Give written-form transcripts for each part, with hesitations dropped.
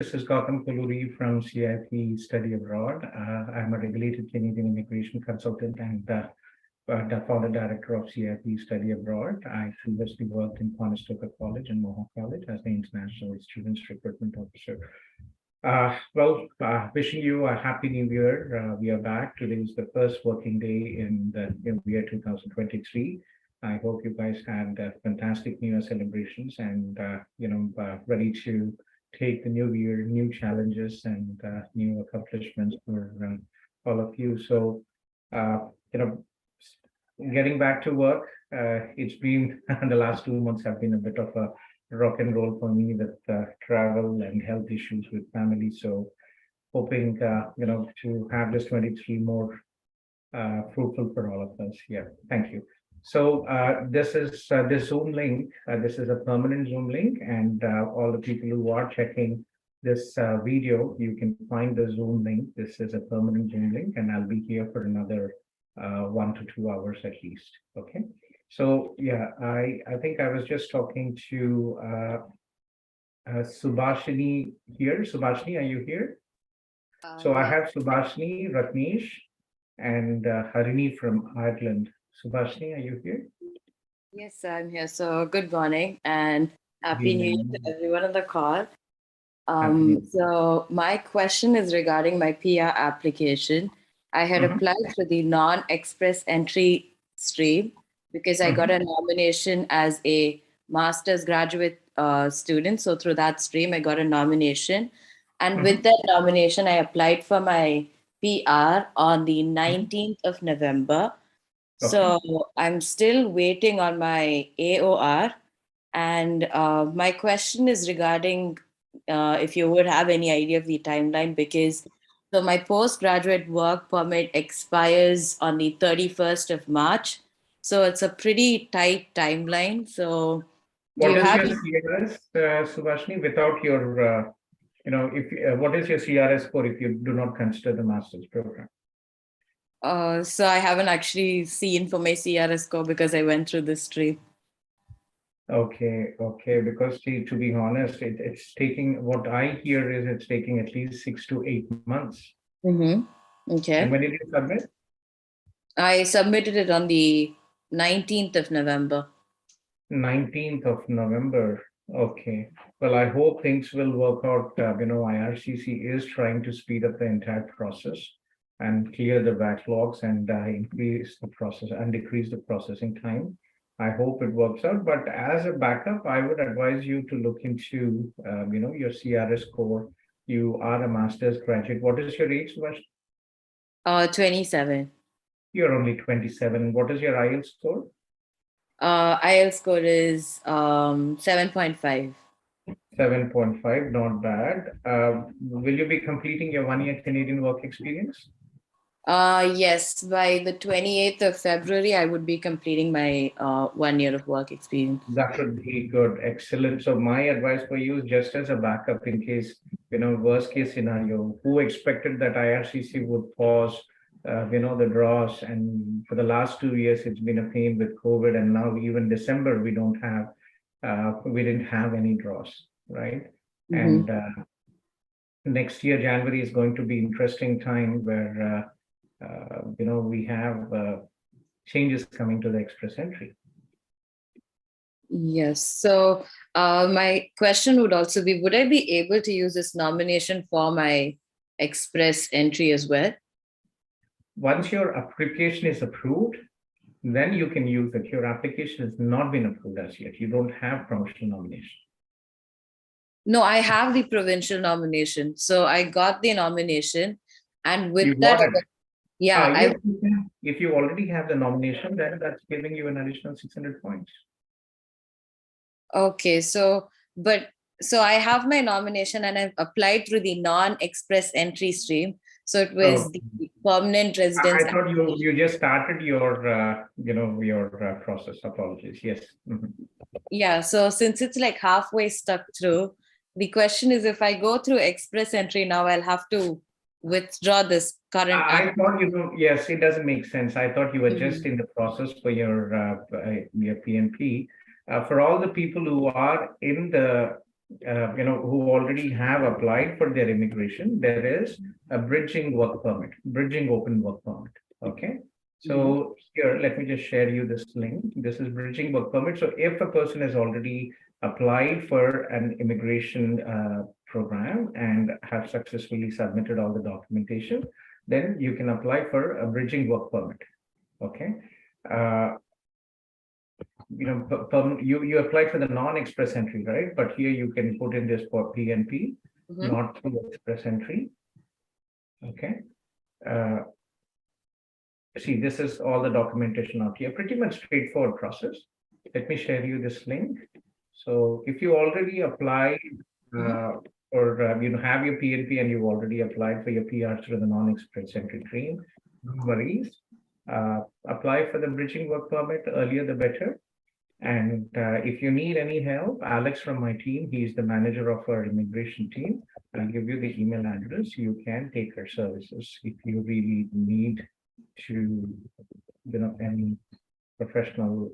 This is Gautham Kolluri from CIP Study Abroad. I'm a regulated Canadian immigration consultant and the founder director of CIP Study Abroad. I previously worked in Conestoga College and Mohawk College as the International Students Recruitment Officer. Wishing you a happy new year. We are back. Today is the first working day in the year 2023. I hope you guys had fantastic New Year celebrations and ready to take the new year, new challenges and new accomplishments for all of you. So, getting back to work, it's been the last 2 months have been a bit of a rock and roll for me with travel and health issues with family. So, hoping to have this 23 more fruitful for all of us. Yeah, thank you. So this is this Zoom link. This is a permanent Zoom link, and all the people who are checking this video, you can find the Zoom link. This is a permanent Zoom link, and I'll be here for another 1 to 2 hours at least. Okay. So yeah, I think I was just talking to Subhashini here. Subhashini, are you here? So I have Subhashini, Ratnesh, and Harini from Ireland. Subhashini, are you here? Yes, I'm here. So good morning and happy New Year to everyone on the call. So my question is regarding my PR application. I had applied for the non-express entry stream because I got a nomination as a master's graduate student. So through that stream, I got a nomination. And with that nomination, I applied for my PR on the 19th of November. Okay. So I'm still waiting on my AOR. And my question is regarding if you would have any idea of the timeline, because so my postgraduate work permit expires on the 31st of March. So it's a pretty tight timeline. So what is your CRS, Subhashini, without your, what is your CRS score if you do not consider the master's program? So I haven't actually seen for my CRS score because I went through this stream. Okay, because to be honest, it's taking, what I hear is it's taking at least 6 to 8 months. Okay. And when did you submit? I submitted it on the 19th of November. 19th of November. Okay. Well, I hope things will work out. IRCC is trying to speed up the entire process and clear the backlogs and increase the process and decrease the processing time. I hope it works out. But as a backup, I would advise you to look into, your CRS score. You are a master's graduate. What is your age, Subhash? 27. You're only 27. What is your IELTS score? IELTS score is 7.5. 7.5, not bad. Will you be completing your 1-year Canadian work experience? Yes, by the 28th of February, I would be completing my 1 year of work experience. That would be good. Excellent. So my advice for you is just as a backup in case, worst case scenario, who expected that IRCC would pause, the draws, and for the last 2 years, it's been a pain with COVID, and now even December, we didn't have any draws, right? And next year, January is going to be interesting time where, we have changes coming to the express entry. Yes. So my question would also be, would I be able to use this nomination for my express entry as well? Once your application is approved, then you can use it. Your application has not been approved as yet. You don't have provincial nomination. No, I have the provincial nomination. So I got the nomination, and with You that, got it. yeah, if you already have the nomination, then that's giving you an additional 600 points. Okay, so I have my nomination and I've applied through the non-express entry stream. So it was the permanent residence. I thought you just started your process. Apologies. Yes. Yeah. So since it's like halfway stuck through, the question is, if I go through express entry now, I'll have to withdraw this current. I thought yes, it doesn't make sense. I thought you were just in the process for your PNP. For all the people who are in the who already have applied for their immigration, there is a bridging work permit, bridging open work permit. Okay. So here, let me just share you this link. This is bridging work permit. So if a person has already applied for an immigration program and have successfully submitted all the documentation, then you can apply for a bridging work permit. Okay. Uh, you applied for the non-express entry, right? But here you can put in this for PNP, not through express entry. Okay. See, this is all the documentation out here. Pretty much straightforward process. Let me share you this link. So if you already applied or have your PNP and you've already applied for your PR through the non-express entry stream, no worries. Apply for the bridging work permit, earlier the better. And if you need any help, Alex from my team, he's the manager of our immigration team. I'll give you the email address. You can take her services if you really need to, any professional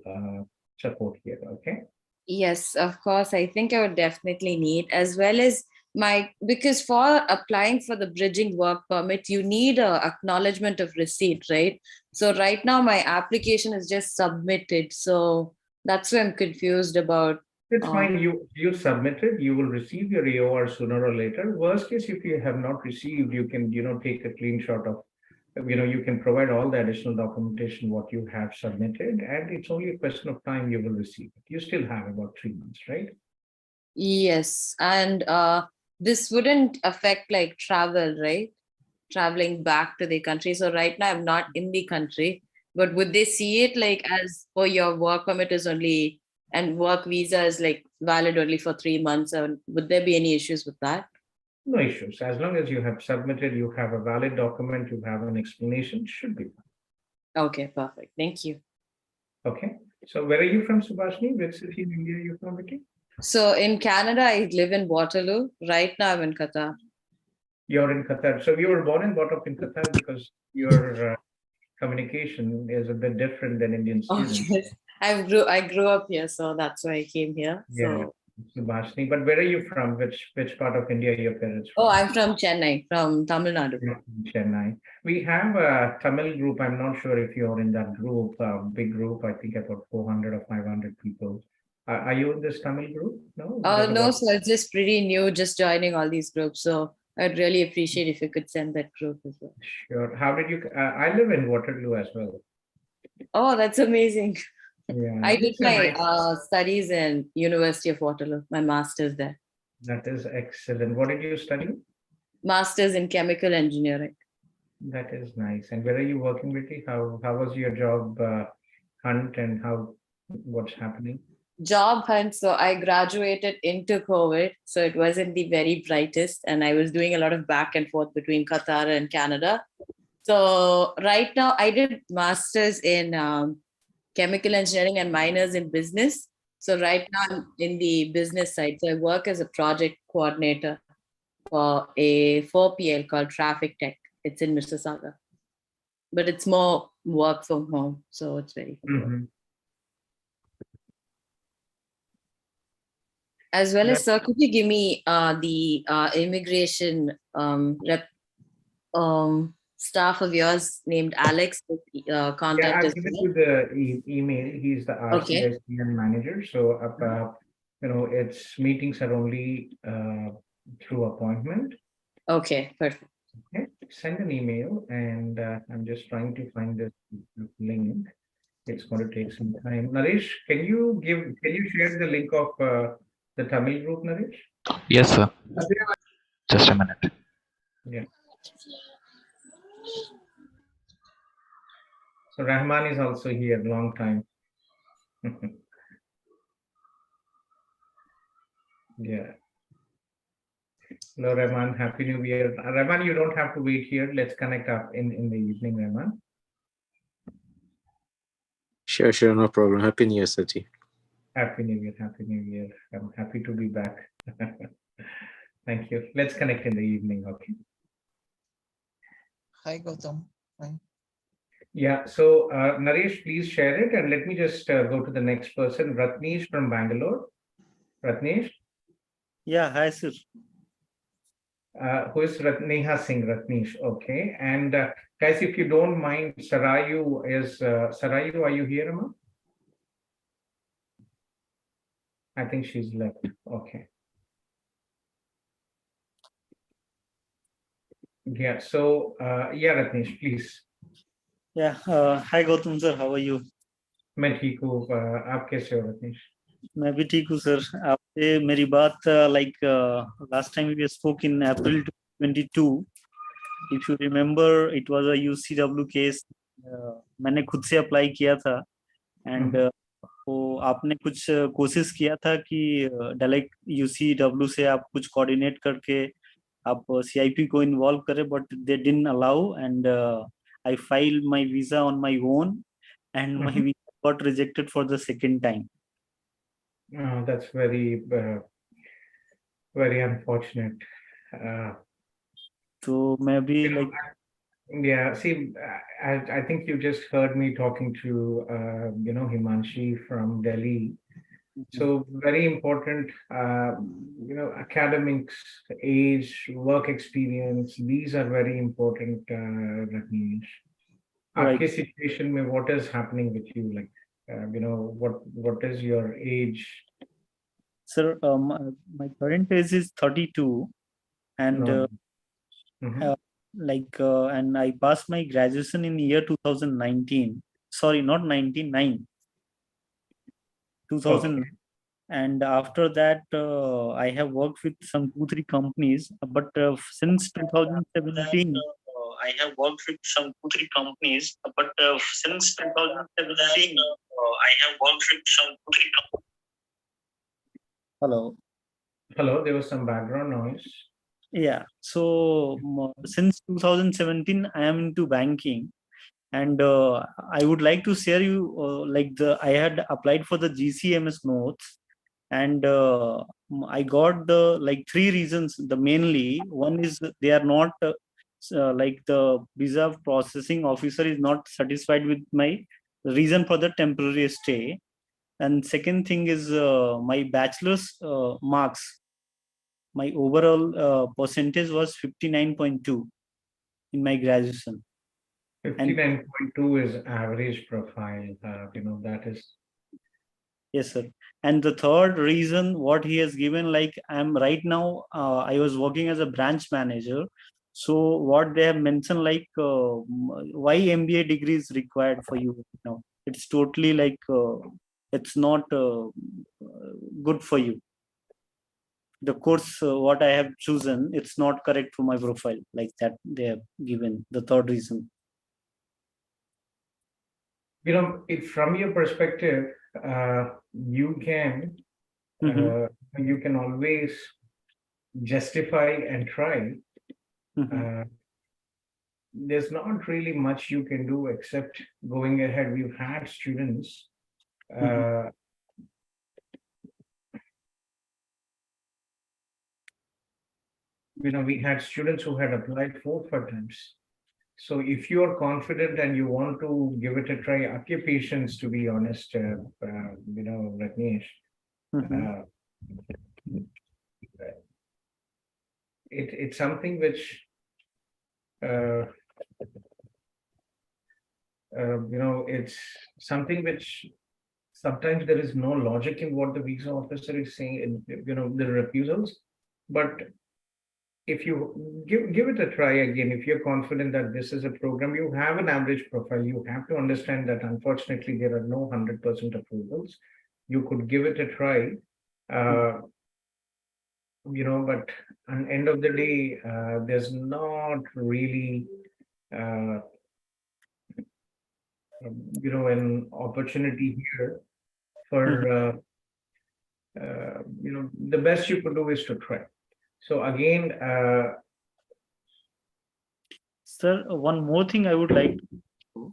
support here. Okay. Yes, of course. I think I would definitely need, as well as because for applying for the bridging work permit, you need a acknowledgement of receipt, right? So right now my application is just submitted. So that's why I'm confused about. It's fine. You submitted, you will receive your AOR sooner or later. Worst case, if you have not received, you can, take a clean shot of, you can provide all the additional documentation, what you have submitted, and it's only a question of time you will receive it. You still have about 3 months, right? Yes. And this wouldn't affect like travel, right? Traveling back to the country. So right now I'm not in the country, but would they see it like as, oh, your work permit is only and work visa is like valid only for 3 months? And would there be any issues with that? No issues. As long as you have submitted, you have a valid document, you have an explanation, should be fine. Okay, perfect. Thank you. Okay. So where are you from, Subhashini? Which city in India are you from, Vicky? So in Canada, I live in Waterloo. Right now I'm in Qatar. You're in Qatar. So you were born and brought up in Qatar because your communication is a bit different than Indian students. Okay. I grew up here, so that's why I came here. Yeah, Subhashini. But where are you from? Which part of India are your parents from? Oh, I'm from Chennai, from Tamil Nadu. Chennai. We have a Tamil group. I'm not sure if you're in that group, big group. I think about 400 or 500 people. Are you in this Tamil group? No. No, so it's just pretty new, just joining all these groups. So I'd really appreciate if you could send that group as well. Sure. How did you? I live in Waterloo as well. Oh, that's amazing. Yeah. I did my studies in University of Waterloo, my master's there. That is excellent. What did you study? Master's in chemical engineering. That is nice. And where are you working, Vicky? How was your job hunt and what's happening? Job hunt. So I graduated into COVID. So it wasn't the very brightest. And I was doing a lot of back and forth between Qatar and Canada. So right now I did master's in chemical engineering and minors in business. So right now I'm in the business side. So I work as a project coordinator for a 4PL called Traffic Tech. It's in Mississauga. But it's more work from home. So it's very fun. As well as, sir, could you give me the immigration staff of yours named Alex? Contact. Yeah, I've given you the email. He's the Rcic manager. So, its meetings are only through appointment. Okay, perfect. Okay, send an email, and I'm just trying to find the link. It's going to take some time. Naresh, can you share the link of the Tamil group, Naresh? Yes, sir. Just a minute. Yeah. So Rahman is also here, long time. Yeah. Hello, Rahman. Happy New Year. Rahman, you don't have to wait here. Let's connect up in the evening, Rahman. Sure, no problem. Happy New Year, Saji. Happy New Year, Happy New Year. I'm happy to be back. Thank you. Let's connect in the evening, okay? Hi, Gautham. Hi. Yeah, so Naresh, please share it, and let me just go to the next person, Ratnesh from Bangalore. Ratnesh? Yeah, hi, sir. Who is Neha Singh Ratnesh? Okay. And guys, if you don't mind, Sarayu, are you here, Amma? I think she's left. Okay. Yeah. So, yeah, Ratnesh, please. Yeah, hi Gautam sir, how are you? मैं ठीक हूँ आप कैसे हो रत्नेश मैं भी ठीक हूँ सर आपसे मेरी बात like last time we spoke in April 2022 if you remember it was a UCW case मैंने खुद से अप्लाई किया था and वो आपने कुछ कोशिश किया था कि डायरेक्ट UCW से आप कुछ कोऑर्डिनेट करके आप CIP को इन्वॉल्व करें but they didn't allow and I filed my visa on my own and my visa got rejected for the second time. That's very unfortunate. So maybe You know, like yeah, see, I think you just heard me talking to Himanshi from Delhi. So very important, academics, age, work experience, these are very important, Ratnesh. right. आपके situation में what is happening with you? Like, what is your age? Sir, my current age is 32 and No. and I passed my graduation in year 2019. Sorry, not 99. 2000. Okay. And after that, I have worked with some 2-3 companies. But since 2017, I have worked with some 2-3 companies. But since 2017, I have worked with some 2-3 companies. Hello. Hello, there was some background noise. Yeah. So since 2017, I am into banking. And I would like to share you I had applied for the GCMS notes and I got the 3 reasons. The mainly one is they are not the visa processing officer is not satisfied with my reason for the temporary stay. And second thing is my bachelor's marks. My overall percentage was 59.2 in my graduation. 59.2 is average profile. That is. Yes, sir. And the third reason, what he has given, like I'm right now, I was working as a branch manager. So what they have mentioned, like why MBA degree is required for you now? It's totally it's not good for you. The course what I have chosen, it's not correct for my profile. Like that they have given the third reason. From your perspective, you can always justify and try. There's not really much you can do except going ahead. We've had students we had students who had applied 4 times. So if you are confident and you want to give it a try, up your patience, to be honest, Ratnesh. It's something which, it's something which sometimes there is no logic in what the visa officer is saying, the refusals. But if you give it a try again, if you're confident that this is a program, you have an average profile, you have to understand that unfortunately there are no 100% approvals. You could give it a try, but at the end of the day, there's not really, an opportunity here for, the best you could do is to try. So again, sir, one more thing I would like to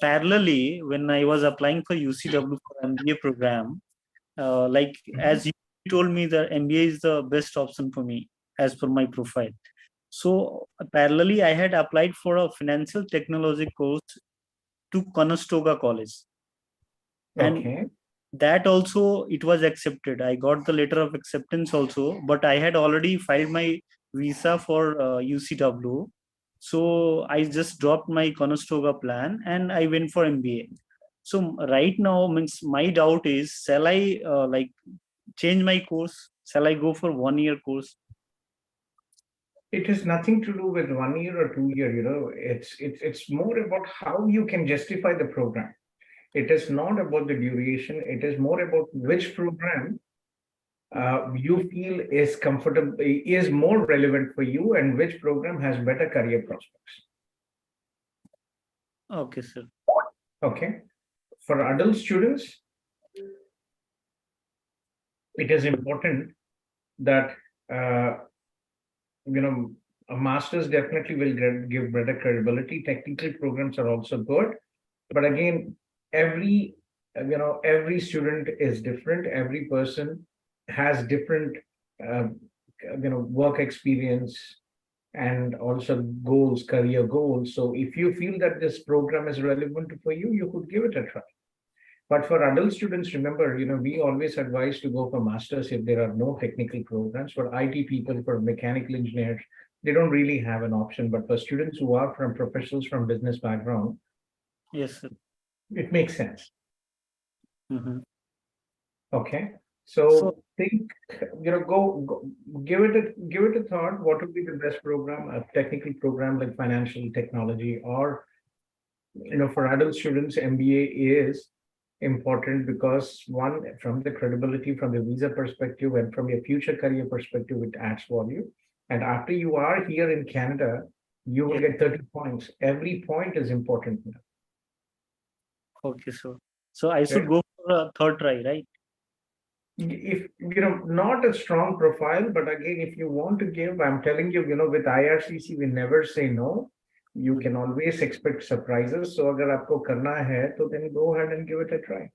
parallelly, when I was applying for UCW for MBA program, as you told me, the MBA is the best option for me as per my profile. So parallelly, I had applied for a financial technology course to Conestoga College. And that also it was accepted. I got the letter of acceptance also, but I had already filed my visa for UCW. So I just dropped my Conestoga plan and I went for MBA. So right now, means my doubt is, shall I like change my course? Shall I go for 1 year course? It has nothing to do with 1 year or 2 year, it's more about how you can justify the program. It is not about the duration, it is more about which program you feel is comfortable, is more relevant for you, and which program has better career prospects. Okay, sir. Okay. For adult students, it is important that a master's definitely will give better credibility. Technical programs are also good, but again, every student is different. Every person has different uh, work experience and also goals, career goals. So if you feel that this program is relevant for you, you could give it a try. But for adult students, remember, we always advise to go for masters if there are no technical programs. For IT people, for mechanical engineers, they don't really have an option. But for students who are from professionals from business background, Yes, sir. it makes sense. Mhm. Okay. So So think, go give it a thought. What would be the best program, a technical program like financial technology, or for adult students, MBA is important because one, from the credibility, from the visa perspective, and from your future career perspective, it adds value. And after you are here in Canada, you will yeah, get 30 points. Every point is important now. okay, sir. So I should Right? go for a third try, right? If not a strong profile, but again, if you want to give, I'm telling you, with IRCC, we never say no. You can always expect surprises. So agar aapko karna hai, to then go ahead and give it a try.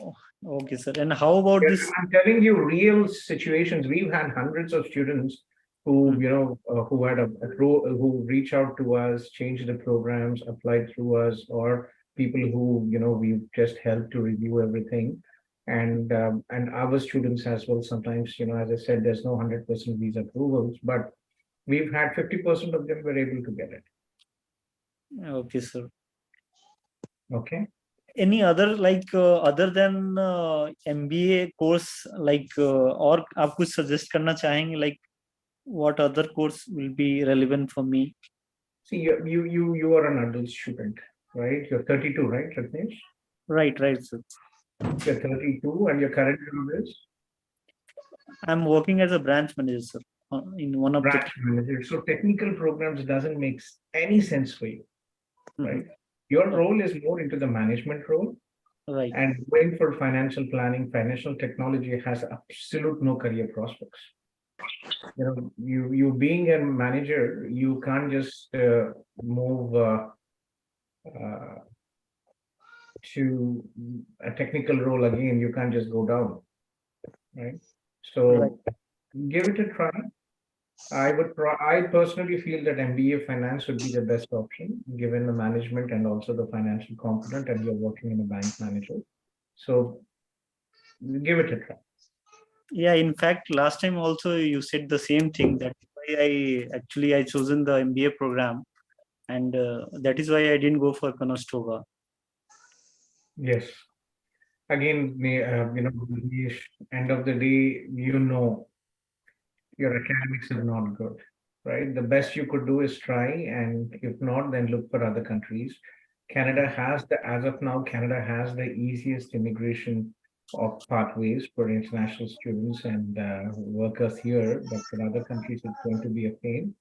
Oh, okay, sir. And how about Yes, this? I'm telling you real situations. We've had hundreds of students who, who had who reach out to us, change the programs, applied through us, or people who, we've just helped to review everything. And our students as well. Sometimes, as I said, there's no 100% visa approvals, but we've had 50% of them were able to get it. Okay, sir. Okay. Any other like other than MBA course, like और आप कुछ suggest करना चाहेंगे, like what other course will be relevant for me? See, you are an adult student, right? You're 32, right, Ratnesh? Right, sir. You're 32 and your current job is I'm working as a branch manager, sir, in one of the. branch manager. So technical programs doesn't make any sense for you, right? Mhm. Your role is more into the management role, Right. and going for financial planning, financial technology has absolute no career prospects. You being a manager, you can't just move uh, to a technical role again. You can't just go down, right? Right. So give it a try. I personally feel that MBA finance would be the best option, given the management and also the financial component, and you're working in a bank manager. So give it a try. Yeah, in fact, last time also you said the same thing. That's why I chosen the MBA program, and that is why I didn't go for Conestoga. Yes. Again, Manish, end of the day, your academics are not good, right? The best you could do is try, and if not, then look for other countries. As of now, Canada has the easiest immigration of pathways for international students and workers here, but for other countries, it's going to be a pain.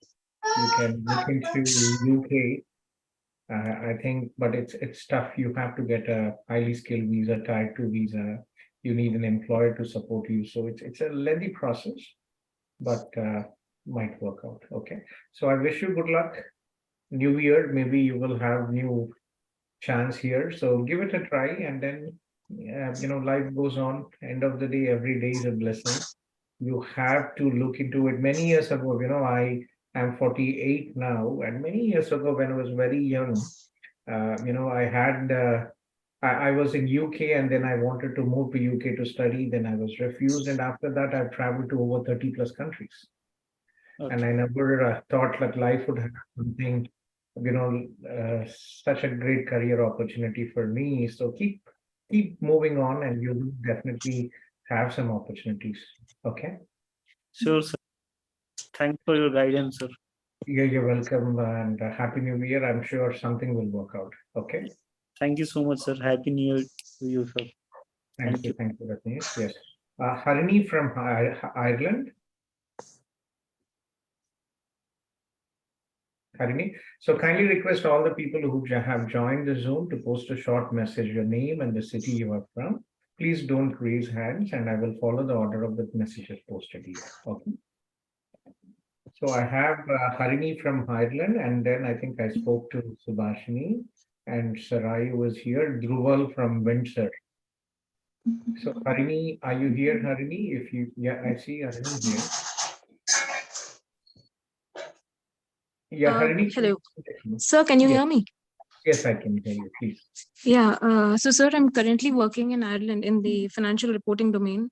You can look into UK. I think, but it's tough. You have to get a highly skilled visa, tier 2 visa. You need an employer to support you. So it's a lengthy process, but might work out. Okay. So I wish you good luck. New year, maybe you will have new chance here. So give it a try, and then life goes on. End of the day, every day is a blessing. You have to look into it. Many years ago, I am 48 now, and many years ago, when I was very young, I had I was in UK and then I wanted to move to UK to study. Then I was refused. And after that, I've traveled to over 30 plus countries. And I never thought that life would have something, such a great career opportunity for me. So keep moving on and you will definitely have some opportunities. Okay. Sure, sir. Thanks for your guidance, sir. You're welcome and Happy New Year. I'm sure something will work out. Okay. Thank you so much, sir. Happy New Year to you, sir. Thank you. Thank you, Ratnesh. Yes. Harini from Ireland. Harini. So kindly request all the people who have joined the Zoom to post a short message, your name and the city you are from. Please don't raise hands and I will follow the order of the messages posted here. Okay. So I have Harini from Ireland, and then I think I spoke to Subhashini and Sarai was here, Dhruval from Windsor. So Harini, are you here, Harini? If you, yeah, I see Harini here. Yeah, Harini. Hello. Sir, can you hear me? Yes, I can hear you, please. Yeah, so sir, I'm currently working in Ireland in the financial reporting domain.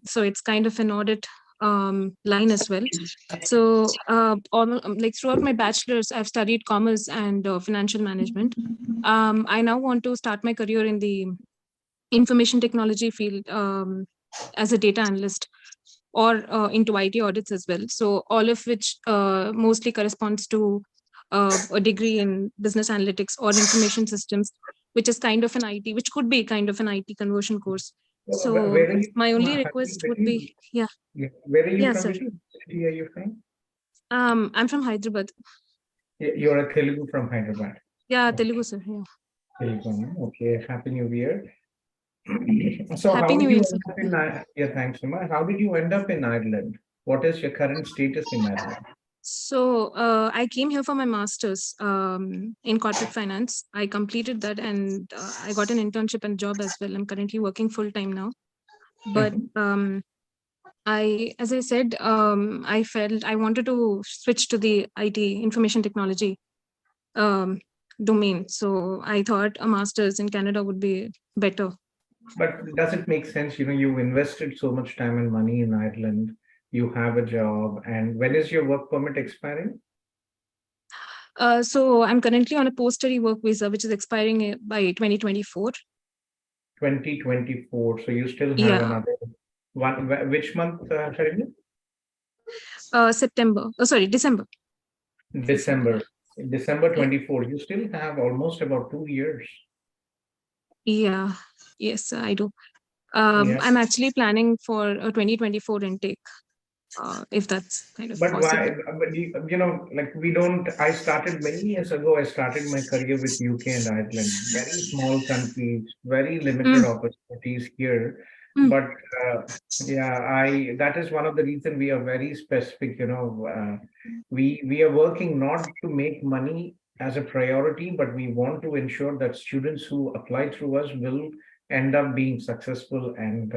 So it's kind of an audit line as well. So like throughout my bachelor's, I've studied commerce and financial management. I now want to start my career in the information technology field as a data analyst or into IT audits as well. So all of which mostly corresponds to a degree in business analytics or information systems, which is kind of an IT, which could be kind of an IT conversion course. So where are you my from, only request would be, yeah. Where are you from? Sir. Which city are you from? I'm from Hyderabad. You're a Telugu from Hyderabad. Yeah, Telugu, sir. Yeah. Telugu. Okay. Happy New Year. So Happy how New did you Year, end up in yeah, thanks so much. How did you end up in Ireland? What is your current status in Ireland? So I came here for my master's in corporate finance. I completed that and I got an internship and job as well. I'm currently working full time now. But as I said, I felt I wanted to switch to the IT information technology domain. So I thought a master's in Canada would be better. But does it make sense? You invested so much time and money in Ireland. You have a job, and when is your work permit expiring? So I'm currently on a post-study work visa, which is expiring by 2024. 2024. So you still have another one. Which month, Sharina? September. Oh, sorry, December. December 24. You still have almost about 2 years. Yeah. Yes, I do. I'm actually planning for a 2024 intake. If that's kind of possible. Why? But like we don't. I started many years ago. I started my career with UK and Ireland. Very small countries, very limited opportunities here. But yeah, that is one of the reasons we are very specific. We are working not to make money as a priority, but we want to ensure that students who apply through us will end up being successful and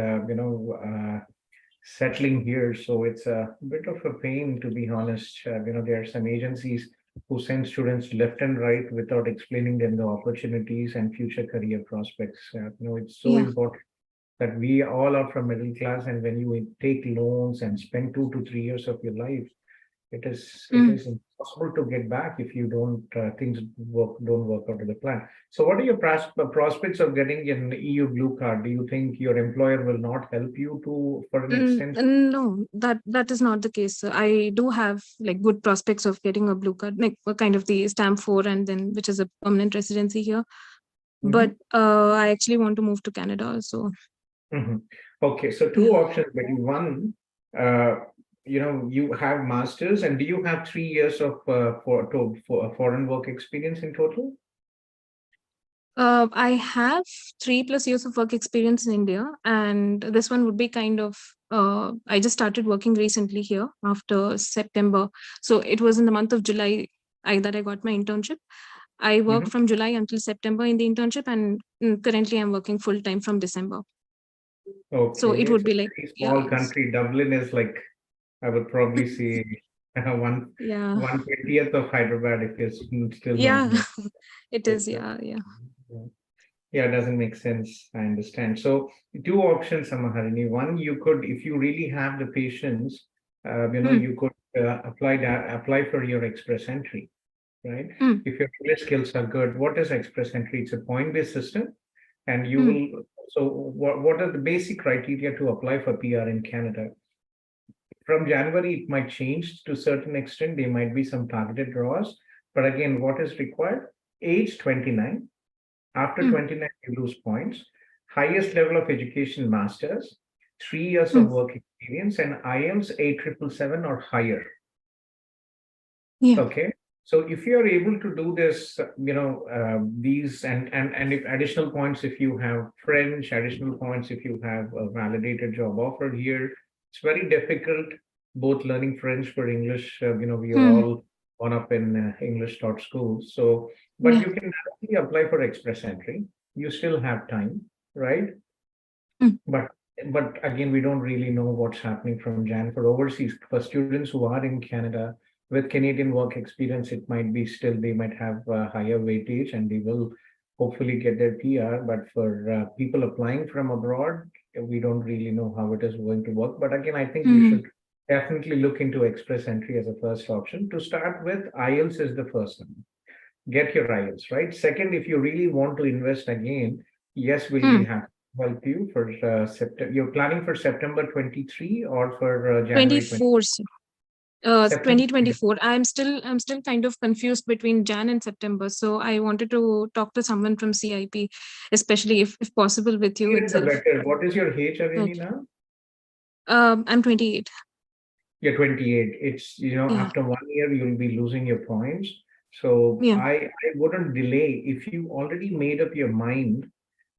settling here. So it's a bit of a pain, to be honest. There are some agencies who send students left and right without explaining them the opportunities and future career prospects. It's so important that we all are from middle class, and when you take loans and spend 2 to 3 years of your life, it is impossible to get back if you don't things don't work out to the plan. So what are your prospects of getting an EU blue card? Do you think your employer will not help you for an extent? No, that is not the case. I do have like good prospects of getting a blue card, like kind of the stamp 4, and then which is a permanent residency here. But I actually want to move to Canada. So okay, so two options. But one, you have masters, and do you have 3 years of for foreign work experience in total? I have 3+ years of work experience in India, and this one would be kind of I just started working recently here after September. So it was in the month of July that I got my internship. I worked from July until September in the internship, and currently I'm working full time from December. Okay. So it would be like small country. Dublin is like, I would probably say 1/20th of Hyderabad if you're still it is. Yeah. Yeah, it doesn't make sense. I understand. So two options, Samaharini. One, you could, if you really have the patience, Hmm. you could apply for your express entry, right? Hmm. If your English skills are good, what is express entry? It's a point-based system, and you Hmm. will. So, what are the basic criteria to apply for PR in Canada? From January, it might change to a certain extent. There might be some targeted draws, but again, what is required? Age 29. After Hmm. 29, you lose points. Highest level of education, masters, 3 years Hmm. of work experience, and IELTS 8777 or higher. Yeah. Okay. So if you're able to do this, these and if additional points, if you have French, additional points, if you have a validated job offer here, it's very difficult. Both learning French for English, we are Hmm. all gone up in English taught schools. So, but Yeah. you can directly apply for express entry. You still have time, right? Hmm. But again, we don't really know what's happening from Jan for overseas. For students who are in Canada with Canadian work experience, it might be still they might have a higher weightage and they will hopefully get their PR. But for people applying from abroad, we don't really know how it is going to work. But again, I think you Hmm. should definitely look into express entry as a first option. To start with, IELTS is the first one. Get your IELTS, right? Second, if you really want to invest again, yes, we'll be Hmm. happy to help you for September. You're planning for September 23 or for January 20? 24. Sir. September 2024. I'm still kind of confused between Jan and September. So I wanted to talk to someone from CIP, especially if possible with you the itself. better. What is your age, But Arini, now? I'm 28. You're 28. It's, Yeah. after 1 year, you'll be losing your points. So Yeah. I wouldn't delay. If you already made up your mind,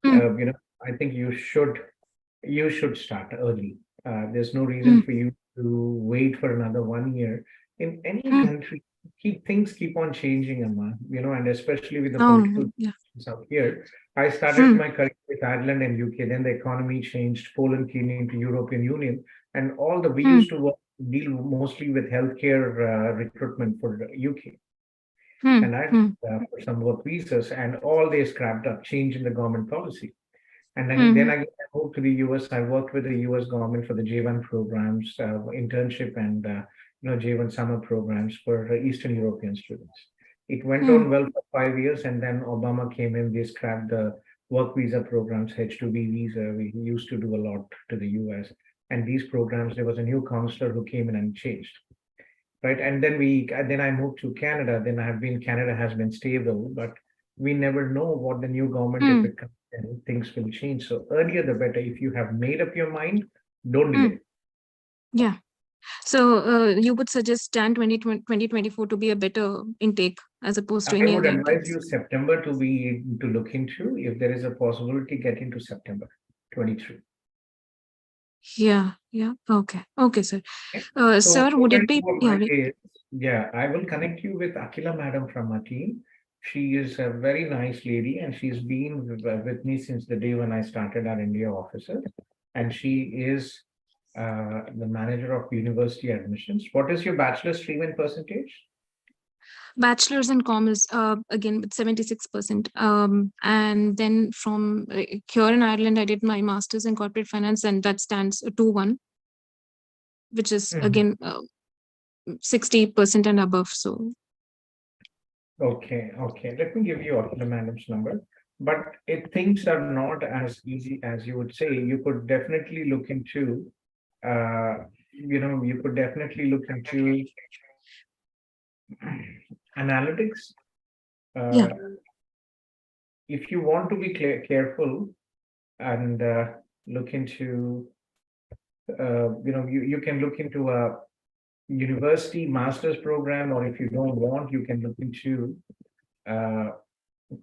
Hmm. I think you should start early. There's no Hmm. reason for you to wait for another 1 year. In any Hmm. country, things keep on changing, Amma, and especially with the Oh, political no. Yeah. situations out here. I started Hmm. my career with Ireland and UK, then the economy changed, Poland came into European Union, and we Hmm. used to deal mostly with healthcare recruitment for the UK. Hmm. And I Hmm. for some work visas, and all they scrapped up, change in the government policy. And then Hmm. again, I moved to the US. I worked with the US government for the J1 programs, internship, and J1 summer programs for Eastern European students. It went Hmm. on well for 5 years, and then Obama came in. They scrapped the work visa programs, H-2B visa. We used to do a lot to the US, and these programs. There was a new counselor who came in and changed, right? And then I moved to Canada. Then Canada has been stable, but we never know what the new government, if Hmm. it comes in, things will change. So earlier the better. If you have made up your mind, don't Hmm. delay. Yeah. So you would suggest Jan 2024 to be a better intake as opposed to I any would other advise intakes. you September to look into. If there is a possibility, get into September 23. Yeah. Yeah. Okay. Okay, sir. Okay? So Sir, would it be? what Yeah. I will connect you with Akila madam from our team. She is a very nice lady, and she's been with me since the day when I started our India offices. And she is the manager of university admissions. What is your bachelor's stream in percentage? Bachelor's in commerce, again with 76%. And then from here in Ireland, I did my master's in corporate finance, and that stands 2-1, which is Mhm. again 60% and above. So Okay, okay. Let me give you Akila madam's number. But if things are not as easy as you would say, you could definitely look into, you could definitely look into analytics. yeah. Uh, if you want to be careful and look into, you can look into a university master's program, or if you don't want, you can look into uh,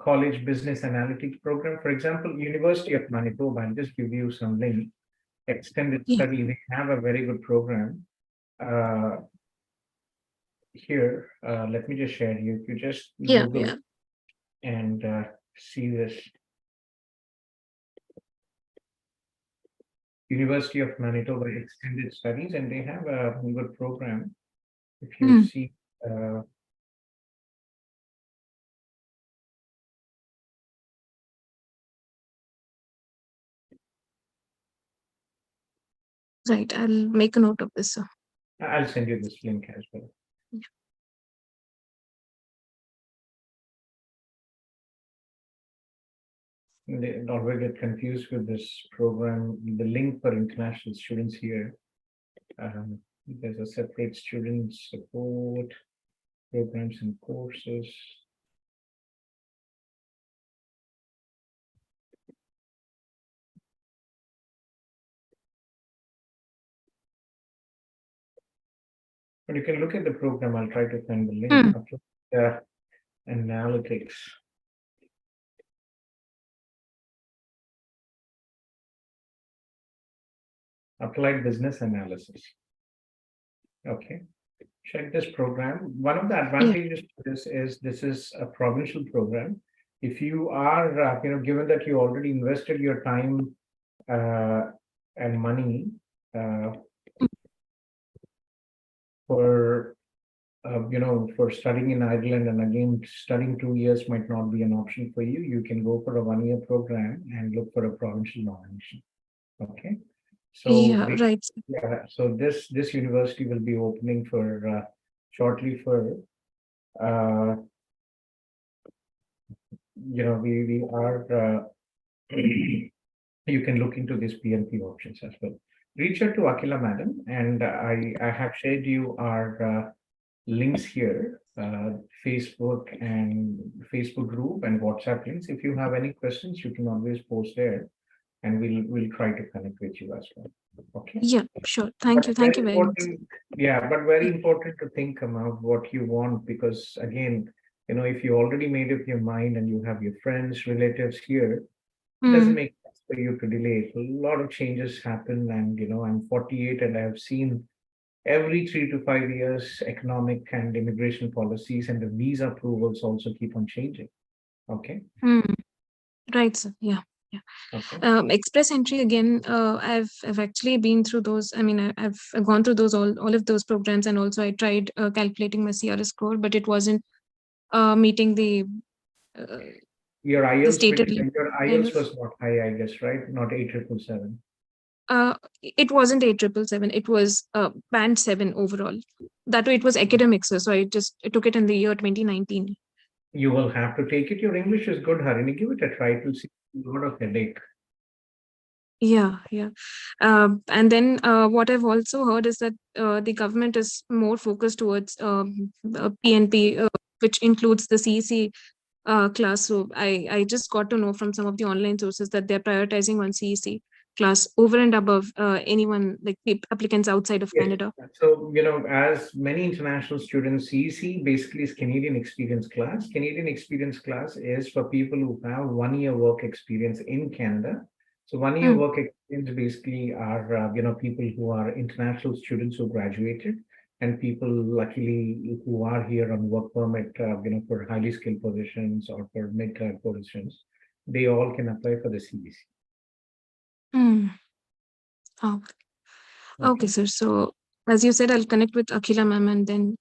college business analytics program. For example, University of Manitoba, I'll just give you some link. Extended Yeah. study, they have a very good program. Here, let me just share you. If you just Yeah. Google Yeah. and see this. University of Manitoba Extended Studies, and they have a good program. If you Hmm. see, uh, Right. I'll make a note of this, sir. I'll send you this link as well. Yeah. They always get confused with this program, the link for international students here. There's a separate student support programs and courses. But you can look at the program. I'll try to find the link. Analytics. Applied business analysis. Okay. Check this program. One of the advantages to this is a provincial program. If you are, given that you already invested your time and money for studying in Ireland, and again, studying 2 years might not be an option for you. You can go for a 1-year program and look for a provincial nomination. Okay. So right. Yeah. So this university will be opening for shortly for we are you can look into these PNP options as well. Reach out to Akila madam, and I have shared you our links here, Facebook group and WhatsApp links. If you have any questions, you can always post there, and we'll try to connect with you as well. Okay. Yeah, sure. Thank you very much. Yeah, but very important to think about what you want, because again, if you already made up your mind and you have your friends, relatives here, it doesn't make sense for you to delay. A lot of changes happen, and I'm 48 and I have seen every 3 to 5 years economic and immigration policies and the visa approvals also keep on changing. Okay. Right, sir. Yeah. Okay. Express entry again. I've actually been through those. I mean, I've gone through those all of those programs, and also I tried calculating my CRS score, but it wasn't meeting the Your IELTS, stated your IELTS was not high, I guess, right? Not 8,777. It wasn't 8,777. It was band 7 overall. That way, it was academic, sir. So I took it in the year 2019. You will have to take it. Your English is good, Harini. Give it a try to see a lot of headache. Yeah. And then what I've also heard is that the government is more focused towards PNP, which includes the CEC class. So I just got to know from some of the online sources that they're prioritizing on CEC class over and above anyone like applicants outside of Canada. So, as many international students, CEC basically is Canadian experience class. Canadian experience class is for people who have 1-year work experience in Canada. So 1-year work experience basically are, people who are international students who graduated, and people luckily who are here on work permit, for highly skilled positions or for mid-career positions. They all can apply for the CEC. Oh. Okay, sir. So as you said, I'll connect with Akhila ma'am, and then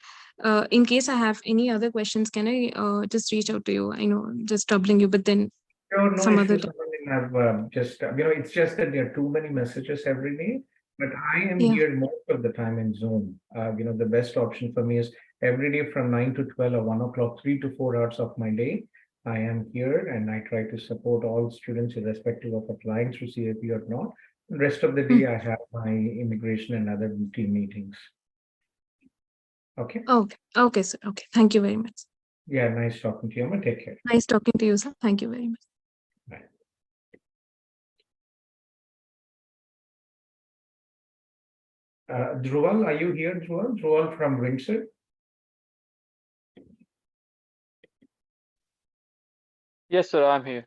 in case I have any other questions, can I just reach out to you? I know just troubling you, but then No some other. issues. I've just, it's just that there are too many messages every day, but I am here most of the time in Zoom. The best option for me is every day from 9 to 12 or 1 o'clock, 3 to 4 hours of my day. I am here and I try to support all students irrespective of applying through CAP or not. The rest of the day, I have my immigration and other routine meetings. Okay. Okay, sir. Okay. Thank you very much. Yeah, nice talking to you. Amma. Take care. Nice talking to you, sir. Thank you very much. Bye. Dhruval, are you here, Dhruval? Dhruval from Windsor? Yes, sir, I'm here.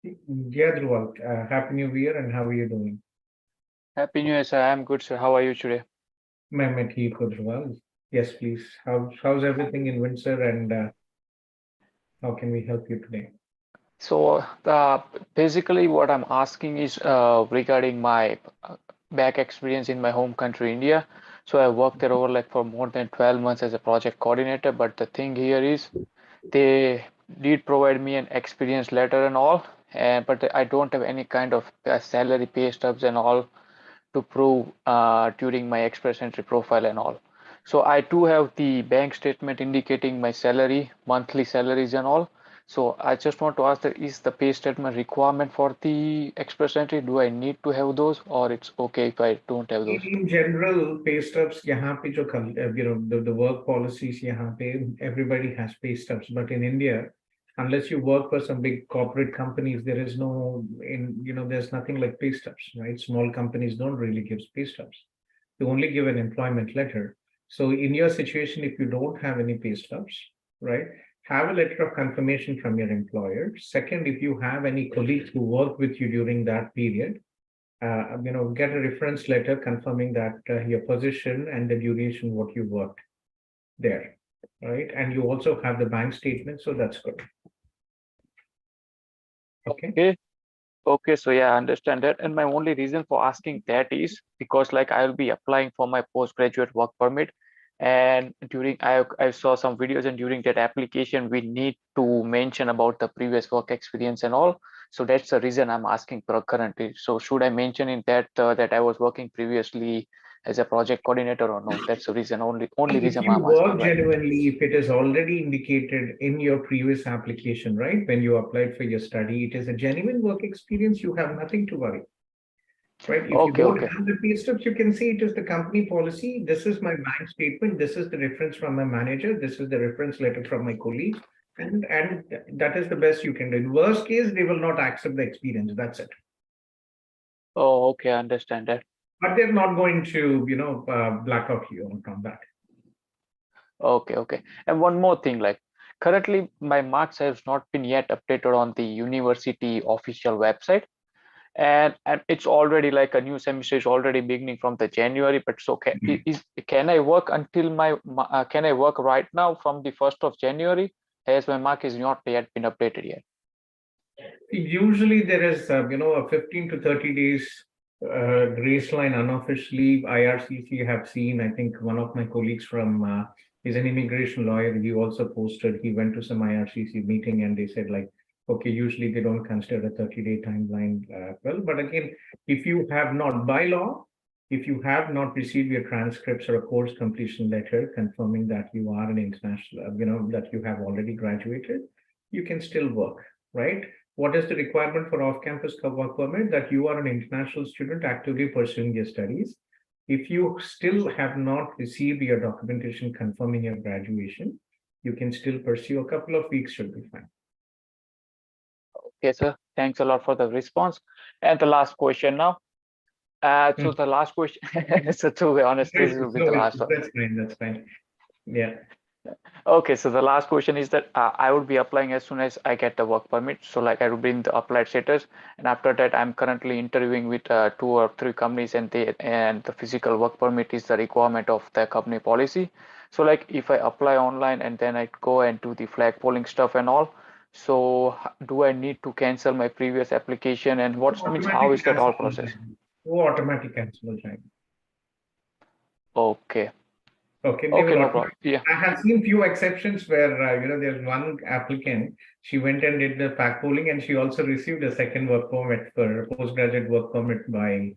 Yeah, Dhruval. Happy New Year, and how are you doing? Happy New Year, sir. I'm good, sir. How are you today? Dhruval. Yes, please. How's everything in Windsor, and how can we help you today? So, basically, what I'm asking is regarding my back experience in my home country, India. So I worked there over like for more than 12 months as a project coordinator. But the thing here is, they did provide me an experience letter and all, but I don't have any kind of salary pay stubs and all to prove during my express entry profile and all. So I do have the bank statement indicating my salary, monthly salaries and all. So I just want to ask that is the pay statement requirement for the express entry? Do I need to have those, or it's okay if I don't have those? In general, pay stubs, यहाँ पे जो the work policies यहाँ पे everybody has pay stubs, but in India, unless you work for some big corporate companies, there is no there's nothing like pay stubs, right? Small companies don't really give pay stubs. They only give an employment letter. So in your situation, if you don't have any pay stubs, right, have a letter of confirmation from your employer. Second, if you have any colleagues who work with you during that period, get a reference letter confirming that your position and the duration what you worked there, right? And you also have the bank statement, so that's good. Okay. Okay, so yeah, I understand that. And my only reason for asking that is because like I will be applying for my postgraduate work permit, and during I saw some videos, and during that application we need to mention about the previous work experience and all. So that's the reason I'm asking currently. So should I mention in that that I was working previously as a project coordinator or no? That's the reason, only If reason you I'm work asking, right? genuinely, if it is already indicated in your previous application, right, when you applied for your study, it is a genuine work experience, you have nothing to worry. Right. If you Okay, don't okay. have the pay stubs, you can see it is the company policy. This is my bank statement. This is the reference from my manager. This is the reference letter from my colleague. And that is the best you can do. In worst case, they will not accept the experience. That's it. Oh, okay, I understand that. But they're not going to, black out you on that. Okay, okay. And one more thing, like currently my marks have not been yet updated on the university official website. And it's already like a new semester is already beginning from the January, but so can I work until can I work right now from the 1st of January, as my mark is not yet been updated yet? Usually there is, a 15 to 30 days grace line unofficially. IRCC have seen, I think one of my colleagues from, is an immigration lawyer. He also posted, he went to some IRCC meeting and they said like, okay, usually they don't consider a 30-day timeline. Well, but again, if you have not, by law, if you have not received your transcripts or a course completion letter confirming that you are an international, that you have already graduated, you can still work, right? What is the requirement for off-campus work permit? That you are an international student actively pursuing your studies. If you still have not received your documentation confirming your graduation, you can still pursue. A couple of weeks should be fine. Okay, sir. Thanks a lot for the response. And the last question now. So the last question, so to be honest, this will be the last one. That's fine. That's fine. Yeah. Okay, so the last question is that I would be applying as soon as I get the work permit. So like I will be in the applied status, and after that I'm currently interviewing with 2 or 3 companies, and the physical work permit is the requirement of the company policy. So like if I apply online and then I go and do the flag polling stuff and all, so do I need to cancel my previous application, and how is that all process? Automatic cancel. Okay. Okay, Okay, no problem. Yeah. I have seen few exceptions where there's one applicant, she went and did the fact polling, and she also received a second work permit for postgraduate work permit by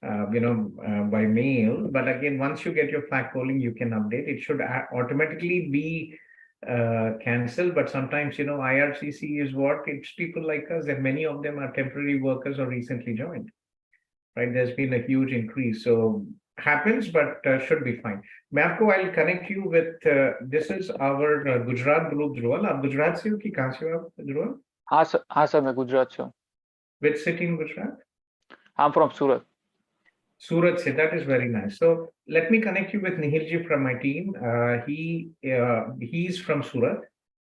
by mail. But again, once you get your fact polling, you can update. It should automatically be cancelled. But sometimes IRCC is what it's people like us, and many of them are temporary workers or recently joined. Right, there's been a huge increase, so happens, but should be fine. Ma'am, I'll connect you with this is our Gujarat group, Dhruval. आप गुजरात से हो कि कहाँ से हो आप, Dhruval? हाँ sir, मैं गुजरात से हूँ. Which city in Gujarat? I'm from Surat. Surat se, that is very nice. So let me connect you with Nihilji from my team. He's from Surat,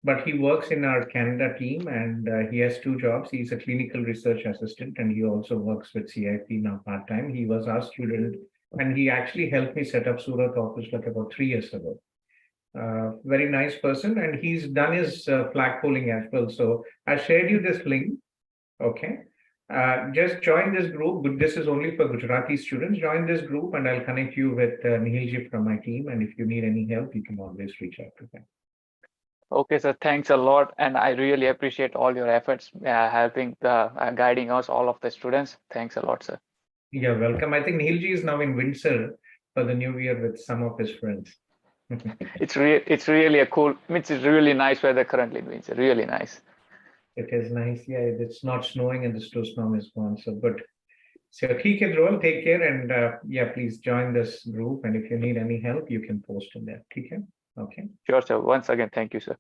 but he works in our Canada team, and he has 2 jobs. He's a clinical research assistant, and he also works with CIP now part-time. He was our student, and he actually helped me set up Surat office like about 3 years ago. Very nice person, and he's done his flag polling as well. So I shared you this link. Okay. Just join this group. This is only for Gujarati students. Join this group, and I'll connect you with Nihilji from my team. And if you need any help, you can always reach out to them. Okay, sir. Thanks a lot, and I really appreciate all your efforts helping guiding us, all of the students. Thanks a lot, sir. You're welcome. I think Neilji is now in Windsor for the new year with some of his friends. It's really a cool. It's really nice weather currently. It's really nice. It is nice. Yeah, it's not snowing and the snowstorm is gone. So good. So ठीक है Dhruval, take care and yeah, please join this group. And if you need any help, you can post in there. ठीक है? Okay. Sure, sir. Once again, thank you, sir.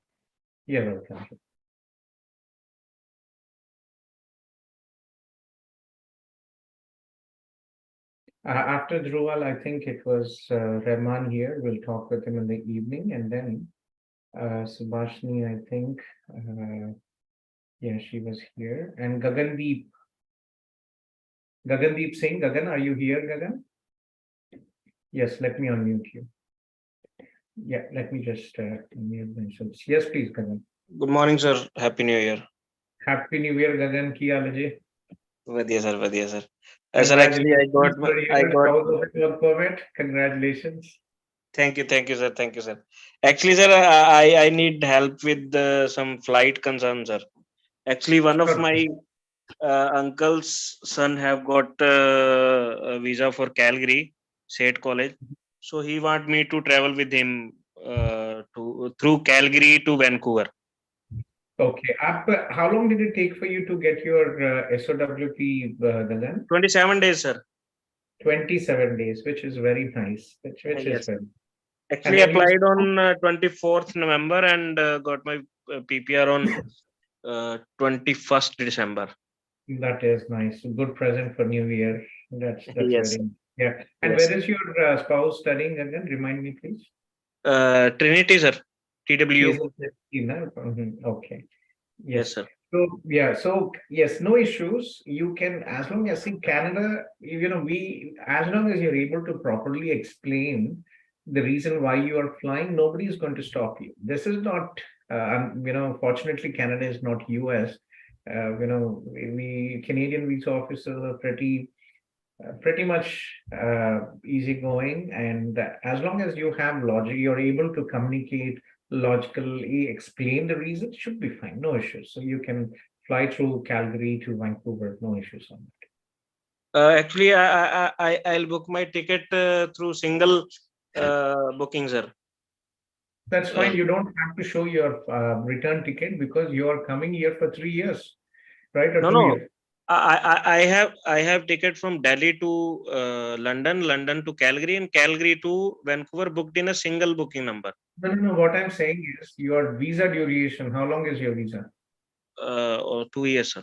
You're welcome. After Dhruval, I think it was Rahman here. We'll talk with him in the evening, and then Subhashini, I think, yeah, she was here, and Gagandeep Singh. Gagan, are you here, Gagan? Yes, let me unmute you. Yeah, let me just unmute myself. Yes, please, Gagan. Good morning, sir. Happy New Year. Happy New Year, Gagan. Ki haal hai ji? Vadiya, sir. Sir, actually, I got. Work permit. Congratulations. Thank you, sir. Thank you, sir. Actually, sir, I need help with some flight concerns, sir. Actually, one of my uncle's son have got a visa for Calgary State College, so he want me to travel with him through Calgary to Vancouver. Okay. How long did it take for you to get your SOWP, Gagan? 27 days, sir. 27 days, which is very nice. Which Yes, is very. Actually, applied on 24th November and got my PPR on 21st December. That is nice. Good present for New Year. That's Yes. very, yeah. And Yes. where is your spouse studying again? Remind me, please. Trinity, sir. TW. Okay. Yes, sir. So yeah, so yes, no issues. You can, as long as in Canada, as long as you're able to properly explain the reason why you are flying, nobody is going to stop you. This is not, fortunately, Canada is not US. We Canadian visa officers are pretty much easygoing, and as long as you have logic, you're able to communicate logically, explain the reason, should be fine, no issues. So you can fly through Calgary to Vancouver, no issues on that. Actually, I'll book my ticket through single booking, sir. That's fine. You don't have to show your return ticket because you are coming here for 3 years, right? Or 2 years. I have ticket from Delhi to London, London to Calgary, and Calgary to Vancouver booked in a single booking number. No. What I'm saying is your visa duration. How long is your visa? 2 years, sir.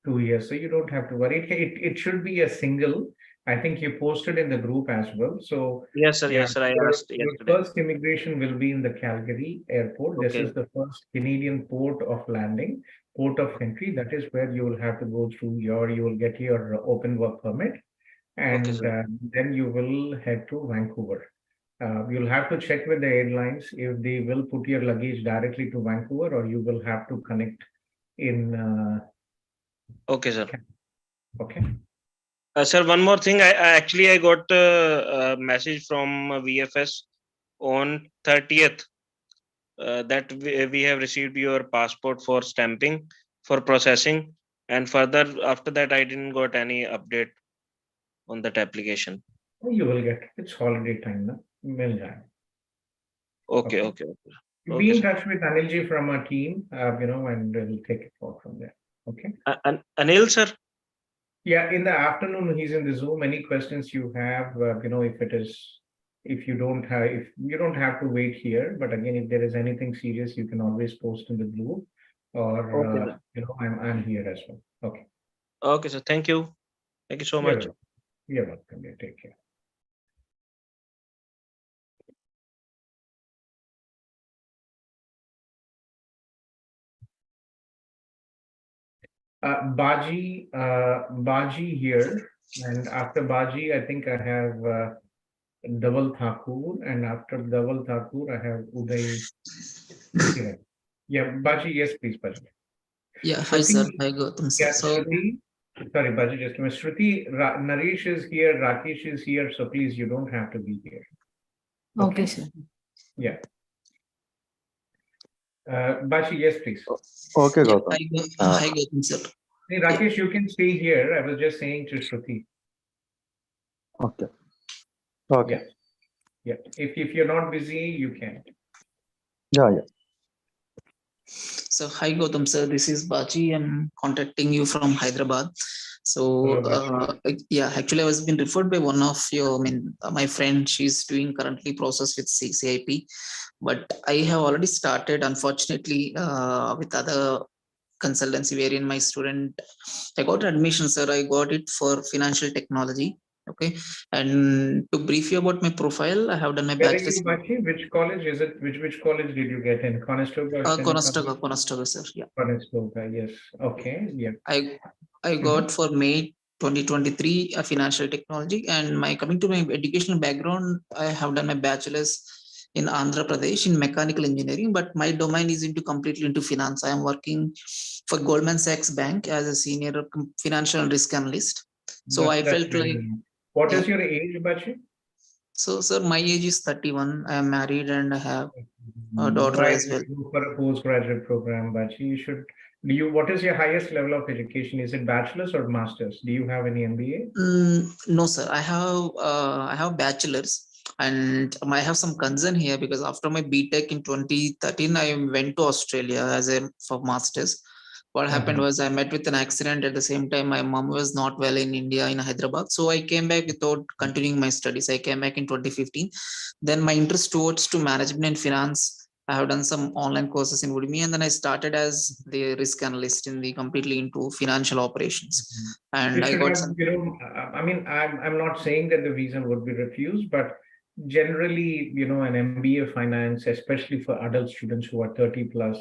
2 years. So you don't have to worry. It should be a single. I think you posted in the group as well. So yes, sir. Yes, sir. I asked your yesterday. first immigration will be in the Calgary airport. Okay. This is the first Canadian port of landing, port of entry. That is where you will have to go through you will get your open work permit, and Okay, then you will head to Vancouver. You'll have to check with the airlines if they will put your luggage directly to Vancouver, or you will have to connect in. Okay, sir. Okay. Sir, one more thing. I got a message from VFS on 30th that we have received your passport for stamping, for processing, and further after that I didn't got any update on that application. You will get. It's holiday time, na? Mil jaye. Okay. Be in touch with Anilji from our team, and we'll take it forward from there. Okay. Anil, sir. Yeah, in the afternoon he's in the Zoom. Any questions you have, if you don't have to wait here. But again, if there is anything serious, you can always post in the group, or I'm here as well. Okay. Okay, sir. Thank you. Thank you so much. You're welcome. Yeah, take care. Baji here, and after Baji, I think I have Dhaval Thakur, and after Dhaval Thakur, I have Uday. Yeah, Baji, yes, please, Baji. Yeah, hi sir, hi Gautham sir. Yeah, So, Shruti, sorry, Baji, just a minute. Shruti, Naresh is here, Rakesh is here, so please, you don't have to be here. okay sir. Yeah. Baji, yes, please. Okay, Yeah, Gautham. hi Gautham sir. Hey, Rakesh, you can stay here. I was just saying to Shruti. Okay. Okay. Yeah. Yeah. If you're not busy, you can. Yeah. So hi Gautam sir, this is Baji. I'm contacting you from Hyderabad. So Hello, Bashi. yeah, actually I was been referred by one of your, my friend. She's doing currently process with CIP, but I have already started. Unfortunately, with other consultancy wherein my student, I got admission, sir. I got it for financial technology. Okay, and to brief you about my profile, I have done my Where are bachelor's. you, Bashi? Which college is it? Which college did you get in? Conestoga or St. Conestoga, sir. Yeah. Conestoga, yes. Okay, yeah. I got for May 2023 a financial technology, and my coming to my educational background, I have done my bachelor's in Andhra Pradesh in mechanical engineering, but my domain is into completely into finance. I am working for Goldman Sachs Bank as a senior financial and risk analyst. So I That's felt like, very nice. What is yeah. your age, Bachi? So, sir, my age is 31. I am married and I have a daughter Why as did well. you go for a postgraduate program, Bachi? You should. What is your highest level of education? Is it bachelor's or master's? Do you have any MBA? No, sir. I have bachelor's, and I have some concern here because after my BTech in 2013, I went to Australia as a for masters. What happened was I met with an accident. At the same time, my mom was not well in India in Hyderabad, so I came back without continuing my studies. I came back in 2015. Then my interest towards to management and finance. I have done some online courses in Udemy, and then I started as the risk analyst in the completely into financial operations. You And I should got have, some. I mean, I'm not saying that the visa would be refused, but generally, an MBA finance, especially for adult students who are 30 plus,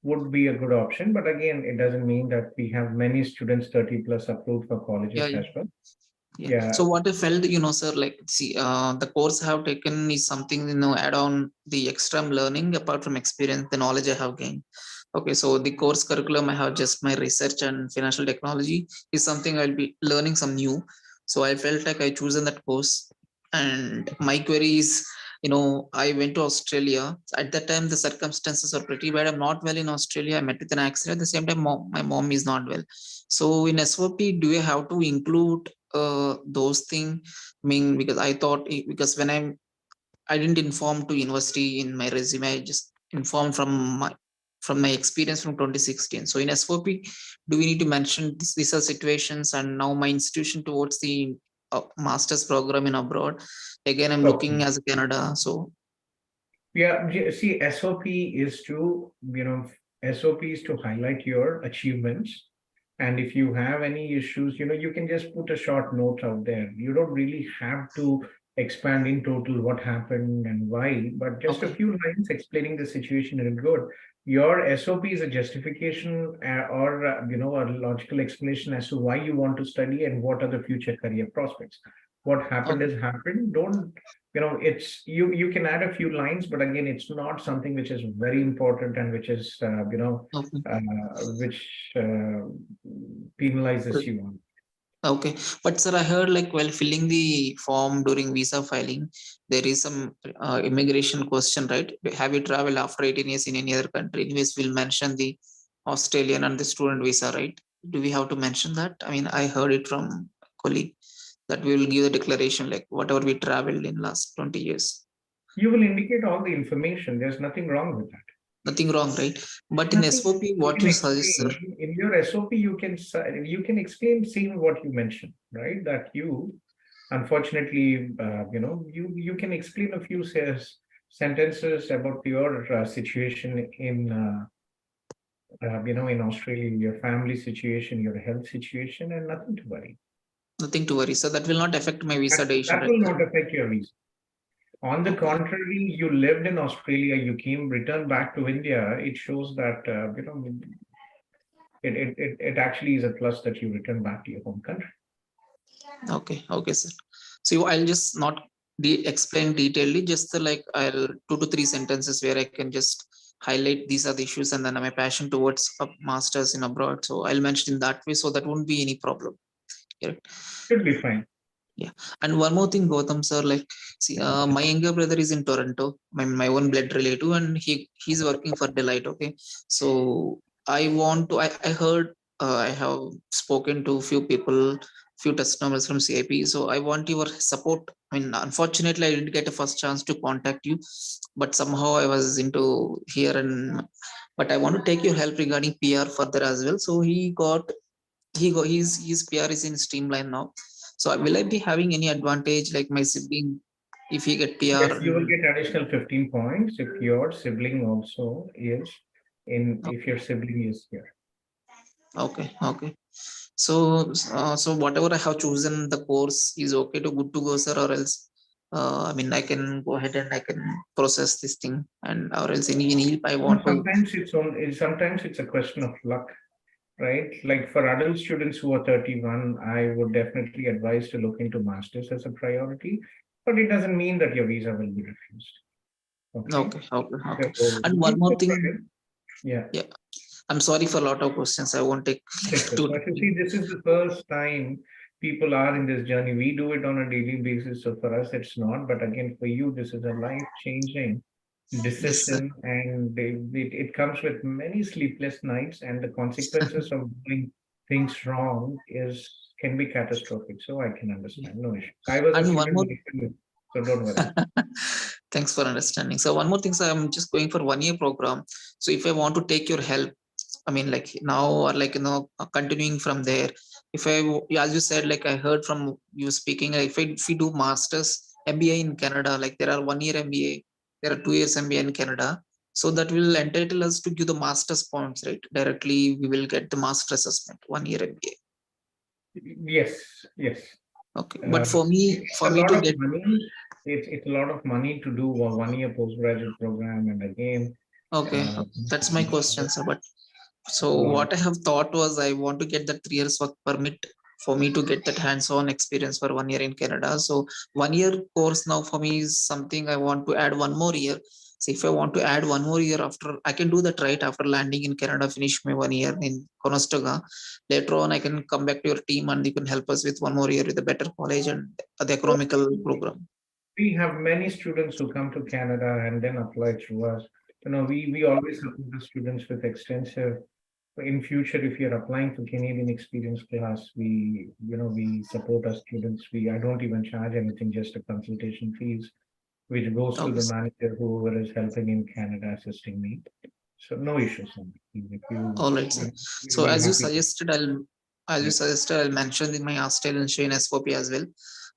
would be a good option. But again, it doesn't mean that we have many students 30 plus approved for colleges Yeah. as well. Yeah. So what I felt, sir, like, see, the course I have taken is something, add on the extra learning apart from experience, the knowledge I have gained. Okay, so the course curriculum, I have just my research and financial technology is something I'll be learning some new. So I felt like I chosen that course. And my query is, I went to Australia. At that time, the circumstances are pretty bad. I'm not well in Australia. I met with an accident. At the same time, my mom is not well. So in SOP, do you have to include those things? I mean, because I thought because when I didn't inform to university in my resume, I just informed from my experience from 2016. So in SOP, do we need to mention these are situations? And now my institution towards the master's program in abroad. Again, I'm looking as a Canada. So yeah, see, SOP is to, SOP is to highlight your achievements. And if you have any issues, you can just put a short note out there. You don't really have to expand in total what happened and why, but just a few lines explaining the situation is good. Your SOP is a justification or a logical explanation as to why you want to study and what are the future career prospects. What happened has happened. Don't it's you can add a few lines, but again, it's not something which is very important and which is which penalizes you on. Okay, but sir, I heard like while filling the form during visa filing, there is some immigration question, right? Have you traveled after 18 years in any other country? Anyways, we'll mention the Australian and the student visa, right? Do we have to mention that? I mean, I heard it from a colleague that we will give the declaration like whatever we traveled in last 20 years. You will indicate all the information. There's nothing wrong with that. Nothing wrong, right? But in SOP, what you suggest, sir? In your SOP, you can explain same what you mentioned, right? That you, unfortunately, you can explain a few sentences about your situation in in Australia, your family situation, your health situation, and nothing to worry. Nothing to worry. So that will not affect my visa decision. That will not affect your visa. On the contrary, you lived in Australia, you returned back to India. It shows that it actually is a plus that you return back to your home country. Okay, sir. So I'll just not explain detailedly, just like I'll 2 to 3 sentences where I can just highlight these are the issues, and then my passion towards a master's in abroad. So I'll mention in that way, so that won't be any problem. Correct? Should be fine. Yeah, and one more thing, Gautam sir, like, see, my younger brother is in Toronto, my own blood relative, and he's working for Deloitte. Okay, so I heard I have spoken to a few people few testimonials from CIP. So I want your support. I mean, unfortunately, I didn't get a first chance to contact you, but somehow I was into here, and but I want to take your help regarding PR further as well. So his PR is in streamline now. So will I be having any advantage like my sibling if he get PR? Yes, you will get additional 15 points if your sibling also is if your sibling is here. Okay, okay. So whatever I have chosen the course is okay to good to go, sir, or else I mean I can go ahead and I can process this thing, and or else any help I want to. Sometimes it's a question of luck, right? Like for adult students who are 31, I would definitely advise to look into masters as a priority, but it doesn't mean that your visa will be refused. Okay, okay. So, And one more thing. Yeah. I'm sorry for a lot of questions. I won't take too. See, this is the first time people are in this journey. We do it on a daily basis, so for us it's not. But again, for you, this is a life-changing decision, and it comes with many sleepless nights, and the consequences of doing things wrong can be catastrophic. So I can understand. No issue. I was a student, so don't worry. Thanks for understanding. So one more thing, so I'm just going for 1 year program. So if I want to take your help, I mean, like now or like continuing from there. If I, as you said, like I heard from you speaking, like if we do masters MBA in Canada, like there are 1 year MBA, there are 2 years MBA in Canada. So that will entitle us to give the master's points, right? Directly, we will get the master assessment, 1 year MBA. Yes. Okay, but for me to get money, it's a lot of money to do a 1 year postgraduate program, and again. Okay, that's my question, sir. But so what I have thought was I want to get that 3 years work permit for me to get that hands-on experience for 1 year in Canada. So 1 year course now for me is something I want to add 1 more year. So if I want to add 1 more year after, I can do that right after landing in Canada, finish my 1 year in Conestoga. Later on, I can come back to your team and you can help us with 1 more year with a better college and the economical program. We have many students who come to Canada and then apply through us. We always support the students with extensive. In future, if you're applying for Canadian Experience class, we support our students. I don't even charge anything, just a consultation fees, which goes to the manager, whoever is helping in Canada, assisting me. So no issues. All right, sir. So as you suggested, I'll mention in my Ask Tell and Share SOP as well.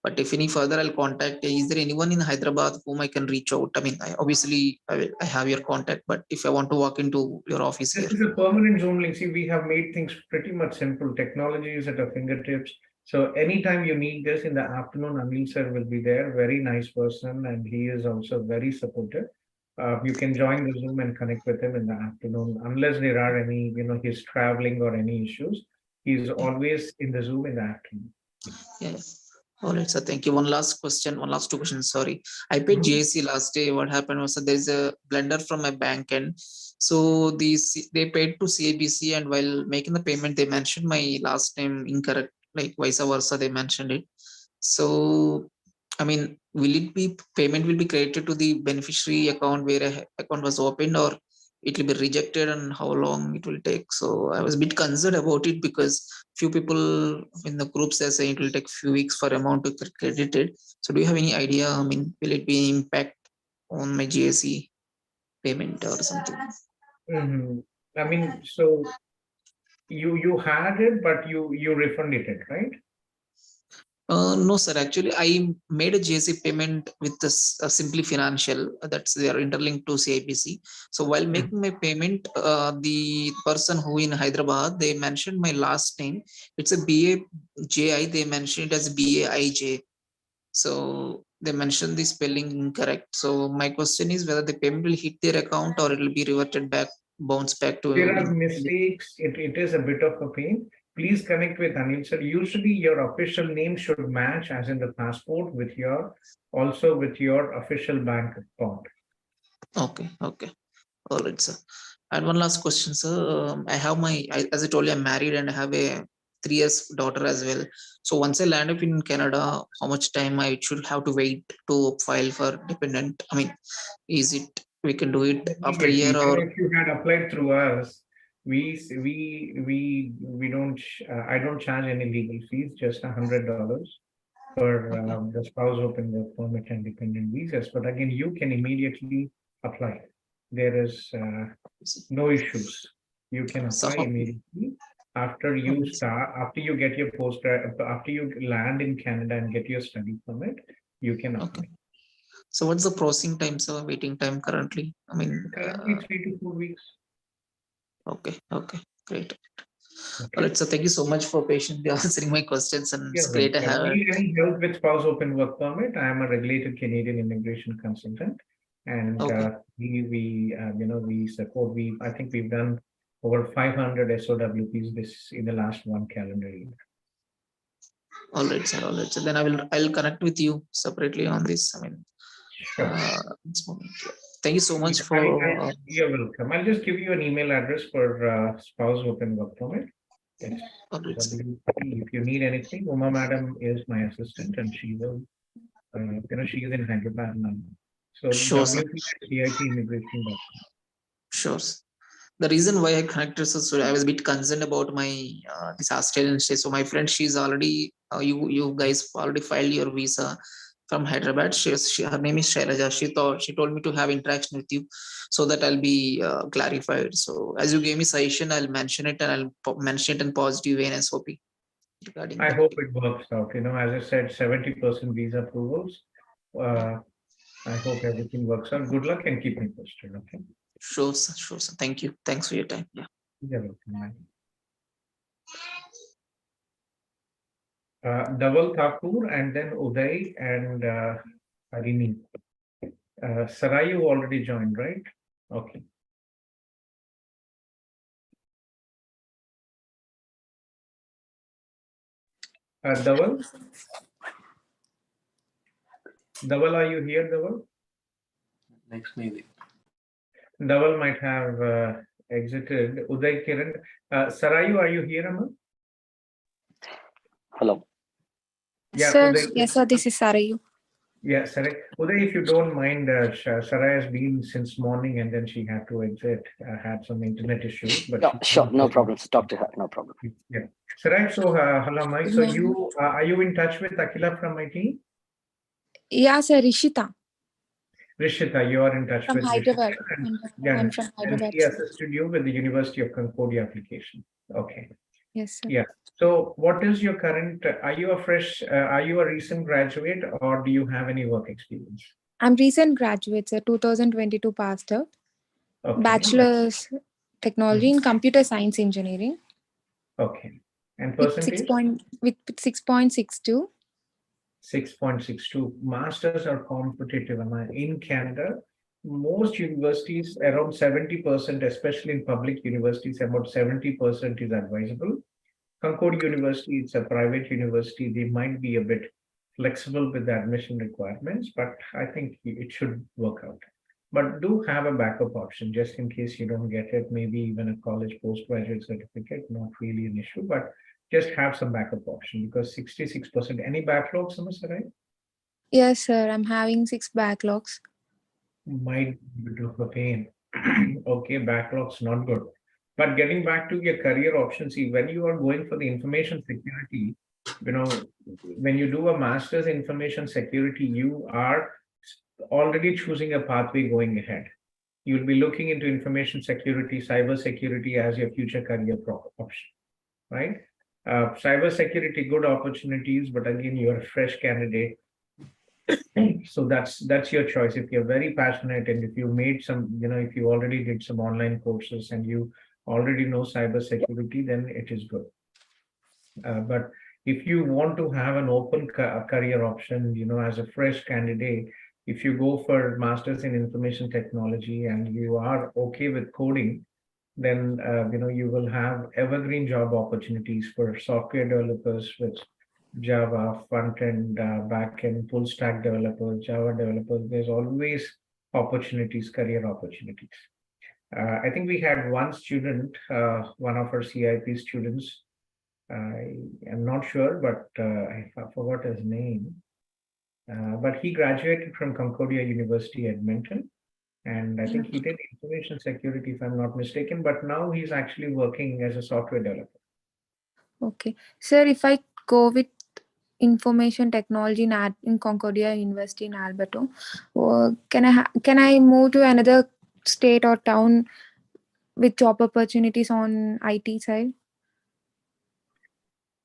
But if any further, I'll contact. Is there anyone in Hyderabad whom I can reach out? I mean, I have your contact, but if I want to walk into your office this here. is a permanent Zoom link. See, we have made things pretty much simple. Technology is at our fingertips. So anytime you need this in the afternoon, Anil sir will be there. Very nice person, and he is also very supportive. You can join the Zoom and connect with him in the afternoon, unless there are any, he's traveling or any issues. He's always in the Zoom in the afternoon. Yeah. All right, sir. Thank you. One last two questions. Sorry. I paid GSC last day. What happened was that there's a blunder from my bank, and so they paid to CABC, and while making the payment, they mentioned my last name incorrect, like vice versa, they mentioned it. So, I mean, payment will be credited to the beneficiary account where a account was opened, or it will be rejected, and how long it will take? So I was a bit concerned about it because few people in the groups are saying it will take few weeks for amount to get credited. So do you have any idea? I mean, will it be impact on my GSE payment or something? I mean, so you had it, but you refunded it, right? No, sir. Actually, I made a GSC payment with this Simply Financial. That's they are interlinked to CIBC. So while making my payment, the person who in Hyderabad, they mentioned my last name. It's a BAJI. They mentioned it as BAIJ. So they mentioned the spelling incorrect. So my question is whether the payment will hit their account or it will be reverted back, bounce back to. There are mistakes. It is a bit of a pain. Please connect with Anil sir. Usually your official name should match, as in the passport, with your official bank account. Okay. All right, sir. And one last question, sir. I have as I told you, I'm married and I have a 3 years daughter as well. So once I land up in Canada, how much time I should have to wait to file for dependent? I mean, is it we can do it after a year, or if you had applied through us, we don't. I don't charge any legal fees. Just $100 for the spouse open work permit and dependent visas. But again, you can immediately apply. There is no issues. You can apply immediately after you start, after you get your after you land in Canada and get your study permit, you can apply. Okay. So what's the processing time, sir? Waiting time currently? I mean, Currently 3 to 4 weeks. Okay. Great. Okay. All right. So thank you so much for patiently answering my questions, and it's great to have. Need any help with spouse open work permit? I am a regulated Canadian immigration consultant, and we support. I think we've done over 500 SOWPs in the last one calendar year. All right, sir. So then I'll connect with you separately on this. I mean, sure. Thank you so much for. You're welcome. I'll just give you an email address for spouse open work permit. Yes. If you need anything, Uma Madam is my assistant, and she will. She is in Hyderabad now. So sure, WP@CIT Immigration. Sure. The reason why I connected, so I was a bit concerned about my this Australian stay. So my friend, she's already you guys already filed your visa from Hyderabad. Her name is Shailaja. She told me to have interaction with you, so that I'll be clarified. So as you gave me suggestion, I'll mention it, and I'll mention it in positive way in SOP. I hope it works out. As I said, 70% visa approvals. I hope everything works out. Good luck and keep me posted. Okay. Sure, sir. Thank you. Thanks for your time. Yeah. You're welcome. Dhaval Thakur, and then Uday and Harini. Sarayu already joined, right? Okay. Dhaval? Dhaval, are you here, Dhaval? Next maybe. Dhaval might have exited. Uday Kiran. Sarayu, are you here, Amma? Hello. Yeah, sir, Uday. yes, sir, this is Sarayu. Yeah, Saray. Uday, if you don't mind, Saray has been since morning and then she had to exit, had some internet issues. But no, sure, no problem. Talk to her, no problem. Yeah. Saray, so hello, Mai. So you are you in touch with Akila from my team? Yeah, sir, Rishita. Rishita, you are in touch from with Hyderabad. I'm from Hyderabad. And he assisted you with the University of Concordia application. Okay. Yes, sir. Yeah. So what is your current, are you a recent graduate, or do you have any work experience? I'm recent graduate, sir, 2022 passed out. Okay. Bachelor's Technology in Computer Science Engineering. Okay. And percentage? With 6.62. 6.62. Masters are competitive. In Canada, most universities, around 70%, especially in public universities, about 70% is advisable. Concord University, it's a private university. They might be a bit flexible with the admission requirements, but I think it should work out. But do have a backup option just in case you don't get it. Maybe even a college postgraduate certificate, not really an issue, but just have some backup option because 66%. Any backlogs, right? Yes, sir. I'm having 6 backlogs. Might be a bit of a pain. Okay, backlogs not good. But getting back to your career options, see, when you are going for the information security, when you do a master's in information security, you are already choosing a pathway going ahead. You'll be looking into information security, cyber security as your future career option, right? Cyber security, good opportunities, but again, you're a fresh candidate. So that's your choice. If you're very passionate and if you made some, if you already did some online courses and you already know cybersecurity, then it is good. But if you want to have an open career option, as a fresh candidate, if you go for masters in information technology and you are okay with coding, then you will have evergreen job opportunities for software developers with Java, front end, back end, full stack developers, Java developers. There's always opportunities, career opportunities. I think we had one student, one of our CIP students. I am not sure, but I forgot his name. But he graduated from Concordia University, Edmonton, And I think he did information security, if I'm not mistaken, but now he's actually working as a software developer. Okay. Sir, if I go with information technology in Concordia University in Alberto, can I move to another state or town with job opportunities on IT side?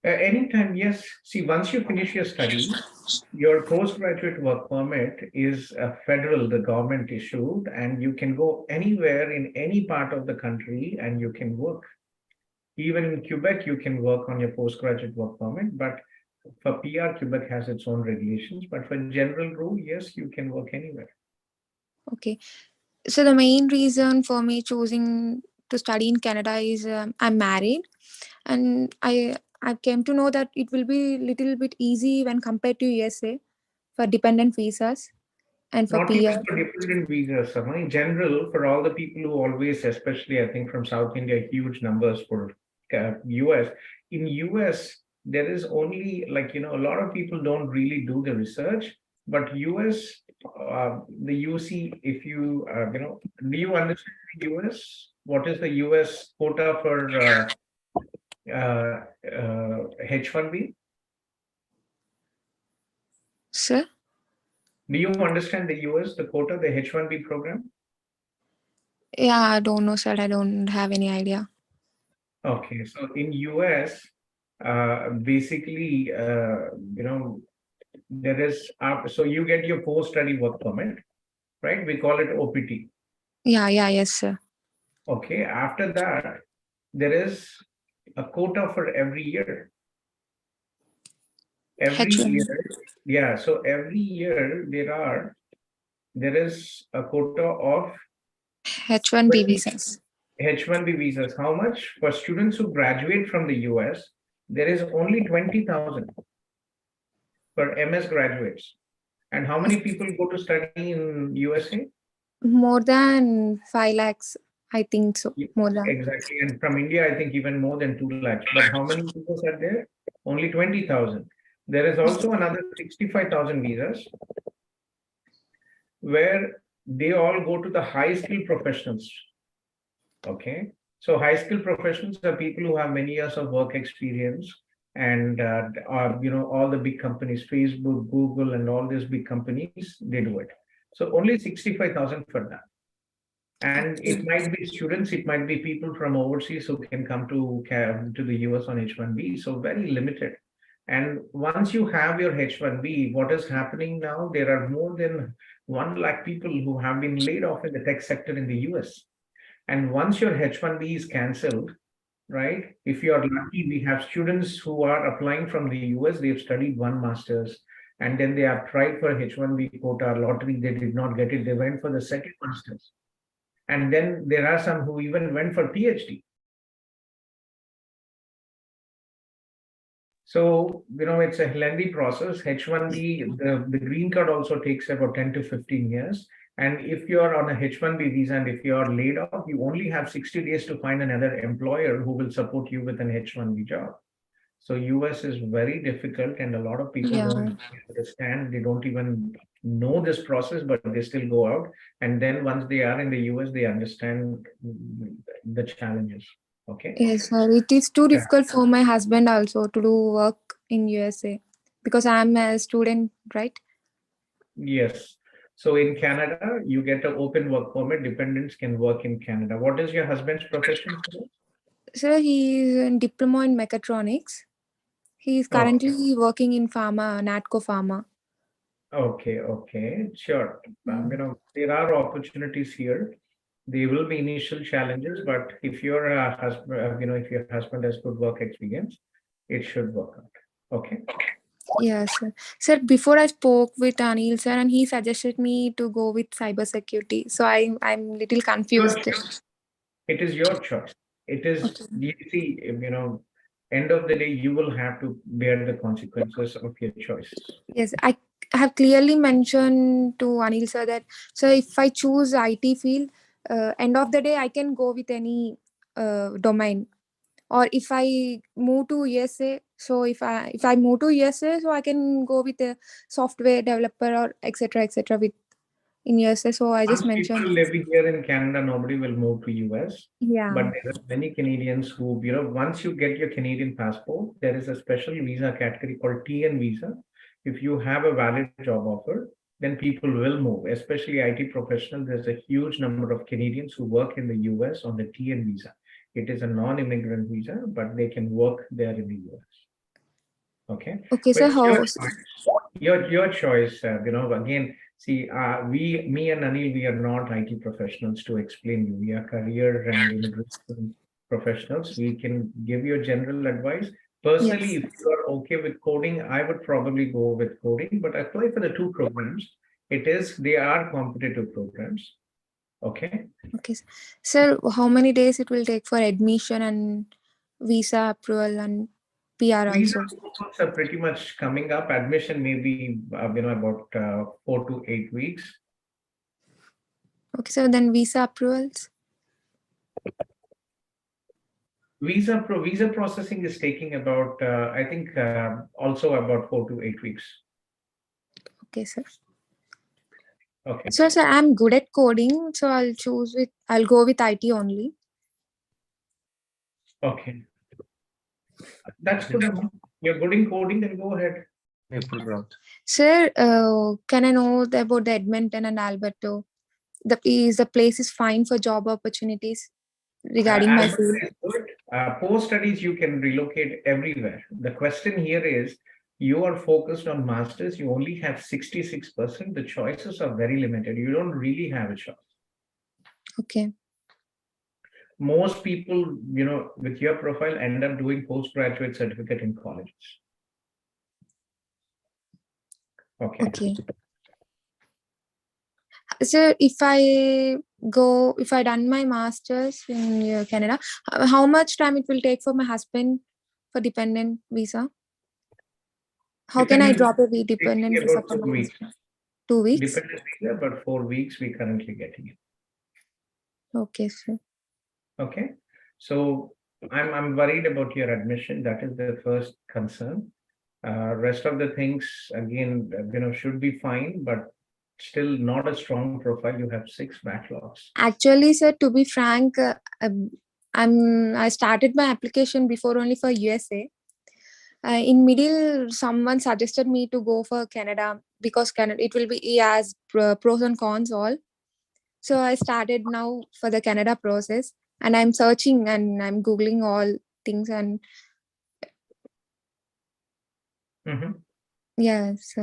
Anytime, yes. See, once you finish your studies, your postgraduate work permit is federal, the government issued, and you can go anywhere in any part of the country and you can work. Even in Quebec, you can work on your postgraduate work permit, but for PR, Quebec has its own regulations. But for general rule, yes, you can work anywhere. Okay. So the main reason for me choosing to study in Canada is I'm married, and I came to know that it will be little bit easy when compared to USA for dependent visas and for Not even PR. for dependent visas, Sama. In general, for all the people who always, especially I think from South India, huge numbers for US. In US, there is only like, a lot of people don't really do the research, but US, the UC, if you, do you understand the US? What is the US quota for H1B? Sir? Do you understand the US, the quota, the H1B program? Yeah, I don't know, sir. I don't have any idea. Okay, so in US, basically, there is, so you get your post-study work permit, right? We call it OPT. Yes, sir. Okay, after that, there is a quota for every year. Every H1. year, so every year there is a quota of H1B visas. H1B visas. How much? For students who graduate from the US, there is only 20,000 for MS graduates. And how many people go to study in USA? More than 5 lakhs, I think so. More than. Exactly. And from India, I think even more than 2 lakhs. But how many visas are there? Only 20,000. There is also another 65,000 visas where they all go to the high skilled professionals. Okay. So high skilled professionals are people who have many years of work experience and are, all the big companies, Facebook, Google, and all these big companies, they do it. So only 65,000 for that. And it might be students, it might be people from overseas who can come to the US on H1B. So very limited. And once you have your H1B, what is happening now? There are more than 1 lakh people who have been laid off in the tech sector in the US. And once your H1B is cancelled, right? If you are lucky, we have students who are applying from the US, they've studied 1 master's, and then they have tried for H1B quota lottery, they did not get it, they went for the second master's. And then there are some who even went for PhD. So, it's a lengthy process. H1B, the green card also takes about 10 to 15 years. And if you're on a H1B visa and if you're laid off, you only have 60 days to find another employer who will support you with an H1B job. So US is very difficult and a lot of people don't understand. They don't even know this process, but they still go out. And then once they are in the US, they understand the challenges. Okay. Yes, sir. It is too difficult for my husband also to do work in USA because I'm a student, right? Yes. So in Canada, you get an open work permit. Dependents can work in Canada. What is your husband's profession? Sir, he is in diploma in mechatronics. He is currently working in pharma, Natco Pharma. Okay, sure. There are opportunities here. There will be initial challenges, but if your husband, if your husband has good work experience, it should work out. Okay. Yes, sir. Sir, before I spoke with Anil sir, and he suggested me to go with cybersecurity. So I'm little confused. It is your choice. It is, you see, end of the day, you will have to bear the consequences of your choice. Yes, I have clearly mentioned to Anil sir that, so if I choose IT field, end of the day, I can go with any domain. Or if I move to USA, so if I move to USA, so I can go with a software developer or etc. with in USA. So I just Once people mentioned. living here in Canada, nobody will move to US. Yeah. But there are many Canadians who, once you get your Canadian passport, there is a special visa category called TN visa. If you have a valid job offer, then people will move, especially IT professionals. There's a huge number of Canadians who work in the US on the TN visa. It is a non-immigrant visa, but they can work there in the US. Okay. Okay, so how? Your choice. Again, see, me and Anil, we are not IT professionals to explain you. We are career and immigration professionals. We can give you a general advice. Personally, Yes. if you are okay with coding, I would probably go with coding, but apply for the two programs. They are competitive programs. Okay. Okay. Sir, how many days it will take for admission and visa approval and PR Visa also? approvals are pretty much coming up. Admission may be, about 4 to 8 weeks. Okay, so then visa approvals? Visa processing is taking about, I think, also about 4 to 8 weeks. Okay, sir. Okay. So, sir, I'm good at coding, so I'll go with IT only. Okay. That's good. You're good in coding, then go ahead. Sir, can I know about the Edmonton and Alberta? The place is fine for job opportunities regarding my Alberta field. is good. Post studies, you can relocate everywhere. The question here is, you are focused on masters. You only have 66%. The choices are very limited. You don't really have a choice. Okay. Most people, with your profile end up doing postgraduate certificate in colleges. Okay. Okay. So if I done my masters in Canada, how much time it will take for my husband for dependent visa? How can I drop a dependent visa About for 2 my weeks. husband? 2 weeks? Dependent visa, but 4 weeks we currently getting it. Okay, sir. Okay. So I'm worried about your admission. That is the first concern. Rest of the things, again, should be fine, but still not a strong profile. You have 6 backlogs. Actually, sir, to be frank, I started my application before only for USA. In middle, someone suggested me to go for Canada because Canada it will be as pros and cons all. So I started now for the Canada process, and I'm searching and I'm googling all things and yes.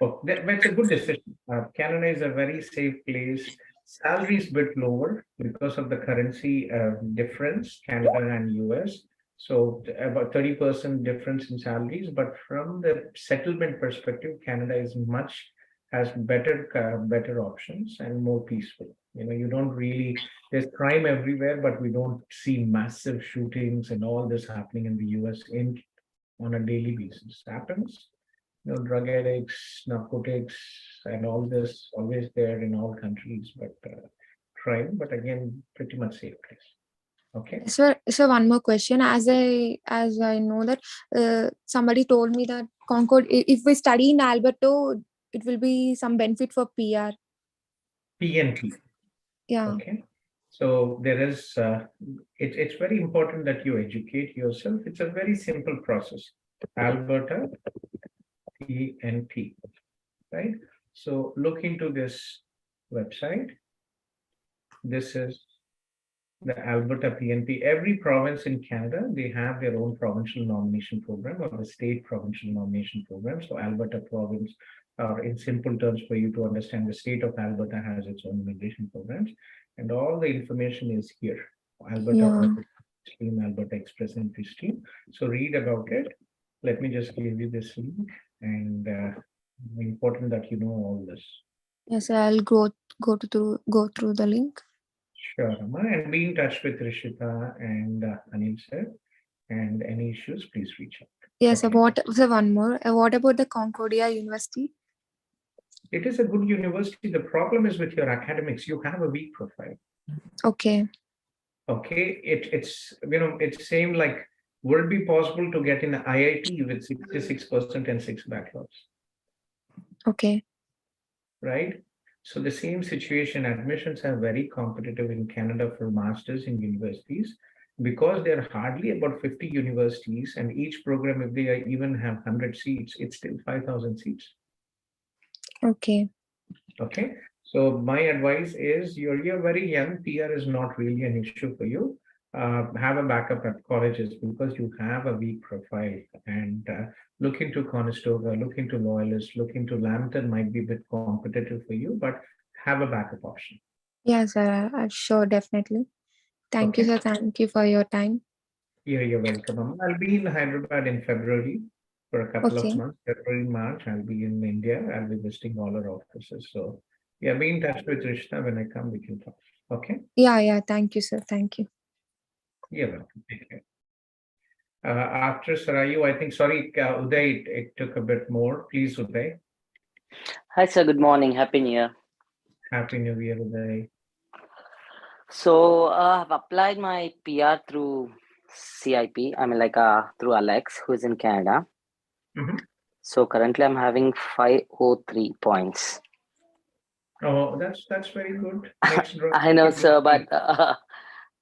Oh, that's a good decision. Canada is a very safe place. Salary is a bit lower because of the currency difference, Canada and US. So about 30% difference in salaries. But from the settlement perspective, Canada has better options and more peaceful. You don't really, there's crime everywhere, but we don't see massive shootings and all this happening in the US on a daily basis. Happens. Drug addicts, narcotics, and all this always there in all countries, but crime, but again, pretty much safe place. Okay. So one more question. As I know that somebody told me that Concord, if we study in Alberta, it will be some benefit for PR. PNP. Yeah. Okay. So there is, it's very important that you educate yourself. It's a very simple process. Alberta PNP, right? So look into this website. This is the Alberta PNP. Every province in Canada, they have their own provincial nomination program or the state provincial nomination program. So Alberta province, in simple terms for you to understand, the state of Alberta has its own immigration programs, and all the information is here. Alberta Stream, Alberta Express Entry Stream. So read about it. Let me just give you this link, and important that you know all this. Yes, I'll go through the link. Sure, Amma, and be in touch with Rishita and Anil sir, and any issues, please reach out. Yes, one more. What about the Concordia University? It is a good university. The problem is with your academics. You have a weak profile. Okay. Okay, it's same like, would it be possible to get in IIT with 66% and 6 backlogs? Okay. right? So the same situation, admissions are very competitive in Canada for masters in universities because there are hardly about 50 universities, and each program, if they even have 100 seats, it's still 5,000 seats. Okay. Okay. So my advice is you're very young. PR is not really an issue for you. Have a backup at colleges because you have a weak profile, and look into Conestoga, look into Loyalist, look into Lambton might be a bit competitive for you, but have a backup option. Yeah, sir. Sure, definitely. Thank you, Okay. sir. Thank you for your time. Yeah, you're welcome. I'll be in Hyderabad in February for a couple of Okay. months. February, March, I'll be in India. I'll be visiting all our offices. So yeah, be in touch with Rishna when I come. We can talk. Okay. Yeah. Thank you, sir. Thank you. You're welcome. Take care. After Sarayu, I think, sorry, Uday, it took a bit more. Please, Uday. Hi, sir. Good morning. Happy New Year. Happy New Year, Uday. So I've applied my PR through CIP. I mean, like through Alex, who is in Canada. So currently, I'm having 503 points. Oh, that's very good. Next draw. I know, sir,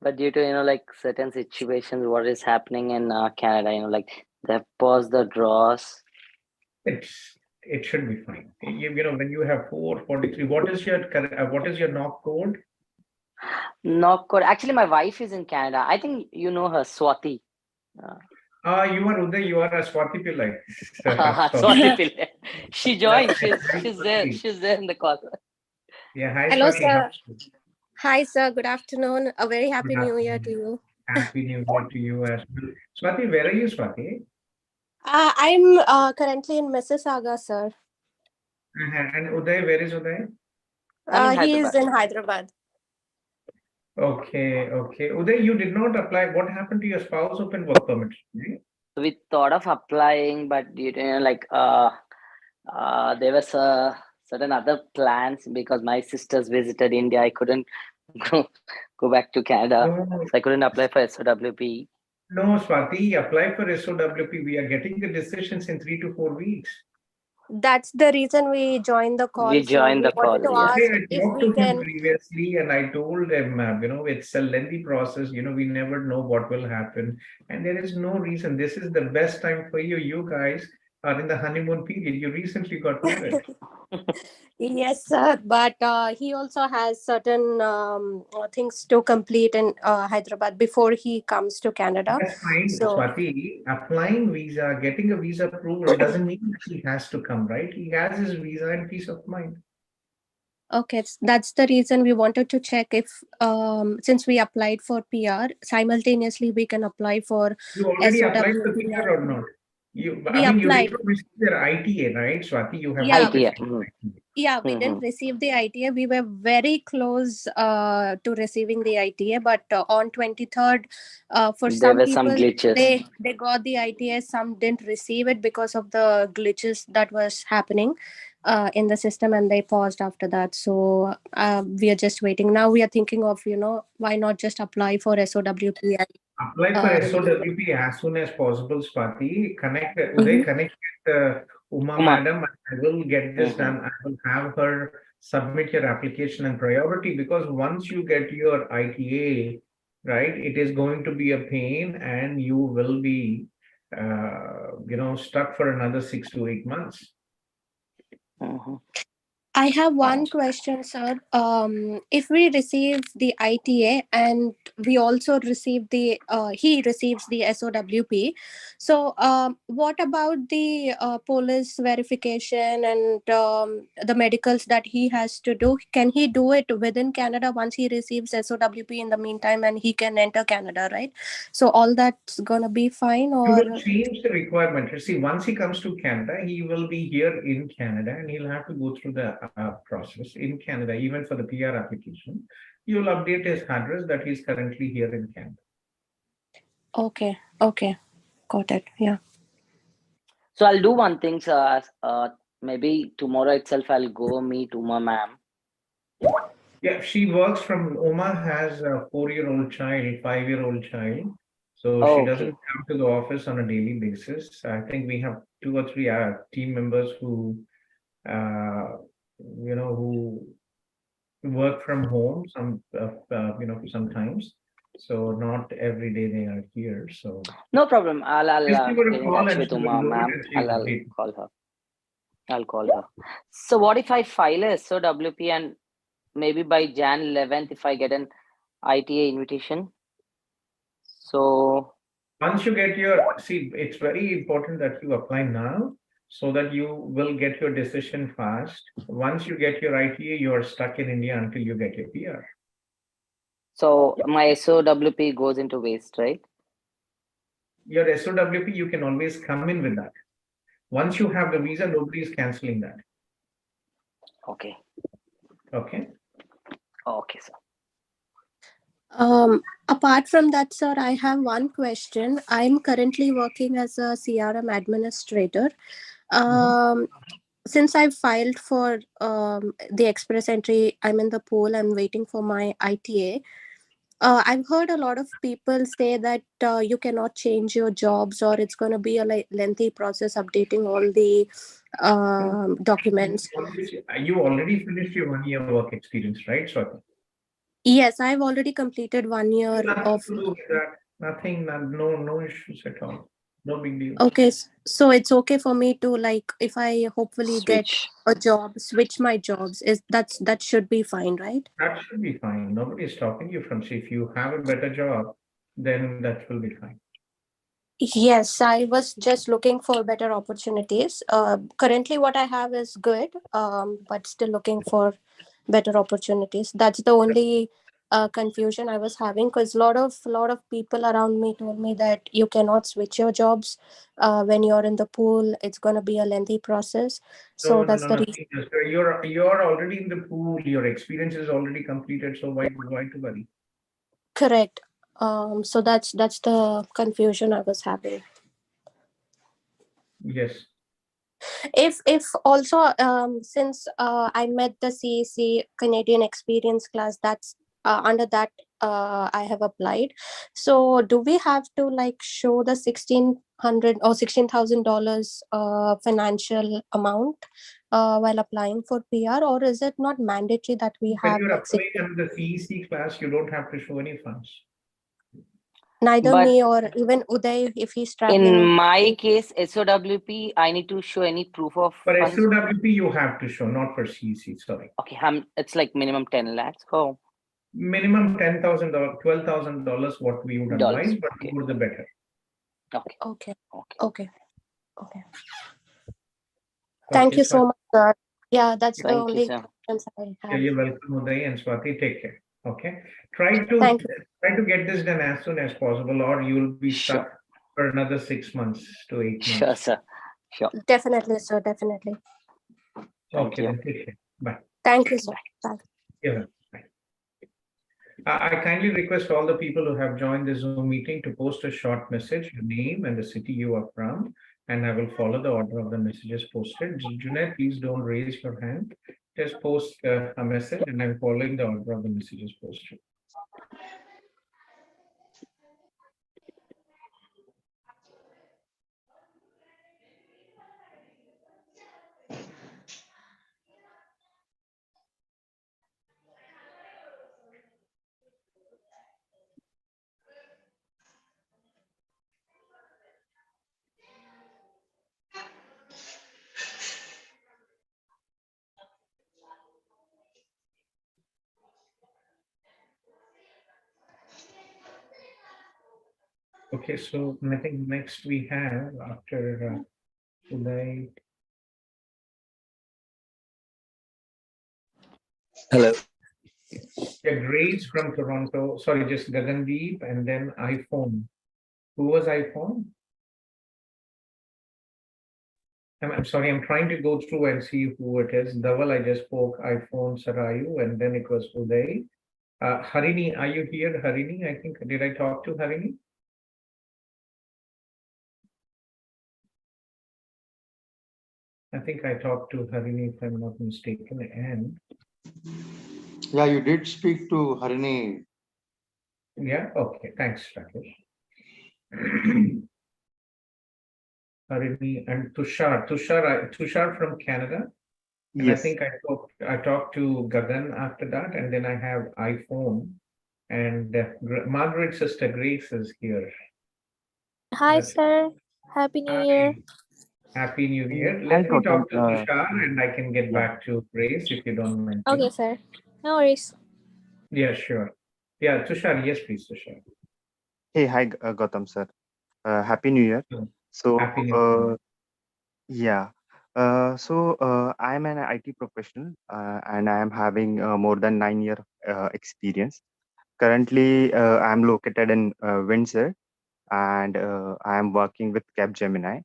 but due to like certain situations, what is happening in Canada, like they've paused the draws. It should be fine. You know, when you have 443, what is your knock code? Knock code. Actually, my wife is in Canada. I think you know her, Swati. You are Uday. You are a Swati Pillai. Swati Pillai. She joined. She's there. She's there in the call. Yeah. Hi, Hello, Swati. sir. Hi, sir. Good afternoon. A very happy New Year to you. Happy New Year to you as well. Swati, where are you, Swati? I'm currently in Mississauga, sir. And Uday, where is Uday? He is in Hyderabad. Okay. Uday, you did not apply. What happened to your spouse open work permit? We thought of applying, but like there was certain other plans because my sisters visited India. I couldn't go back to Canada, so I couldn't apply for SOWP. No, Swati, apply for SOWP. We are getting the decisions in 3 to 4 weeks. That's the reason we joined the call. We joined the call. To ask I if talked we to him can. previously, and I told him, it's a lengthy process. We never know what will happen, and there is no reason. This is the best time for you. You guys are in the honeymoon period. You recently got married. Yes, sir. But he also has certain things to complete in Hyderabad before he comes to Canada. That's fine, So, Swati. Applying visa, getting a visa approval doesn't mean that he has to come, right? He has his visa and peace of mind. okay, that's the reason we wanted to check if, since we applied for PR, simultaneously we can apply for You already applied for SOWP. PR or not? You applied. did not receive your ITA, right, Swati? You have Yeah. ITA. Yeah, we didn't receive the ITA. We were very close to receiving the ITA, but on 23rd, for there some were people, some glitches. they got the ITA. Some didn't receive it because of the glitches that was happening in the system, and they paused after that. So we are just waiting. Now we are thinking of, why not just apply for SOWP? Apply for SOWP as soon as possible, Swati. Uday, connect with Uma madam. I will get this done. I will have her submit your application and priority, because once you get your ITA, right, it is going to be a pain, and you will be, stuck for another 6 to 8 months. I have one question, sir. If we receive the ITA and we also receive he receives the SOWP, so what about the police verification and the medicals that he has to do? Can he do it within Canada once he receives SOWP in the meantime, and he can enter Canada, right? So all that's gonna be fine, You or will change the requirement. You see, once he comes to Canada, he will be here in Canada, and he'll have to go through the process in Canada, even for the PR application. You will update his address that he's currently here in Canada. Okay, got it. Yeah. So I'll do one thing, sir. Maybe tomorrow itself I'll go meet Uma ma'am. Yeah, she works from. Uma has a 4-year-old child, 5-year-old child. So she doesn't come to the office on a daily basis. I think we have 2 or 3 team members who who work from home sometimes. So not every day they are here. So No problem. I'll just give her get a in call touch and with she will Uma, know it ma'am. and she will I'll update. call her. I'll call her. So what if I file a SOWP and maybe by Jan 11th, if I get an ITA invitation? So Once you get it's very important that you apply now so that you will get your decision fast. Once you get your ITA, you are stuck in India until you get your PR. so my SOWP goes into waste, right? Your SOWP, you can always come in with that. Once you have the visa, nobody is canceling that. Okay. Okay. Okay, sir. Apart from that, sir, I have one question. I'm currently working as a CRM administrator. Since I've filed for the express entry, I'm in the pool, I'm waiting for my ITA. I've heard a lot of people say that you cannot change your jobs, or it's going to be a lengthy process updating all the documents. You already finished your 1 year work experience, right, Swati? Yes, I've already completed 1 year Nothing of. to do with that. Nothing, no issues at all. No big deal. Okay, so it's okay for me to, like, if I hopefully get Switch. a job, switch my jobs. That should be fine, right? That should be fine. Nobody is stopping you from. If you have a better job, then that will be fine. Yes, I was just looking for better opportunities. Currently, what I have is good, but still looking for better opportunities. That's the only confusion I was having, because lot of people around me told me that you cannot switch your jobs when you're in the pool. It's gonna be a lengthy process. So No. that's the reason. You're already in the pool. Your experience is already completed. So why to worry? Correct. So that's the confusion I was having. Yes. If also since I met the CAC Canadian experience class, that's under that I have applied. So do we have to, like, show the $1,600 or $16,000 financial amount while applying for PR, or is it not mandatory that we When have you're like applying under the CEC class, you don't have to show any funds. neither But me or even Uday if he's in traveling? my case, SOWP, I need to show any proof of For funds. SOWP, you have to show, not for CEC. Sorry. Okay, it's like minimum 10 lakhs. Oh, Minimum $10,000, $12,000, what we would advise, but okay. more the better. Okay. Okay. Thank you so much, sir. Yeah, that's the Thank you, only sir. questions I Yeah, have. you're welcome, Uday and Swati. Take care. Okay. Try Thank you. to get this done as soon as possible, or you'll be stuck for another 6 months to 8 months. Sure, sir. Sure. Definitely, sir. Definitely. Okay, then take care. Bye. Thank you, sir. Bye. Yeah. Bye. I kindly request all the people who have joined the Zoom meeting to post a short message, your name and the city you are from, and I will follow the order of the messages posted. Junaid, please don't raise your hand. Just post a message, and I'm following the order of the messages posted. Okay, so I think next we have after Uday. Hello. Yeah, Grace from Toronto. Sorry, just Gagandeep and then iPhone. Who was iPhone? I'm sorry, I'm trying to go through and see who it is. Dhaval, I just spoke, iPhone, Sarayu, and then it was Uday. Harini, are you here, Harini? I think, did I talk to Harini? I think I talked to Harini, if I'm not mistaken, and... Yeah, you did speak to Harini. Yeah, okay, thanks, Rakesh. Harini and Tushar from Canada. And I Yes. think I talked to Gagan after that, and then I have iPhone, and Margaret's sister Grace is here. Hi, That's sir. Happy New Year. Happy New Year. Hi, Let me Gautam. talk to Tushar, and I can get Yeah. back to Grace if you don't mind. Okay, Please. sir. No worries. Yeah, sure. Yeah, Tushar. Yes, please, Tushar. Hey, hi, Gautam, sir. Happy New Year. So, Happy New Year. yeah. I'm an IT professional, and I am having more than 9 year experience. Currently, I'm located in Windsor, and I am working with Capgemini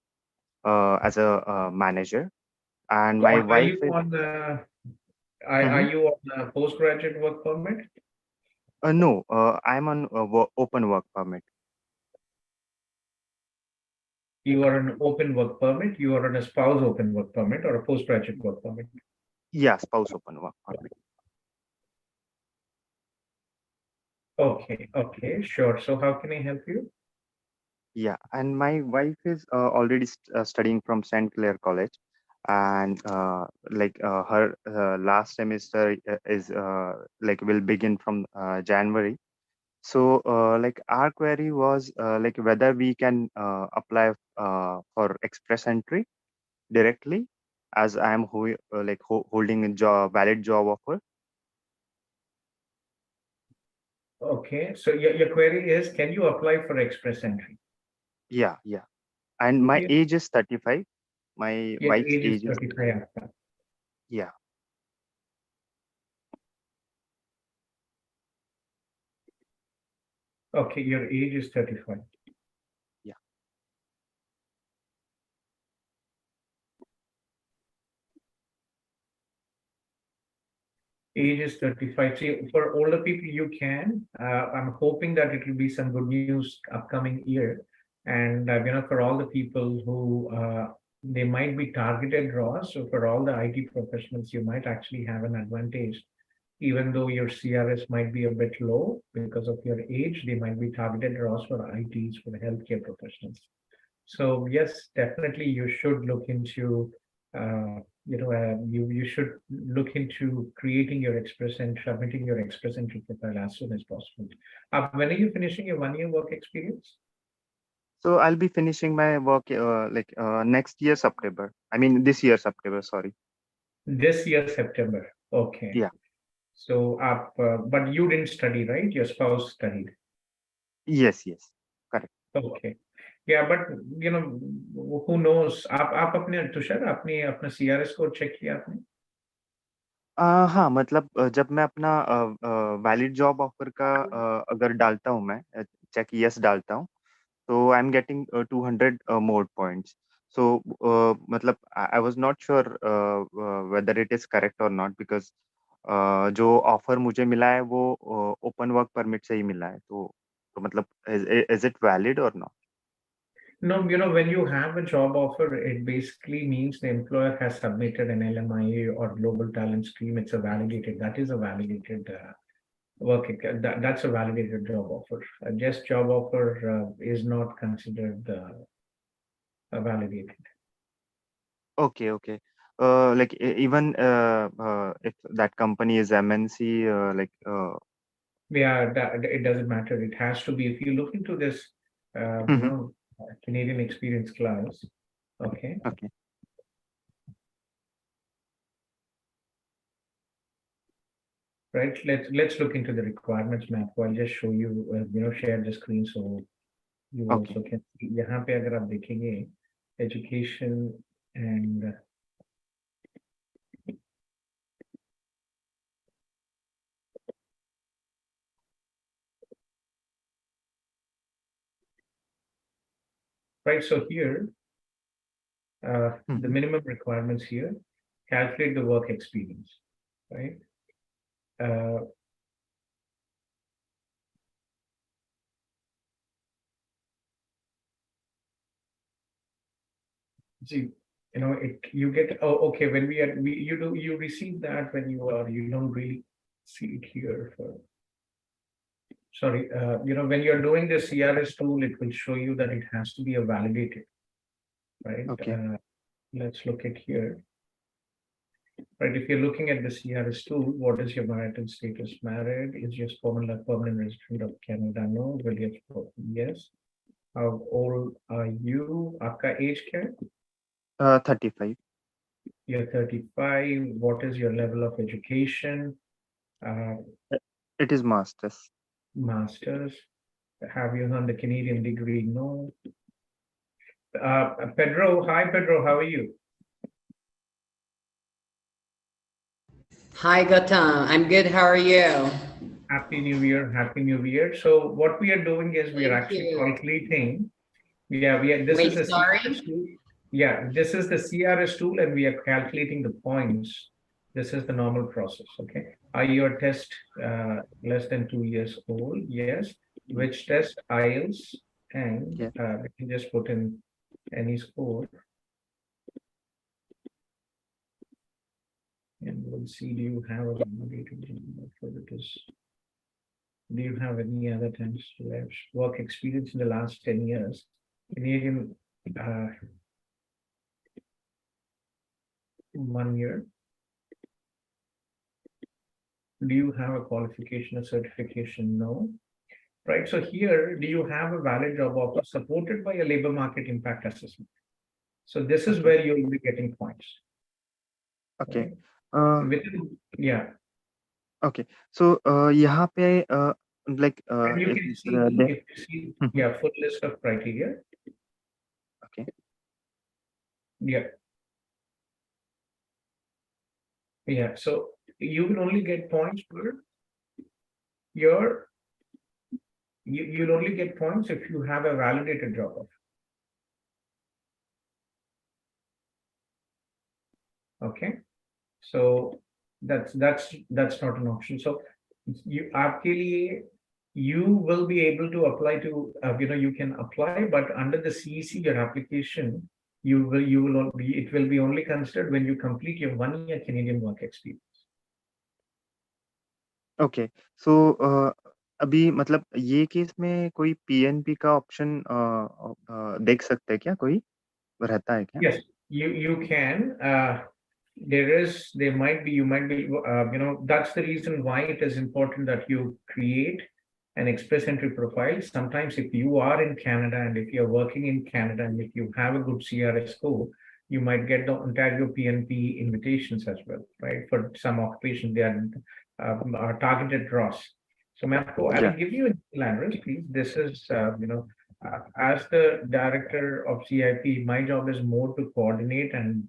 as a manager. And my Are wife you is. on the? Are Mhm. you on a postgraduate work permit? No, I'm on open work permit. You are on open work permit. You are on a spouse open work permit or a postgraduate work permit. Yeah, spouse open work permit. Okay. Okay. Sure. So how can I help you? Yeah, and my wife is already studying from St. Clair College, and her last semester is like will begin from January. So like our query was like whether we can apply for express entry directly, as I am holding a valid job offer. Okay. So your query is, can you apply for express entry? Yeah, yeah, and my Yeah. age is 35. My Your wife's age is age is 35. yeah. Okay. Your age is 35. Yeah. Age is 35. See, for older people, you can. I'm hoping that it will be some good news upcoming year. And, for all the people who they might be targeted raw. So for all the IT professionals, you might actually have an advantage. Even though your CRS might be a bit low because of your age, they might be targeted ROS for ITs, for the healthcare professionals. So yes, definitely you should look into, you should look into creating your express and submitting your express entry profile as soon as possible. When are you finishing your 1 year work experience? So I'll be finishing my work next year September. I mean this year September. Sorry. This year September. Okay. Yeah. So but you didn't study, right? Your spouse studied. Yes. Yes. Correct. Okay. Yeah, but who knows? आप अपने तुषार आपने अपना CRS code check किया आपने? हाँ, मतलब जब मैं अपना वैलिड जॉब ऑफर का अगर डालता हूँ मैं चेक यस डालता हूँ, तो I am getting 200 more points. So मतलब I was not sure whether it is correct और नॉट, बिकॉज जो ऑफर मुझे मिला है वो ओपन वर्क परमिट से ही मिला है. तो मतलब इज इट वैलिड और not? No, when you have a job offer, it basically means the employer has submitted an LMIA or global talent stream. It's a validated, that is a validated that's a validated job offer. A just job offer is not considered validated. Okay, okay. Like even if that company is MNC, Yeah, it doesn't matter. It has to be, if you look into this, Mhm. Canadian experience class. Okay. Okay. Right. Let's look into the requirements map. I'll just show you, share the screen so you Okay. also can see. यहाँ पे अगर आप देखेंगे education and right. So here, the minimum requirements here, calculate the work experience, right? See, you get, okay, when you receive that when you don't really see it here for, sorry, when you're doing the CRS tool, it will show you that it has to be a validated, right? Okay. Let's look at here. Right, if you're looking at the CRS tool, what is your marital status? Married? Is your spouse a permanent resident of Canada? No. Will you spouse? Yes. How old are you? Aapka age kya hai? 35. You're 35. What is your level of education? It is master's. Master's. Have you earned the Canadian degree? No. Pedro, hi Pedro, how are you? Hi, Gautham. I'm good. How are you? Happy New Year, Happy New Year. So what we are doing is we are Thank actually you. calculating. Yeah, this Wait, is a sorry? CRS tool. Yeah, this is the CRS tool and we are calculating the points. This is the normal process, okay? Are your test less than 2 years old? Yes. Which test? IELTS, and we can just put in any score. And we'll see, do you have a do you have any other times to have work experience in the last 10 years? Canadian 1 year. Do you have a qualification or certification? No. Right. So here, do you have a valid job offer supported by a labor market impact assessment? So this is where you will be getting points. Okay. Yeah. Okay. So यहाँ पे like And you can see, if you see, yeah, full list of criteria. Okay. Yeah. Yeah. So you will only get points for your. You'll only get points if you have a validated job offer. Okay. So that's not an option. So you will be able to apply to you can apply, but under the CEC your application it will be only considered when you complete your 1 year Canadian work experience. Okay. So अभी मतलब ये case में कोई PNP का option देख सकते हैं क्या, कोई रहता है क्या? Yes, you can. There might be, you might be, that's the reason why it is important that you create an express entry profile. Sometimes if you are in Canada and if you're working in Canada and if you have a good CRS score, you might get the Ontario PNP invitations as well, right? For some occupations, they are targeted draws. So I will give you an address, please. This is, as the director of CIP, my job is more to coordinate and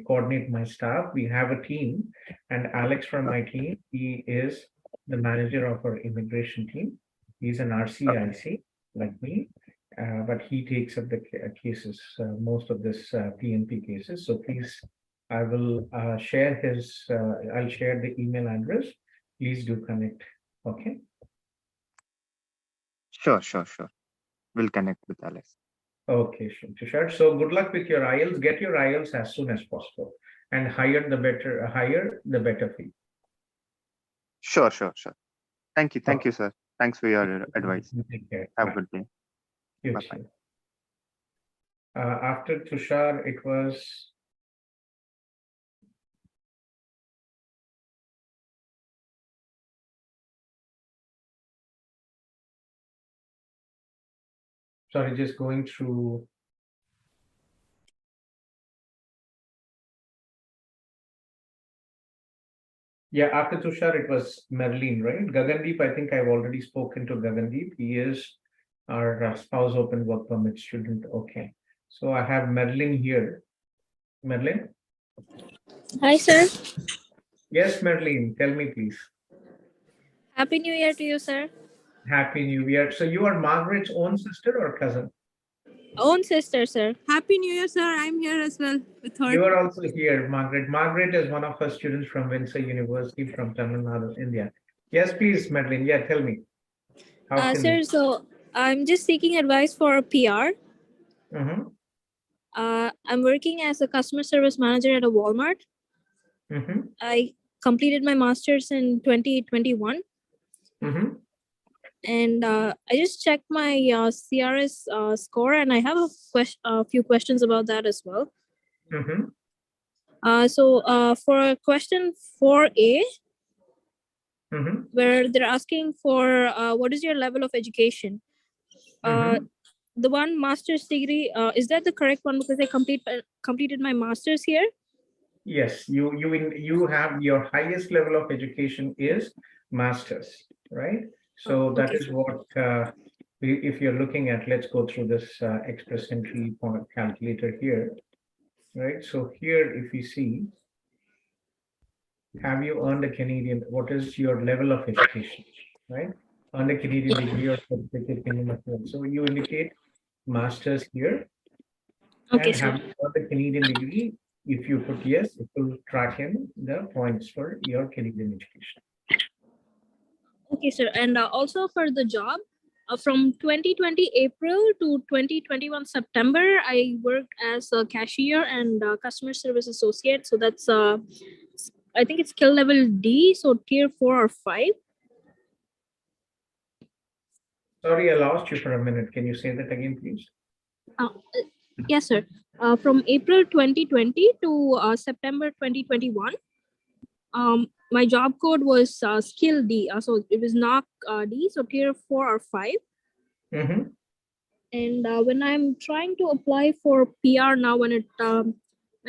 coordinate my staff. We have a team, and Alex from my team, he is the manager of our immigration team. He's an RCIC like me, but he takes up the cases, most of this PNP cases. So please, I will share his. I'll share the email address. Please do connect. Okay. Sure. We'll connect with Alex. Okay, sure. So good luck with your IELTS. Get your IELTS as soon as possible, and higher the better fee. Sure. Thank you, sir. Thanks for your advice. Take care. Have a good day. Bye. After Tushar, it was. Sorry, just going through. Yeah, after Tushar, it was Merlin, right? Gagandeep, I think I've already spoken to Gagandeep. He is our spouse open work permit student. Okay. So I have Merlin here. Merlin? Hi, sir. Yes, Merlin, tell me, please. Happy New Year to you, sir. Happy New Year. So you are Margaret's own sister or cousin? Own sister, sir. Happy New Year, sir. I'm here as well with her. You are also here, Margaret. Margaret is one of her students from Windsor University from Tamil Nadu, India. Yes, please, Madeline. Yeah, tell me. How can Sir, so I'm just seeking advice for a PR. I'm working as a customer service manager at a Walmart. I completed my master's in 2021. And I just checked my CRS score, and I have a few questions about that as well. For question 4A, Mm-hmm. where they're asking for what is your level of education? The one master's degree, is that the correct one? Because I completed my master's here. Yes, you have your highest level of education is master's, right? So that is what if you're looking at, let's go through this express entry point calculator here, right? So here, if you see, have you earned a Canadian? What is your level of education, right? Earned a Canadian degree or certificate minimum. So you indicate master's here, Okay, and sir. have you earned a Canadian degree? If you put yes, it will track in the points for your Canadian education. Okay, sir. And also for the job, from 2020 April to 2021 September, I worked as a cashier and customer service associate. So that's, I think it's skill level D, so tier 4 or 5. Sorry, I lost you for a minute. Can you say that again, please? Yes, sir. From April 2020 to September 2021, my job code was skill D. So it was not D, so tier 4 or 5. Mm-hmm. And when I'm trying to apply for PR now, when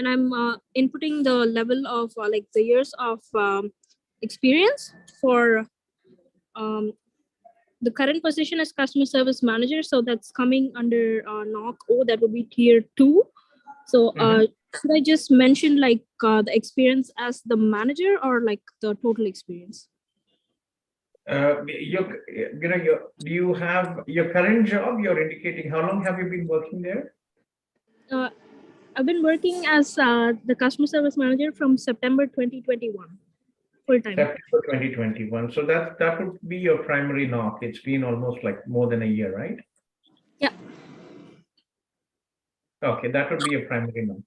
I'm inputting the level of like the years of experience for the current position as customer service manager, so that's coming under NOC O, that would be tier 2. So should I just mention like the experience as the manager or like the total experience? Do you have your current job? You're indicating how long have you been working there? I've been working as the customer service manager from September 2021, full time. September 2021. So that would be your primary knock. It's been almost like more than a year, right? Yeah. Okay, that would be your primary knock.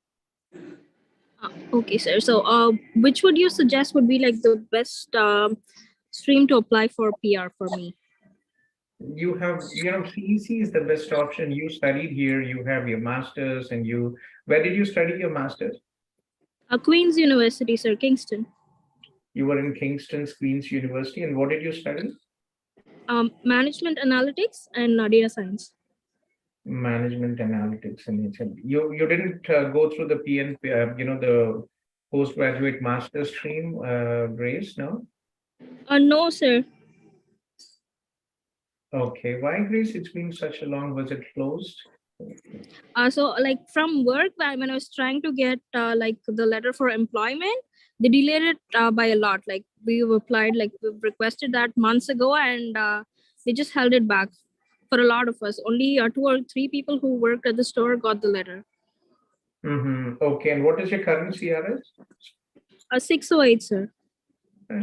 Okay, sir. So which would you suggest would be like the best stream to apply for PR for me? You have, CEC is the best option. You studied here, you have your master's, and where did you study your master's? Queen's University, sir, Kingston. You were in Kingston's Queen's University, and what did you study? Management analytics and data science. Management analytics, and you didn't go through the PN, the postgraduate master stream, Grace, no? No, sir. Okay, why, Grace? It's been such a long. Was it closed? So like from work, when I was trying to get like the letter for employment, they delayed it by a lot. Like we've applied, like we've requested that months ago, and they just held it back for a lot of us. Only 2 or 3 people who worked at the store got the letter. Okay, and what is your current CRS? 608, sir.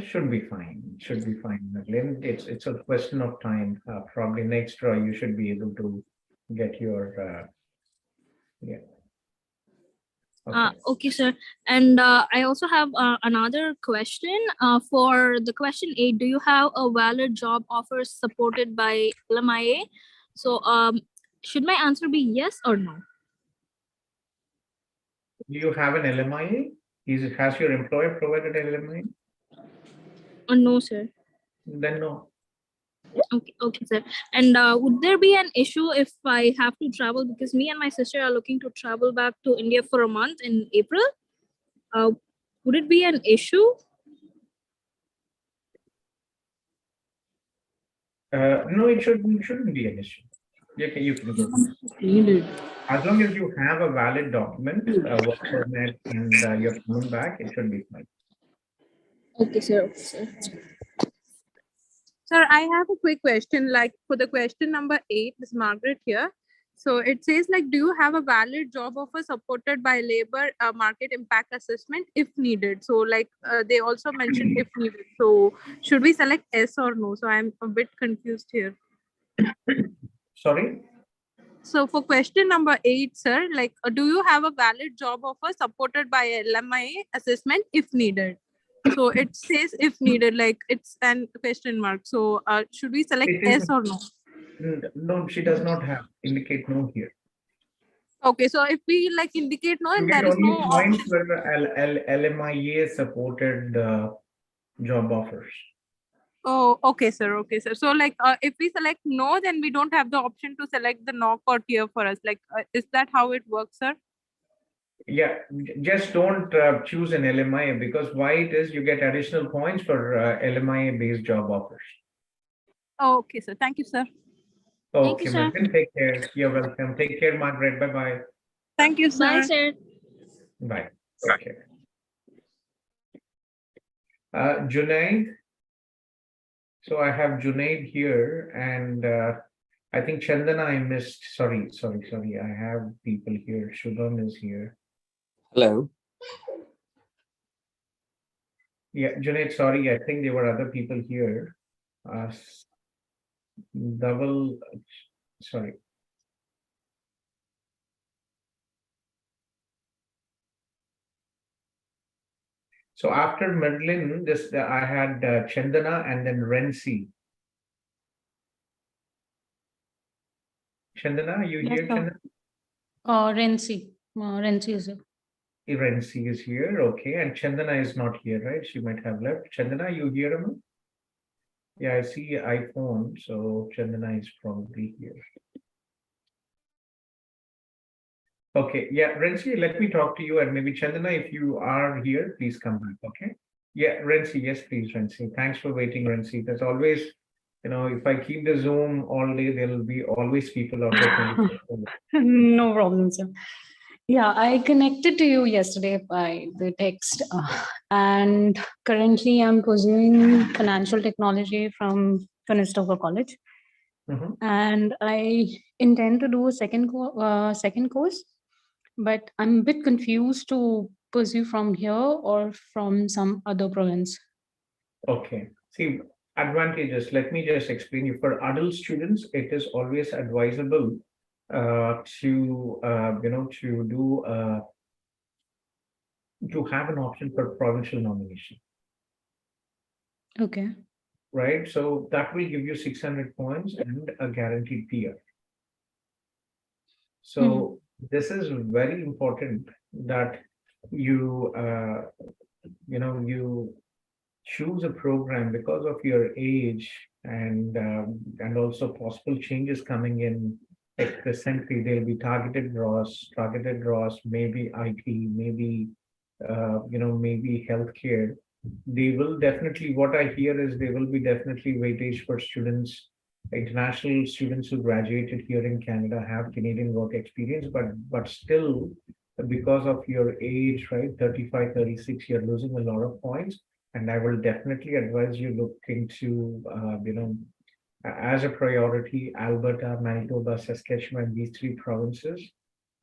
Should be fine. Should be fine, Madeleine. It's a question of time. Probably next draw you should be able to get your yeah. Okay, sir. And I also have another question. For the question 8, do you have a valid job offer supported by LMIA? So should my answer be yes or no? Do you have an LMIA? Has your employer provided an LMIA? No, sir. Then no. Okay, sir. And would there be an issue if I have to travel? Because me and my sister are looking to travel back to India for a month in April. Would it be an issue? No, it shouldn't be an issue. You can go. As long as you have a valid document, work permit, and you're coming back, it should be fine. Okay, sir. Sir, I have a quick question. Like for the question number 8, this Margaret here. So it says like, do you have a valid job offer supported by labor market impact assessment if needed? So like they also mentioned if needed. So should we select yes or no? So I'm a bit confused here. Sorry? So for question number 8, sir, like do you have a valid job offer supported by LMIA assessment if needed? So it says if needed, like it's an question mark. So should we select yes or no? No, she does not have. Indicate no here. Okay, so if we like indicate no, You and get there is only no points option. for LMIA supported job offers. Oh, okay, sir. Okay, sir. So like if we select no, then we don't have the option to select the knock or tier for us. Like, is that how it works, sir? Yeah, just don't choose an LMIA, because why it is you get additional points for LMIA based job offers. Oh, okay, sir. Thank you, sir. Thank you, Okay, sir. Martin, take care. You're welcome. Take care, Margaret. Bye-bye. Thank you, Bye, sir. sir. Bye. Take care. Junaid. So I have Junaid here, and I think Chandana I missed. Sorry. I have people here. Shubham is here. Hello. Yeah, Junaid, sorry. I think there were other people here. Sorry. So after Medlin, I had Chandana and then Rensi. Chandana, are you Yes, here, sir. Chandana? Rensi is here. Rensi is here, okay. And Chandana is not here, right? She might have left. Chandana, you here, Amma? Yeah, I see iPhone, so Chandana is probably here. Okay, yeah, Rensi, let me talk to you, and maybe Chandana, if you are here, please come back, okay? Yeah, Rensi, yes, please, Rensi. Thanks for waiting, Rensi. There's always, if I keep the Zoom all day, there will be always people out there 24/7. No problem, sir. Yeah, I connected to you yesterday by the text, and currently I'm pursuing financial technology from Conestoga College, and I intend to do a second course, but I'm a bit confused to pursue from here or from some other province. Okay, see, advantages, let me just explain you. For adult students, it is always advisable to have an option for provincial nomination. Okay. Right, so that will give you 600 points and a guaranteed PR. So this is very important that you you choose a program because of your age and also possible changes coming in. Like recently, there'll be targeted draws, maybe IT, maybe maybe healthcare. They will definitely, what I hear is there will be definitely weightage for students, international students who graduated here in Canada, have Canadian work experience, but still, because of your age, right, 35, 36, you're losing a lot of points. And I will definitely advise you look into, as a priority, Alberta, Manitoba, Saskatchewan, these three provinces.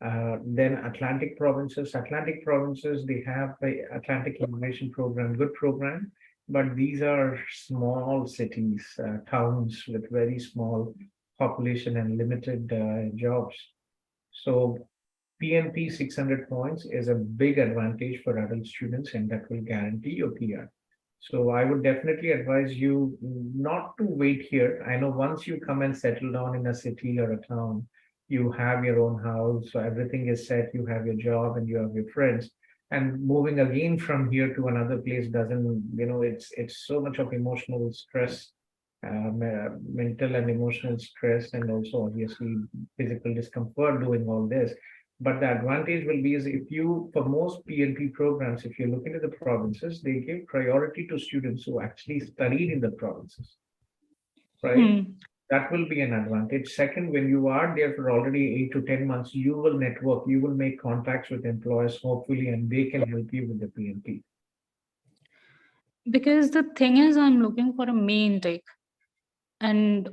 Then Atlantic provinces, they have the Atlantic Immigration Program, good program, but these are small cities, towns with very small population and limited jobs. So PNP 600 points is a big advantage for adult students, and that will guarantee your PR. So I would definitely advise you not to wait here. I know once you come and settle down in a city or a town, you have your own house, so everything is set, you have your job and you have your friends. And moving again from here to another place doesn't, it's so much of emotional stress, mental and emotional stress, and also obviously physical discomfort doing all this. But the advantage will be is if you, for most PNP programs, if you look into the provinces, they give priority to students who actually studied in the provinces, right? That will be an advantage. Second, when you are there for already 8 to 10 months, you will network, you will make contacts with employers, hopefully, and they can help you with the PNP. Because the thing is, I'm looking for a May intake, and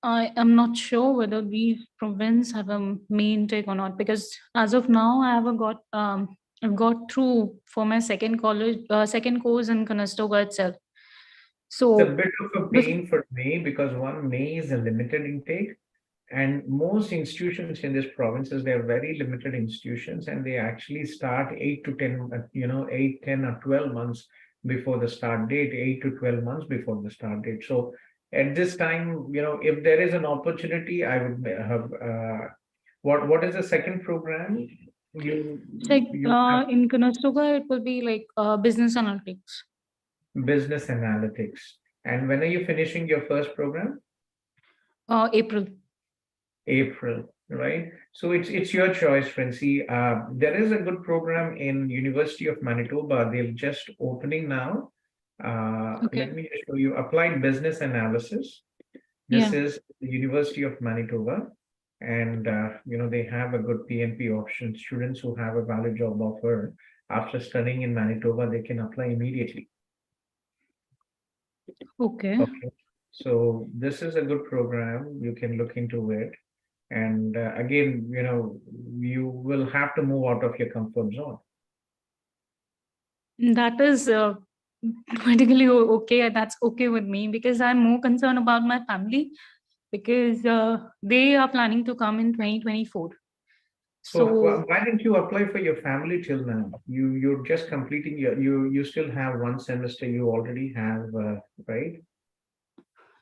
I am not sure whether these province have a May intake or not, because as of now, I've got through for my second second course in Conestoga itself. So it's a bit of a pain for May, because May is a limited intake, and most institutions in this provinces, they're very limited institutions, and they actually start 8 to 10, 8, 10 or 12 months before the start date, 8 to 12 months before the start date. So at this time, if there is an opportunity, I would have What is the second program? You Like have in Conestoga, it will be like business analytics. business analytics. And when are you finishing your first program? April. April, right? So it's your choice, Francie. There is a good program in University of Manitoba. They're just opening now. Let me just show you applied business analysis. This is the University of Manitoba, and they have a good PNP option. Students who have a valid job offer after studying in Manitoba, they can apply immediately. Okay. Okay. So this is a good program. You can look into it. And again, you will have to move out of your comfort zone. That is particularly okay. That's okay with me because I'm more concerned about my family because they are planning to come in 2024. So why didn't you apply for your family till now? You're just completing you still have one semester. You already have right?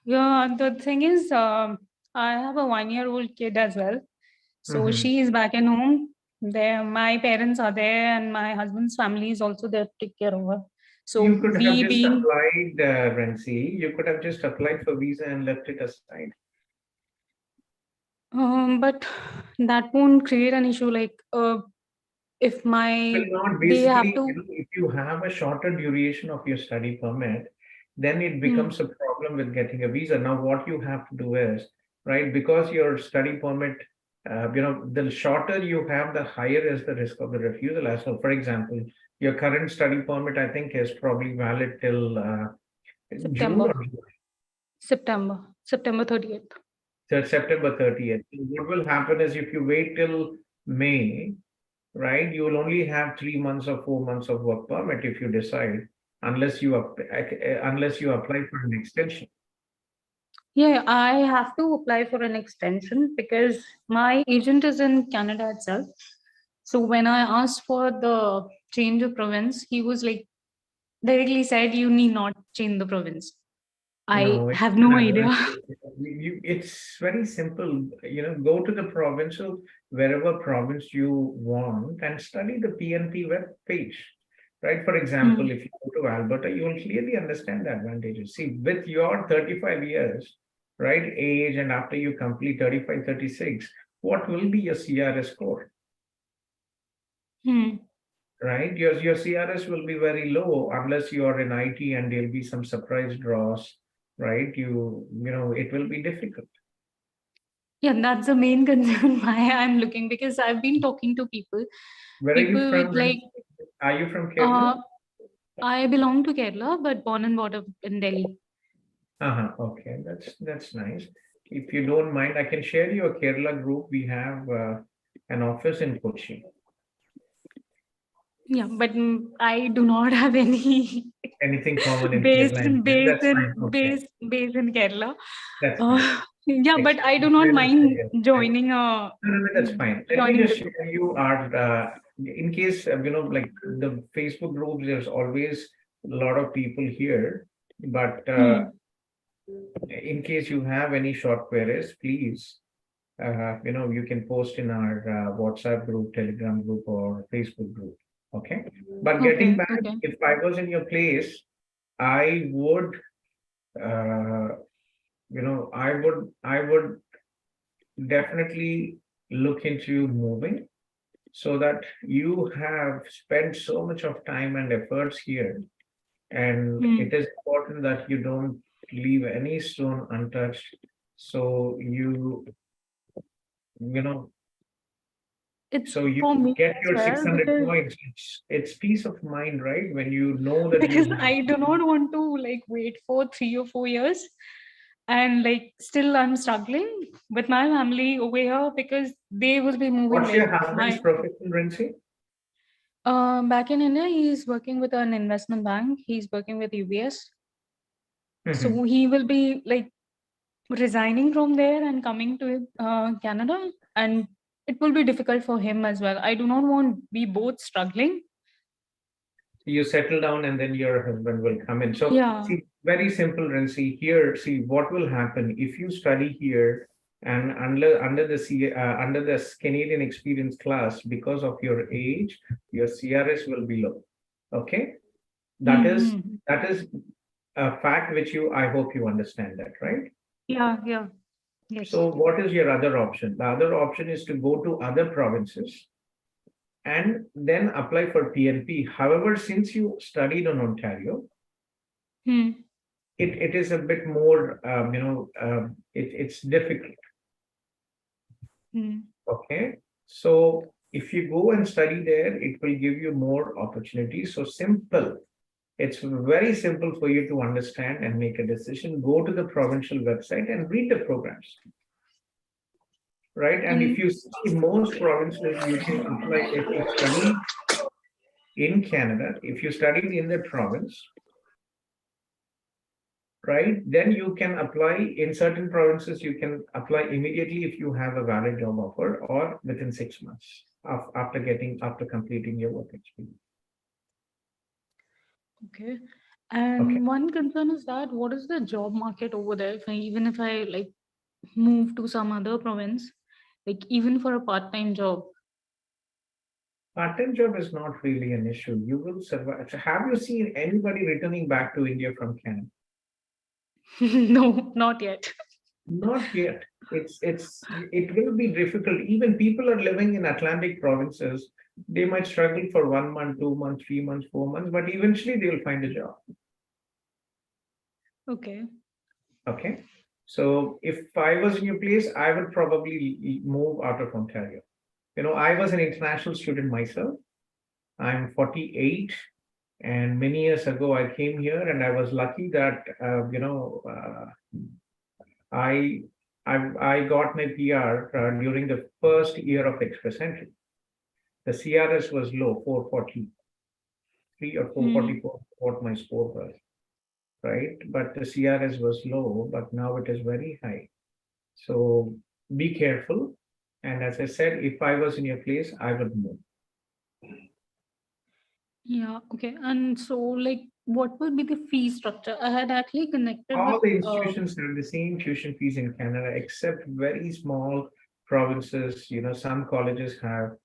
Yeah, the thing is, I have a 1-year-old kid as well. So she is back at home. There, my parents are there, and my husband's family is also there to take care of her. So You could have we just being applied, Renzi. You could have just applied for visa and left it aside. but that won't create an issue. Like if Will not they have basically, to. if you have a shorter duration of your study permit, then it becomes a problem with getting a visa. Now, what you have to do is, right, because your study permit, the shorter you have, the higher is the risk of the refusal. As well, for example, your current study permit, I think, is probably valid till June or July. September 30th. So September 30th. What will happen is if you wait till May, right, you will only have 3 months or 4 months of work permit if you decide, unless you apply for an extension. Yeah, I have to apply for an extension because my agent is in Canada itself. So when I asked for the change of province, he was like directly said, "You need not change the province." I have no idea. It's very simple. Go to the provincial, wherever province you want, and study the PNP web page. Right. For example, if you go to Alberta, you will clearly understand the advantages. See, with your 35 years, right, age, and after you complete 35, 36, what will be your CRS score? Right? Your CRS will be very low unless you are in IT and there'll be some surprise draws, right? It will be difficult. Yeah, that's the main concern why I'm looking, because I've been talking to people. Where are you from? With are you from Kerala? I belong to Kerala, but born and brought up in Delhi. Okay, that's nice. If you don't mind, I can share you a Kerala group. We have an office in Kochi. Yeah, but I do not have anything common in based Kerala. Based in Kerala. That's fine. Yeah, but I do not mind joining No, that's fine. Let me just share you our in case like the Facebook groups, there's always a lot of people here, but in case you have any short queries, please you can post in our WhatsApp group, Telegram group, or Facebook group. Okay, but getting back, if I was in your place, I would I would definitely look into moving, so that you have spent so much of time and efforts here, and it is important that you don't leave any stone untouched. So so you get your 600 points. It's peace of mind, right? When you know that because I do not want to wait for 3 or 4 years and still I'm struggling with my family over here because they will be moving. What's your husband's profession, Renzi? Back in India, he's working with an investment bank. He's working with UBS. So he will be resigning from there and coming to Canada, and it will be difficult for him as well. I do not want we both struggling. You settle down and then your husband will come in. So yeah. See, very simple, Renzi. Here, see what will happen if you study here And under the Canadian experience class, because of your age, your CRS will be low. Okay, that is a fact which I hope you understand that, right? Yeah, yes. So what is your other option? The other option is to go to other provinces and then apply for PNP. However, since you studied in Ontario, it is a bit more, it's difficult. Okay, so if you go and study there, it will give you more opportunities. So simple. It's very simple for you to understand and make a decision. Go to the provincial website and read the programs. Right. And if you see most provinces, you can apply if you study in Canada, if you studied in the province, right, then you can apply in certain provinces, you can apply immediately if you have a valid job offer or within 6 months after completing your work experience. Okay. And one concern is that what is the job market over there? Even if I like move to some other province, like even for a part-time job. Part-time job is not really an issue. You will survive. So have you seen anybody returning back to India from Canada? No, not yet. Not yet. It will be difficult. Even people are living in Atlantic provinces. They might struggle for 1 month, 2 months, 3 months, 4 months, but eventually they will find a job. Okay. Okay. So if I was in your place, I would probably move out of Ontario. I was an international student myself. I'm 48. And many years ago, I came here and I was lucky that, I got my PR during the first year of Express Entry. The CRS was low, 443 or 444, what my score was, right? But the CRS was low, but now it is very high. So be careful. And as I said, if I was in your place, I would move. Yeah, okay. And so like what will be the fee structure? I had actually connected All with the institutions have the same tuition fees in Canada, except very small provinces. Some colleges have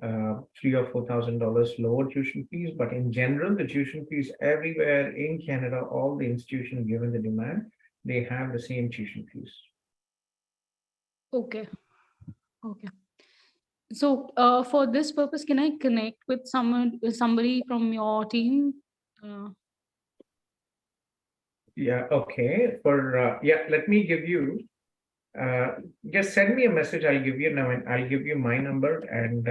$3,000 or $4,000 lower tuition fees, but in general, the tuition fees everywhere in Canada, all the institutions given the demand, they have the same tuition fees. Okay. So for this purpose, can I connect with somebody from your team? Yeah, okay. Let me give you, just send me a message. I'll give you my number and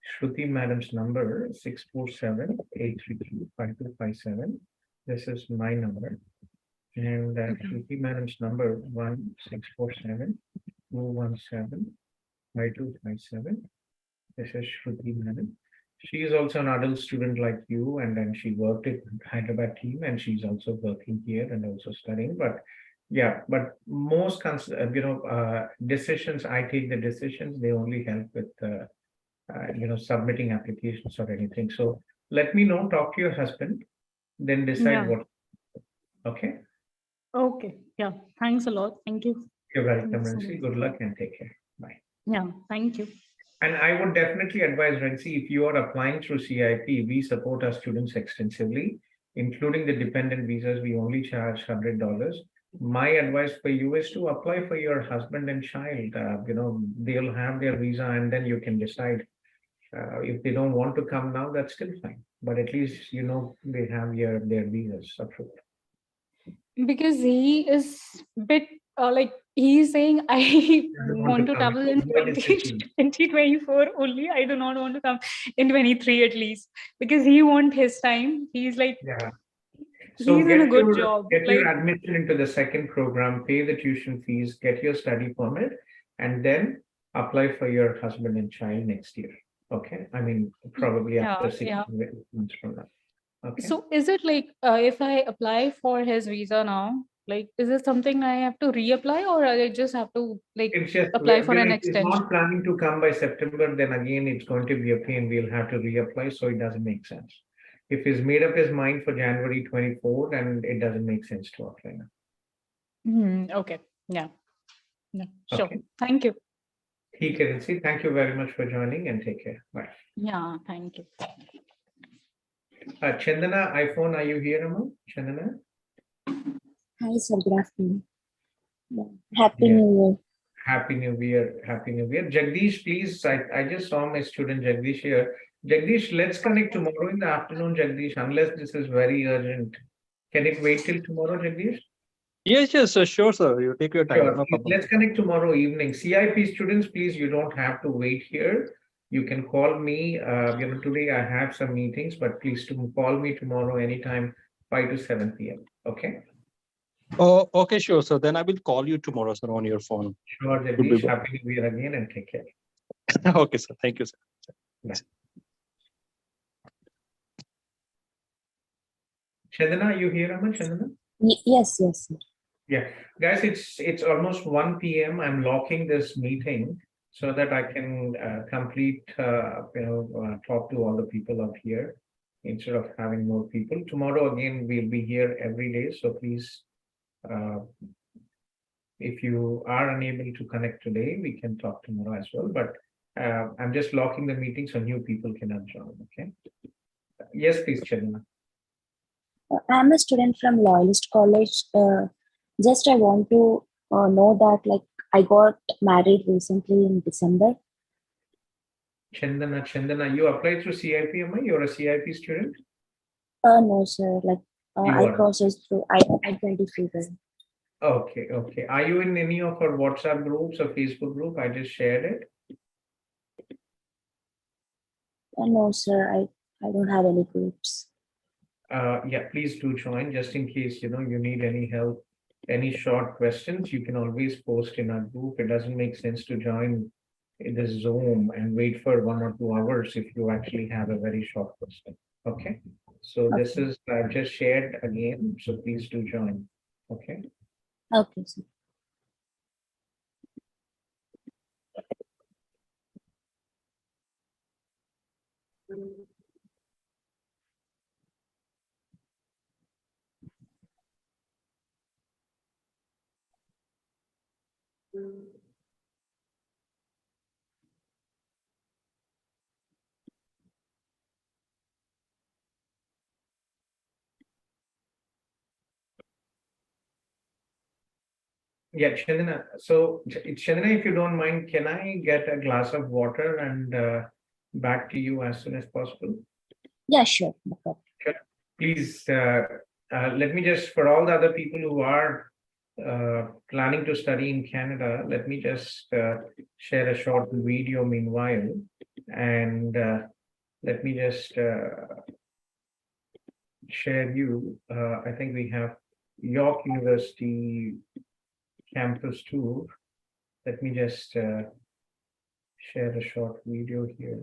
Shruti madam's number, 647-833-5257. This is my number. And Shruti madam's number, 1-647-217-5257. This is Shruti madam. She is also an adult student like you, and then she worked at Hyderabad team, and she's also working here and also studying. But most decisions, I take the decisions. They only help with submitting applications or anything. So let me know. Talk to your husband, then decide what. Okay. Okay. Yeah. Thanks a lot. Thank you. You're welcome, Rcic. Good luck and take care. Bye. Yeah. Thank you. And I would definitely advise, Rcic, if you are applying through CIP, we support our students extensively, including the dependent visas. We only charge $100. My advice for you is to apply for your husband and child. They'll have their visa, and then you can decide. If they don't want to come now, that's still fine. But at least they have their visas approved. Because he is bit like he's saying I want to travel in 2024 only. I do not want to come in 23 at least, because he wants his time. He's like, So he's in a good job. Get your admission into the second program, pay the tuition fees, get your study permit, and then apply for your husband and child next year. Okay, I mean probably after 6 months from now. Okay. So is it like if I apply for his visa now, like is it something I have to reapply, or I just have to like apply for an extension? If he's not planning to come by September, then again it's going to be a pain. We'll have to reapply, so it doesn't make sense. If he's made up his mind for January 24, then it doesn't make sense to apply now. Okay. Yeah. Yeah, sure. Okay. Thank you. Thank you very much for joining and take care. Bye. Yeah, thank you. Chandana, iPhone, are you here, Amma? Chandana? Hi, sir. Good afternoon. Yeah. Happy Yeah. New Year. Happy New Year. Happy New Year. Jagdish, please. I just saw my student Jagdish here. Jagdish, let's connect tomorrow in the afternoon, Jagdish, unless this is very urgent. Can it wait till tomorrow, Jagdish? Yes, sure, sir. You take your time. Sure. No problem. Let's connect tomorrow evening. CIP students, please, you don't have to wait here. You can call me. Today I have some meetings, but please call me tomorrow anytime, 5 to 7 p.m. Okay? Oh, okay, sure. So then I will call you tomorrow, sir, on your phone. Sure, Jagdish. Happy New Year again and take care. Okay, sir. Thank you, sir. Bye. Chandana, you here, Amma? Chandana? Yes, yes, sir. Yeah, guys, it's almost 1 p.m. I'm locking this meeting so that I can complete, talk to all the people up here instead of having more people. Tomorrow again, we'll be here every day. So please, if you are unable to connect today, we can talk tomorrow as well. But I'm just locking the meeting so new people cannot join. Okay. Yes, please, Chandana. I'm a student from Loyalist College. Just I want to know that like I got married recently in December. Chandana, you applied through CIP, Amma? You're a CIP student? No, sir. Like You I are. processed through I-20 fever. Okay. Are you in any of our WhatsApp groups or Facebook group? I just shared it. No, sir. I don't have any groups. Yeah, please do join just in case, you need any help, any short questions, you can always post in our group. It doesn't make sense to join in the Zoom and wait for 1 or 2 hours if you actually have a very short question. Okay. So this is I've just shared again. So please do join. Okay. Okay, sir. Yeah, Chandana. So Chandana, if you don't mind, can I get a glass of water and back to you as soon as possible? Yeah, sure. No problem. Sure. Please, let me just, for all the other people who are planning to study in Canada, let me just share a short video meanwhile. And let me just share you. I think we have York University campus tour. Let me just share a short video here.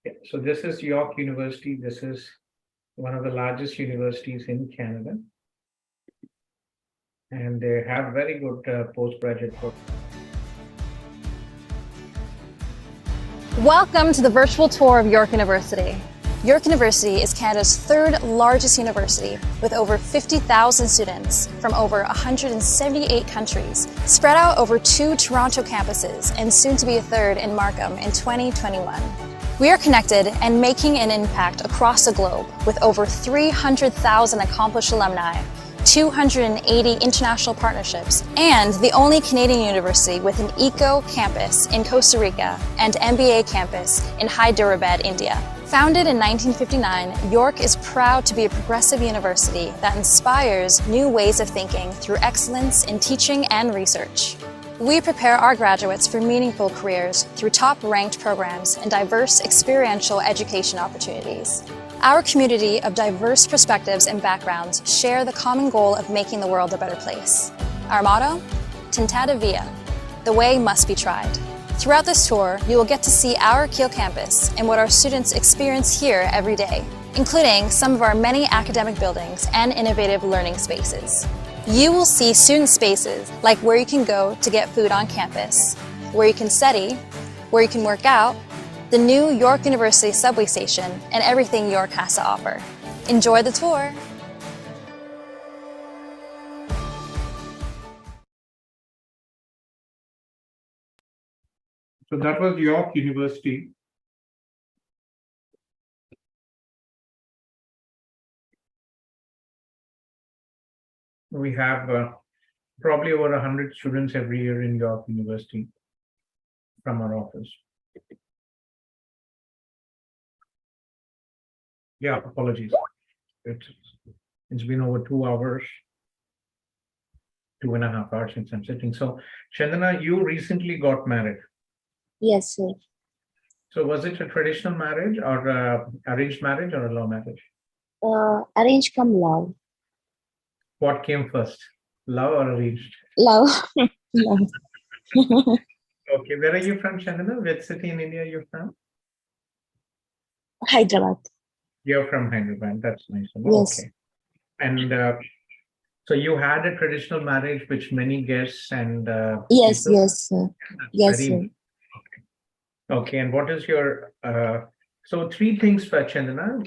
Yeah, so this is York University. This is one of the largest universities in Canada. And they have very good postgraduate programs. Welcome to the virtual tour of York University. York University is Canada's 3rd largest university with over 50,000 students from over 178 countries, spread out over 2 Toronto campuses and soon to be a 3rd in Markham in 2021. We are connected and making an impact across the globe with over 300,000 accomplished alumni, 280 international partnerships, and the only Canadian university with an eco campus in Costa Rica and MBA campus in Hyderabad, India. Founded in 1959, York is proud to be a progressive university that inspires new ways of thinking through excellence in teaching and research. We prepare our graduates for meaningful careers through top-ranked programs and diverse experiential education opportunities. Our community of diverse perspectives and backgrounds share the common goal of making the world a better place. Our motto? Tentata via. The way must be tried. Throughout this tour, you will get to see our Kiel campus and what our students experience here every day, including some of our many academic buildings and innovative learning spaces. You will see student spaces like where you can go to get food on campus, where you can study, where you can work out, the new York University subway station, and everything York has to offer. Enjoy the tour! So that was York University. We have probably over 100 students every year in York University from our office. Yeah, apologies. It's been over 2 hours, 2.5 hours since I'm sitting. So, Chandana, you recently got married. Yes, sir. So, was it a traditional marriage or arranged marriage or a law marriage? Arranged come love. What came first, love or arranged? Love. Love. Okay, where are you from, Chandana? Which city in India you're from? Hyderabad. You're from Hyderabad. That's nice. Yes. Okay. And so you had a traditional marriage, which many guests and Yes, people. yes, sir. Yes, Very sir. okay. And what is your so 3 things for Chandana.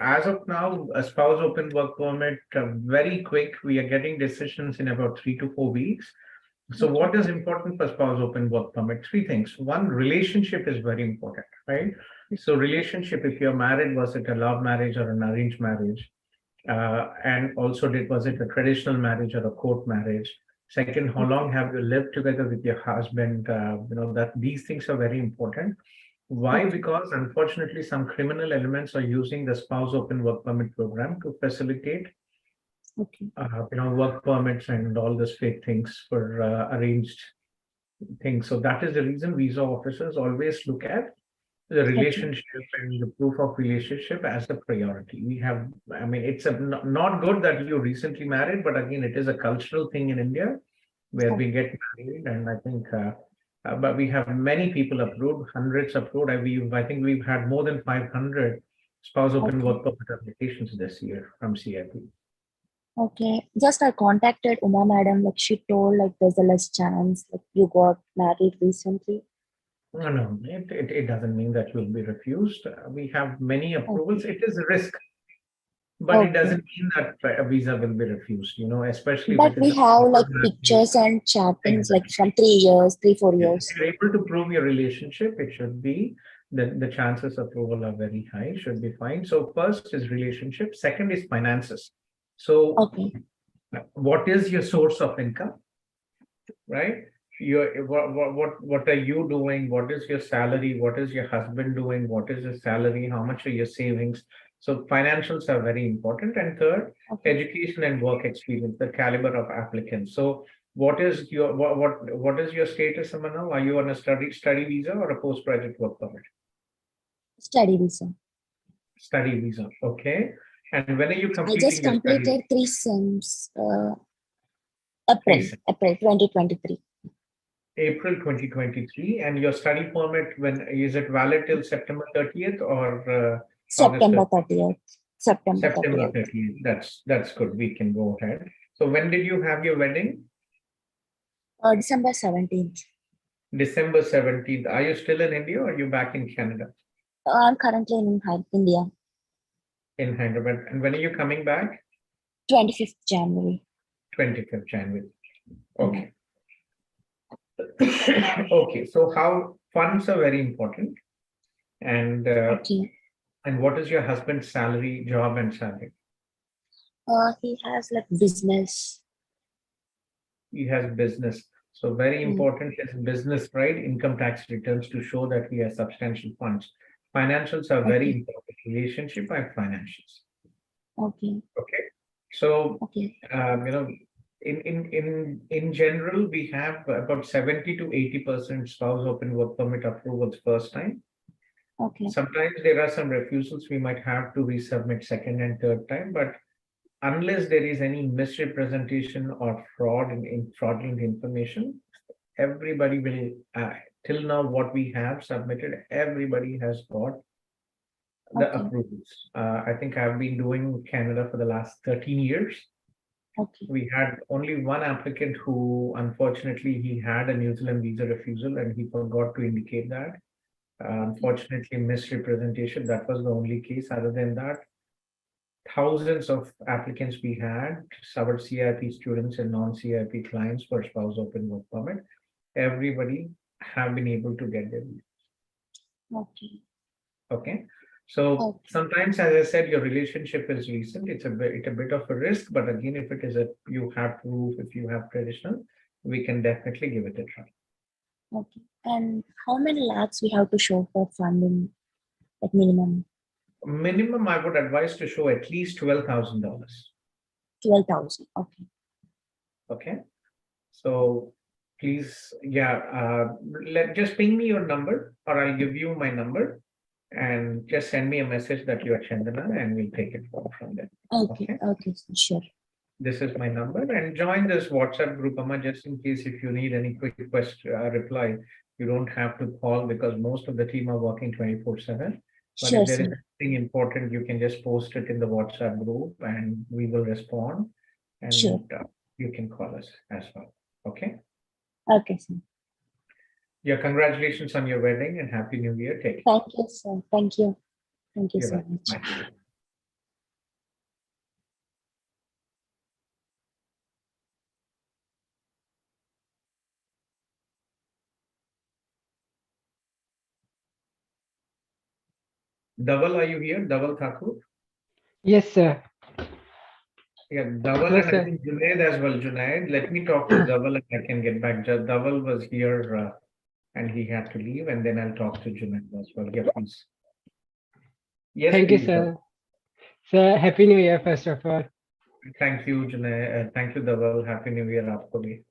As of now, a spouse open work permit, very quick. We are getting decisions in about 3 to 4 weeks. So what is important for spouse open work permit? 3 things. One, relationship is very important, right? So relationship, if you're married, was it a love marriage or an arranged marriage? And also was it a traditional marriage or a court marriage? Second, how long have you lived together with your husband? That these things are very important. Why? Because unfortunately, some criminal elements are using the spouse open work permit program to facilitate work permits and all these fake things for arranged things. So that is the reason visa officers always look at the relationship and the proof of relationship as a priority. It's not good that you recently married, but again, it is a cultural thing in India where we get married, and I think, but we have many people approved, hundreds approved. I think we've had more than 500 spouse open work permit applications this year from CIP. Okay. Just I contacted Uma madam, like she told like there's a less chance, like you got married recently. No, it doesn't mean that you'll be refused. We have many approvals. It is a risk, but it doesn't mean that a visa will be refused, especially But if we it's have like pictures and chattings like from 3 years, 3-4 years. If you're able to prove your relationship, it should be the chances of approval are very high, should be fine. So first is relationship, second is finances. So what is your source of income, right? What are you doing? What is your salary? What is your husband doing? What is his salary? How much are your savings? So financials are very important. And third, education and work experience, the caliber of applicants. So what is your what is your status, Amana? Are you on a study visa or a postgraduate work permit? Study visa. Study visa. Okay. And when are you I completing just your study? completed 3 SEMs. April 2023. April 2023, and your study permit, when is it valid till September 30th or September August 30th. September 30th. That's good. We can go ahead. So when did you have your wedding? December 17th. December 17th. Are you still in India or are you back in Canada? I'm currently in India. In Hyderabad. And when are you coming back? 25th January. 25th January. Okay. Okay, so how funds are very important, and and what is your husband's salary, job, and salary? He has like business. He has business, so very important is business, right? Income tax returns to show that he has substantial funds. Financials are very important. Relationship and financials. Okay. So in general, we have about 70 to 80% spouse open work permit approvals first time. Okay. Sometimes there are some refusals we might have to resubmit second and third time, but unless there is any misrepresentation or fraud in fraudulent information, everybody will, till now what we have submitted, everybody has got the approvals. I think I've been doing Canada for the last 13 years. Okay. We had only one applicant who, unfortunately, he had a New Zealand visa refusal and he forgot to indicate that. Unfortunately, misrepresentation. That was the only case. Other than that, thousands of applicants we had, our CIP students and non-CIP clients for spouse open work permit. Everybody have been able to get their visa. Okay. Okay. So sometimes, as I said, your relationship is recent. It's a bit of a risk, but again, if it is you have proof, if you have traditional, we can definitely give it a try. Okay. And how many lakhs we have to show for funding at minimum? Minimum, I would advise to show at least $12,000. 12,000. Okay. Okay. So please, just ping me your number, or I'll give you my number. And just send me a message that you are Chandana and we'll take it from there. Okay. Okay. Sure. This is my number, and join this WhatsApp group, Amma, just in case if you need any quick reply. You don't have to call because most of the team are working 24/7. But Sure, if there is sir. anything important, you can just post it in the WhatsApp group and we will respond. And Sure. You can call us as well. Okay. Okay, sir. Yeah, congratulations on your wedding and Happy New Year. Take care. Thank you, sir. Thank you. Thank you You're so welcome. much. Bye. Dhaval, are you here? Dhaval Thakur? Yes, sir. Yeah, Dhaval Yes, and I sir. think Junaid as well. Junaid, let me talk to Dhaval and I can get back. Dhaval was here and he had to leave, and then I'll talk to Junaid as well. Yeah, please. Yes, Thank you, please. sir. Sir, Happy New Year, first of all. Thank you, Junaid. Thank you, Dhaval. Happy New Year आपको भी.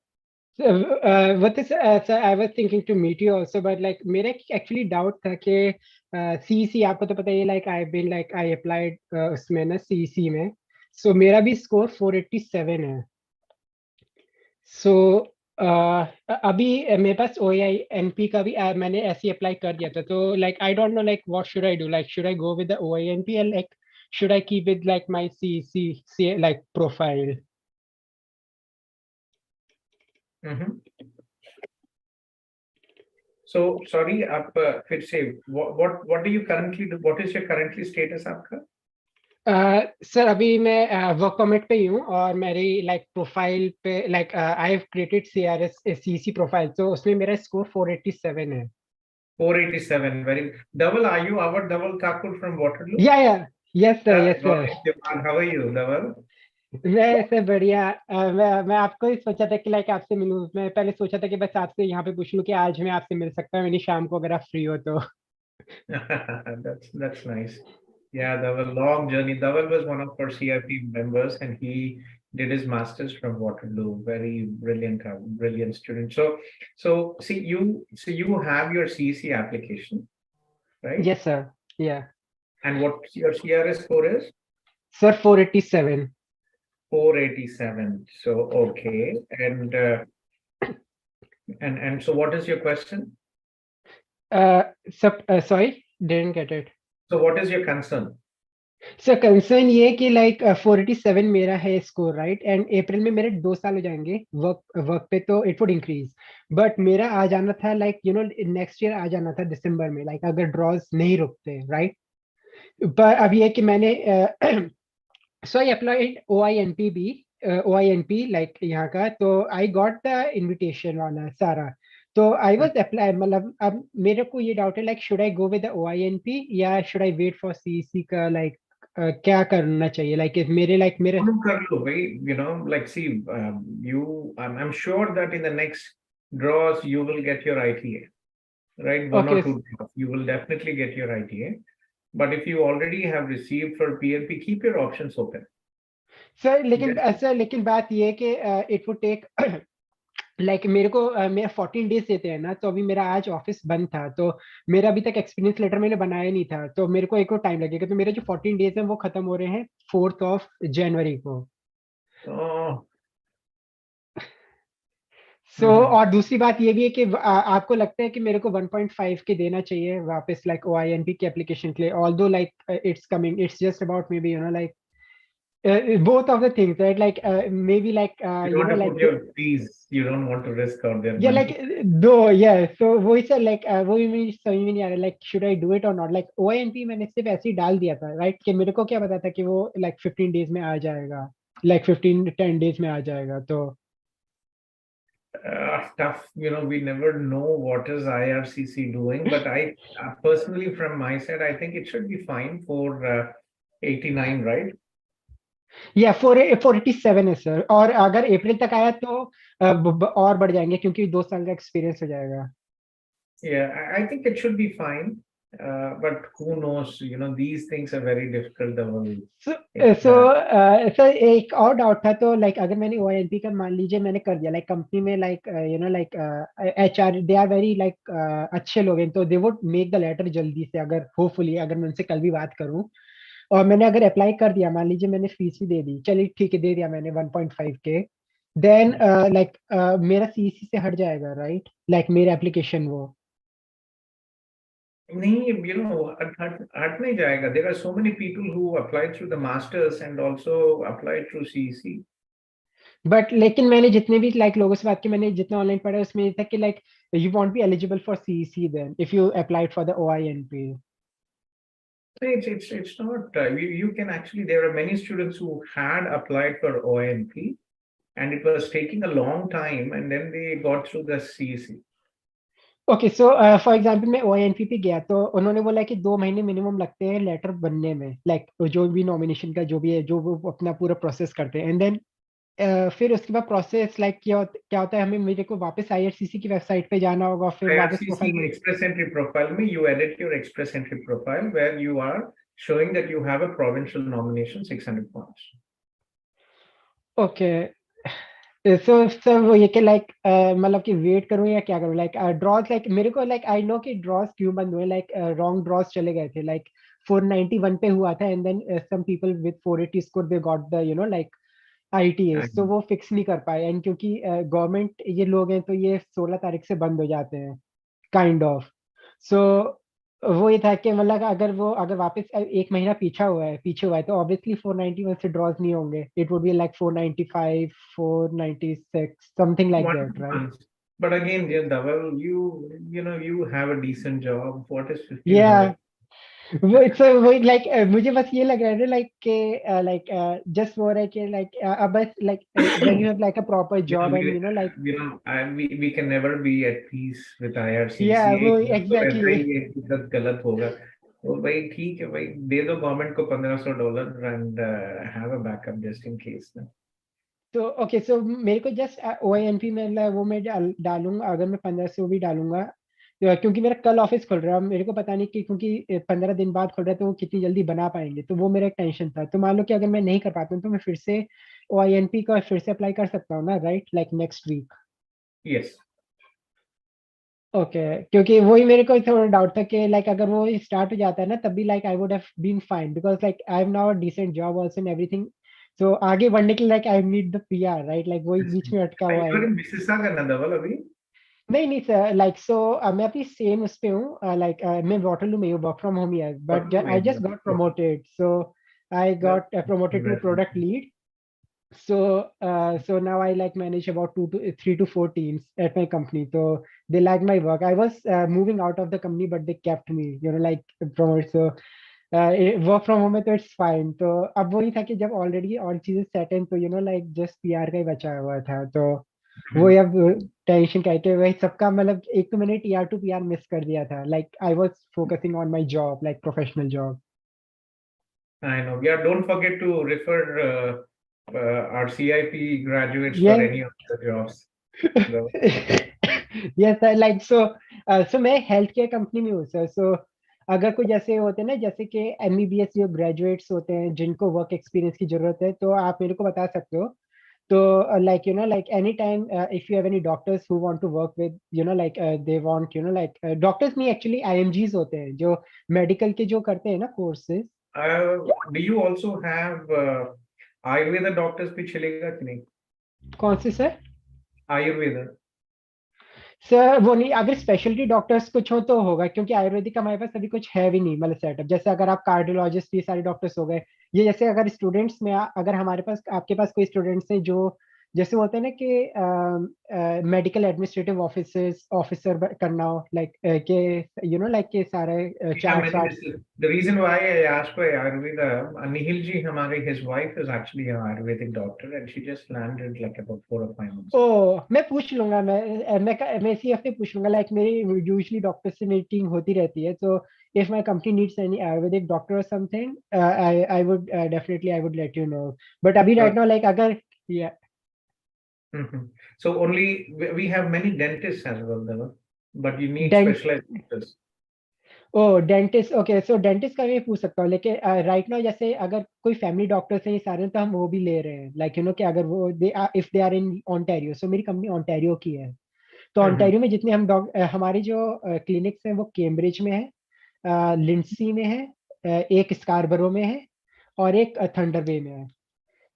So, what is, sir, I was thinking to meet you also, but like, मेरा actually doubt था कि CEC आपको तो पता ही है, like I've been like I applied उसमें ना CEC में, so मेरा भी score 487 है. So अभी मेरे पास OINP का भी मैंने ऐसे अप्लाई कर दिया था, तो like I don't know like what should I do, like should I go with the OINP and like should I keep it like my CEC like profile? So sorry, आप फिर से what do you currently do? What is your currently status आपका? Sir अभी मैं work permit पे ही हूँ और मेरी लाइक प्रोफाइल पे like I have created CRS profile, तो उसमें मेरा स्कोर 487 है. 487, very. Dhaval, are you our Dhaval Thakur from Waterloo? Yeah. Yes, sir. Yes, sir. How are you, Dhaval? मैं ऐसे बढ़िया. मैं आपको ही सोचा था कि लाइक आपसे मिलूं. मैं पहले सोचा था कि बस आपसे यहाँ पे पूछ लूं कि आज मैं आपसे मिल सकता हूँ यानी शाम को अगर आप फ्री हो तो. That's nice. Yeah, Dhaval, long journey. Dhaval was one of our CIP members and he did his master's from Waterloo. Very brilliant student. So see, you have your CEC application, right? Yes, sir. Yeah. And what your CRS score is? Sir, 487. 487. So okay, and so what is your question? Sorry, didn't get it. So what is your concern? So concern ये कि like 487 मेरा है score, right? And April में मेरे 2 साल हो जाएंगे work पे, तो it would increase. But मेरा आ जाना था like you know next year आ जाना था December में, like अगर draws नहीं रुकते, right? पर अब ये कि मैंने so I applied OINP भी, OINP like यहाँ का, तो I got the invitation वाला सारा. तो I was apply, मतलब अब मेरे को ये डाउट है like should I go with the OINP या should I wait for CEC का like क्या करना चाहिए, like if मेरे like मेरे कर लो भाई, you know, like see, I'm sure that in the next draws you will get your ITA, right? One or two draws, you will definitely get your ITA. But if you already have received for PLP, keep your options open. Sir, लेकिन बात ये है कि it would take like मेरे को मेरा 14 days देते हैं ना, तो अभी मेरा आज ऑफिस बंद था, तो मेरा अभी तक एक्सपीरियंस लेटर मैंने बनाया नहीं था, तो मेरे को एक और टाइम लगेगा, तो मेरे जो 14 days हैं वो खत्म हो रहे हैं 4th of January को. So और दूसरी बात ये भी है कि आपको लगता है कि मेरे को 1.5 के देना चाहिए वापस like OINP की एप्लीकेशन के लिए, although like it's coming, it's just about maybe you know like both of the things, right? Like maybe like You want to put your fees, you don't want to risk out their yeah, money. like though yeah, so वही sir like वही मुझे समझ में नहीं आ रहा like should I do it or not? Like OINP मैंने सिर्फ ऐसे ही डाल दिया था, right? कि मेरे को क्या पता था कि वो like 15 days में आ जाएगा, like 10 days में आ जाएगा, तो Tough, we never know what is IRCC doing, but I personally from my side, I think it should be fine for 89, right? या 487 है सर, और अगर अप्रैल तक आया तो और बढ़ जाएंगे क्योंकि 2 साल का एक्सपीरियंस हो जाएगा. Yeah, I think it should be fine, but who knows? These things are very difficult. So sir एक और डाउट था, तो लाइक अगर मैंने OINP का मान लीजिए मैंने कर दिया, लाइक कंपनी में like like HR they are very like अच्छे लोग हैं, तो they would make the letter जल्दी से, अगर होपफुली अगर मैं उनसे कल भी बात करूं, और मैंने अगर अप्लाई कर दिया, मान लीजिए मैंने फीस भी दे दी, चलिए ठीक है दे दिया मैंने 1.5 के, देन लाइक मेरा CEC से हट जाएगा, राइट? लाइक मेरा एप्लीकेशन वो नहीं, हट नहीं जाएगा. There are so many people who applied through the masters and also applied through CEC. But लेकिन मैंने जितने भी लाइक लोगों से बात की, मैंने जितना ऑनलाइन पढ़ा उसमें ये था कि like you won't be eligible for CEC then if you applied for the OINP. It's not. You can actually. There are many students who had applied for OINP, and it was taking a long time, and then they got through the CEC. Okay, so for example मैं OINP पे गया, तो उन्होंने बोला कि 2 महीने minimum लगते हैं लेटर बनने में, लाइक जो भी नॉमिनेशन का जो भी है, जो वो अपना पूरा प्रोसेस करते हैं, एंड देन फिर उसके बाद प्रोसेस लाइक क्या होता है, हमें मेरे को वापस IRCC की वेबसाइट पे जाना होगा, फिर वापस प्रोफाइल में Express entry profile में you edit your express entry profile where you are showing that you have a provincial nomination 600 points. Okay, so sir वो ये कि लाइक मतलब कि वेट करूं या क्या करूं, लाइक ड्रॉज, लाइक मेरे को लाइक आई नो कि ड्रॉज क्यों बंद हुए, लाइक रॉन्ग ड्रॉज चले गए थे, लाइक 491 पे हुआ था, and then some people with 480 score they got the like ITAs, तो वो फिक्स नहीं कर पाए, एंड क्योंकि गवर्नमेंट ये लोग हैं तो ये 16 तारीख से बंद हो जाते हैं काइंड ऑफ. सो वो ये था कि मतलब अगर वापस 1 महीना पीछे हुआ है तो ऑब्वियसली 491 से ड्रॉज नहीं होंगे, it would be like 495 496 something like that, right? But again, Dhaval, you have a decent job. What is 1500? Yeah, वो लाइक मुझे बस ये लग रहा है लाइक के लाइक जस्ट वो है कि लाइक अब बस like when you have like a proper job and like we can never be at peace with IRCC. yeah, वो exactly ये गलत होगा, तो भाई ठीक है भाई, दे दो गवर्नमेंट को $1500 and have a backup just in case. तो ओके, सो मेरे को जस्ट OINP में वो मैं डालूंगा, अगर मैं 1500 भी डालूंगा, क्योंकि मेरा कल ऑफिस खुल रहा है, मेरे को पता नहीं कि क्योंकि 15 दिन बाद खुल रहा है तो वो कितनी जल्दी बना पाएंगे, तो वो मेरा एक टेंशन था. तो मान लो कि अगर मैं नहीं कर पाता हूँ तो मैं फिर से OINP का फिर से अप्लाई कर सकता हूँ ना, right? Like next week. Yes. Okay, क्योंकि वही मेरे को थोड़ा डाउट था कि लाइक अगर वो स्टार्ट हो जाता है ना, तब भी like I would have been fine, because like I have now a decent job also and everything, so आगे बढ़ने के लिए like I need the PR, right? Like वही बीच में अटका हुआ है. नहीं सर, लाइक सो मैं अपनी सेम उस पे हूँ, लाइक मैं वाटरलू में हूँ, वर्क फ्रॉम होम ही है, but I just got promoted, so I got promoted to product lead. So now I like manage about 3 to 4 teams at my company, so they like my work. I was moving out of the company, but they kept me, like promote. So work from home है तो it's fine. तो अब वही था कि जब already और चीजें सेट हैं तो like just PR का ही बचा हुआ था, तो वो अब टेंशन कह के वही सबका, मतलब एक तो मैंने TR to PR मिस कर दिया था, like I was focusing on my job, like professional job. I know. Yeah, don't forget to refer our CIP graduates Yeah. for any of the jobs. Yes sir, like so मैं health care company में हूँ sir. सो अगर कोई जैसे होते हैं ना, जैसे कि MBBS जो ग्रेजुएट्स होते हैं जिनको वर्क एक्सपीरियंस की जरूरत है, तो आप मेरे को बता सकते हो. तो like like anytime if you have any doctors who want to work with like they want like doctors नहीं, actually IMGs होते हैं जो मेडिकल के जो करते हैं ना courses. Do you also have Ayurveda doctors भी चलेगा कि नहीं? कौन से सर? आयुर्वेदा. सर वो नहीं, अगर स्पेशलिटी डॉक्टर्स कुछ हो तो होगा, क्योंकि आयुर्वेदिक का हमारे पास अभी कुछ है भी नहीं, मतलब सेटअप। जैसे अगर आप कार्डियोलॉजिस्ट, ये सारे डॉक्टर्स हो गए। ये जैसे अगर स्टूडेंट्स में अगर हमारे पास, आपके पास कोई स्टूडेंट्स हैं जो जैसे होते हैं ना कि मेडिकल एडमिनिस्ट्रेटिव ऑफिसर करना हो, लाइक के लाइक के सारे We have chart many ward. mistakes. The reason why I asked for Ayurveda, Nihil ji, his wife is actually an Ayurvedic doctor, and she just landed like about 4 or 5 months. ओ मैं पूछ लूंगा, मैं इसी हफ्ते पूछ लूंगा। लाइक मेरी usually doctor से मीटिंग होती रहती है, तो if my company needs any Ayurvedic doctor or something, I would definitely I would let you know. But अभी right now, like अगर yeah. So only we have many dentists as well, Dhaval, but you need Dent specialized doctors. O dentist, okay. So dentist का मैं पूछ सकता हूँ, लेकिन right now जैसे अगर कोई फैमिली डॉक्टर्स हैं ये सारे, तो हम वो भी ले रहे हैं। लाइक कि अगर वो if they are in Ontario, so मेरी कंपनी ओंटारियो की है। तो ओंटारियो में जितने हम हमारी जो क्लिनिक्स हैं वो कैम्ब्रिज में है, लिंडसी में है, एक स्कारबरो में है, और एक थंडर बे में है।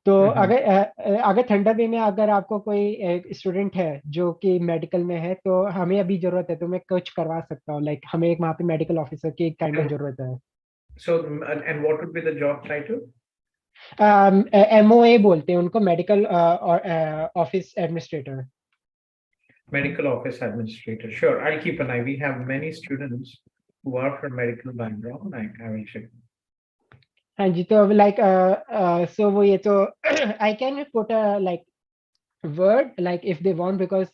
तो अगर थंडर बे में अगर आपको कोई स्टूडेंट है जो कि मेडिकल में है, तो हमें अभी जरूरत है, तो मैं कुछ करवा सकता हूँ। लाइक हमें एक वहाँ पे मेडिकल ऑफिसर की काइंड ऑफ जरूरत है। So and what would be the job title? MOA बोलते हैं उनको, medical office administrator. Medical office administrator. Sure, I'll keep an eye. We have many students who are from medical background. I will check. हाँ जी, तो like so वो ये तो I can put like word, like if they want, because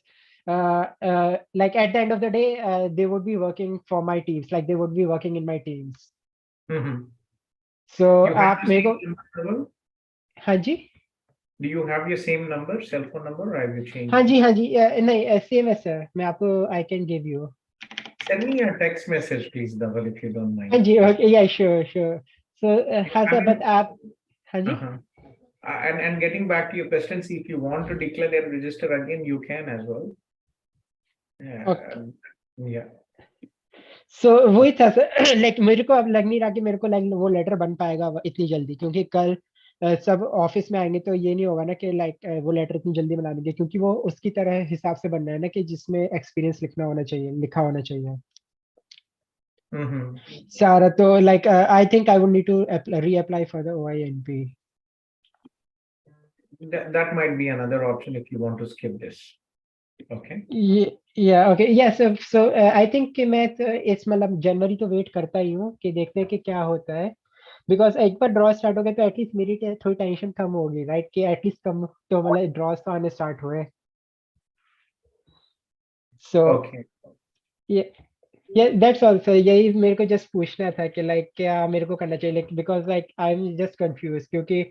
like at the end of the day, they would be working for my teams, like they would be working in my teams. So You have आप the मेरे same को, number, Dhaval? हाँ जी, Do you have your same number, cell phone number, or have you changed हाँ it? जी, हाँ जी, नहीं same है sir, मैं आपको I can give you. Send me a text message, please, Dhaval, if you don't mind. हाँ जी, okay, या sure sure. सो हाँ sir, but आप, हाँ जी, And getting back to your question, see if you want to declare and register again, you can as well. Yeah. सो वही था sir. Like मेरे को अब लग नहीं रहा कि मेरे को लाइक वो लेटर बन पाएगा इतनी जल्दी, क्योंकि कल सब ऑफिस में आएंगे, तो ये नहीं होगा ना कि लाइक वो लेटर इतनी जल्दी बना देंगे, क्योंकि वो उसकी तरह हिसाब से बनना है ना, कि जिसमें एक्सपीरियंस लिखा होना चाहिए सारा। तो like I think I would need to reapply for the OINP. That might be another option if you want to skip this. Okay. Yeah, okay, yes. So I think कि मैं तो इस मतलब जनवरी तो वेट करता ही हूँ कि देखते हैं कि क्या होता है, बिकॉज एक बार ड्रॉ स्टार्ट हो गए तो एटलीस्ट मेरी थोड़ी टेंशन कम होगी, राइट? कि एटलीस्ट कम तो मतलब ड्रॉस तो आने स्टार्ट हुए। सो Okay. ये दैट्स ऑल्सो, यही मेरे को जस्ट पूछना था कि लाइक क्या मेरे को करना चाहिए, like because like I am just confuse, क्योंकि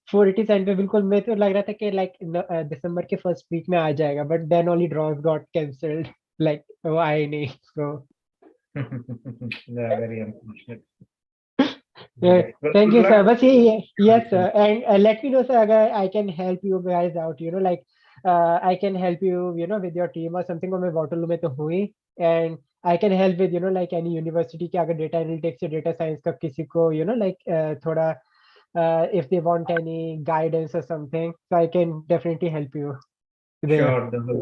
480 पे बिल्कुल मैं तो लग रहा था कि लाइक दिसंबर के फर्स्ट वीक में आ जाएगा, but then only draws got cancelled, like वो आए नहीं। So Very unfortunate. Okay. Well, thank good you sir, luck. बस ये yes sir, and let me know sir अगर I can help you guys out, like I can help you with your team और something. मैं Waterloo में तो हूँ ही, and I can help with like any university के, अगर data analytics या डेटा साइंस का किसी को लाइक थोड़ा if they want any guidance or something, so I can definitely help you there. Sure, Dhaval.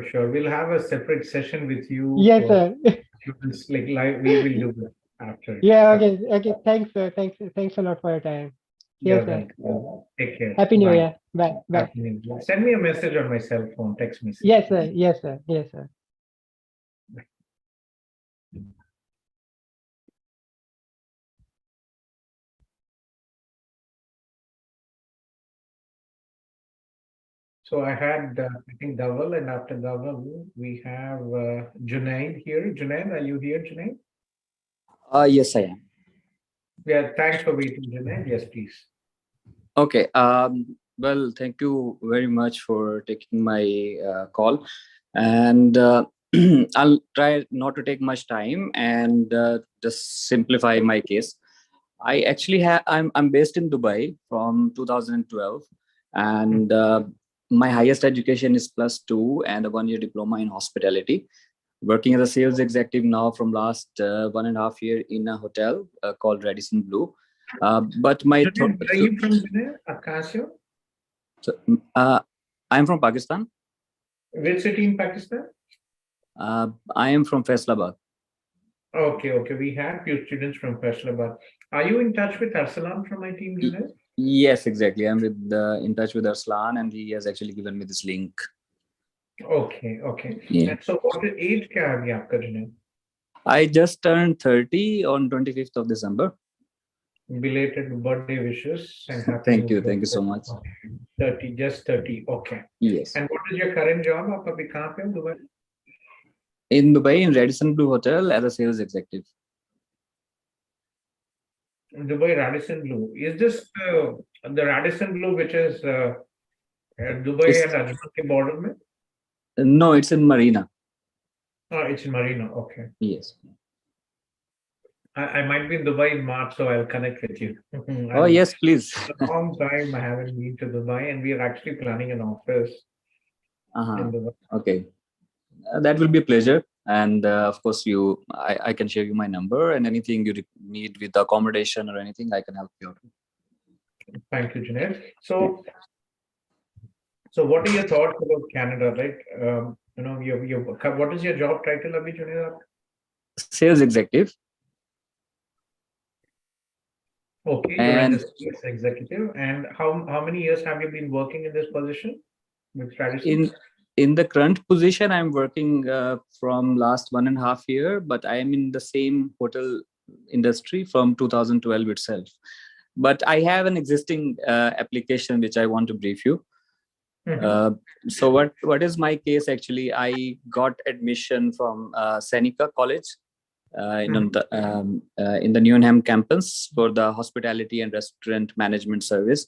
Sure. We'll have a separate session with you. Yes, for sir. students, like live, we will do it after. Yeah, okay. Thanks, sir. Thanks a lot for your time. You're Yes, sir. welcome. Take care. Happy New Bye. Year. Bye. Happy New Year. Send me a message on my cell phone, text message. Yes, sir. Yes, sir. So I had, I think, Dhaval, and after Dhaval, we have Junaid here. Junaid, are you here, Junaid? Yes, I am. Yeah, thanks for waiting, Junaid. Yes, please. Okay. Well, thank you very much for taking my call, and I'll try not to take much time and just simplify my case. I actually have. I'm based in Dubai from 2012, and my highest education is +2 and a 1-year diploma in hospitality. Working as a sales executive now from last 1.5 years in a hotel called Radisson Blu. But my Where are you from, Junaid? Akasio? So, I'm from Pakistan. Which city in Pakistan? I am from Faisalabad. Okay, okay. We have few students from Faisalabad. Are you in touch with Arsalan from my team, Junaid? Yes, exactly. I'm in touch with Arslan, and he has actually given me this link. Okay, okay. Yeah. And so what age क्या है अभी आपका Junaid? I just turned 30 on 25th of December. Belated birthday wishes and happy Thank new you. year. Thank you so much. 30, just 30. Okay. Yes. And what is your current job? आप अभी कहाँ पे हो Dubai? In Dubai, in Radisson Blu Hotel as a sales executive. Dubai Radisson Blu. Is this the Radisson Blu which is Dubai and Ajman के border में? No, it's in Marina. Oh, it's in Marina. Okay. Yes. I might be in Dubai in March, so I'll connect with you. Oh, yes, please. A long time I haven't been to Dubai, and we are actually planning an office in Dubai. Okay. That will be a pleasure. And of course, I can share you my number, and anything you need with accommodation or anything, I can help you out. Thank you, Junaid. So what are your thoughts about Canada, right? You know, what is your job title, Abhi Junaid? Sales executive. Okay, you're in the sales executive. And how many years have you been working in this position with Radisson? In the current position, I'm working from last 1.5 year, but I am in the same hotel industry from 2012 itself. But I have an existing application which I want to brief you. So what is my case? Actually, I got admission from Seneca College in the Newnham campus for the hospitality and restaurant management service.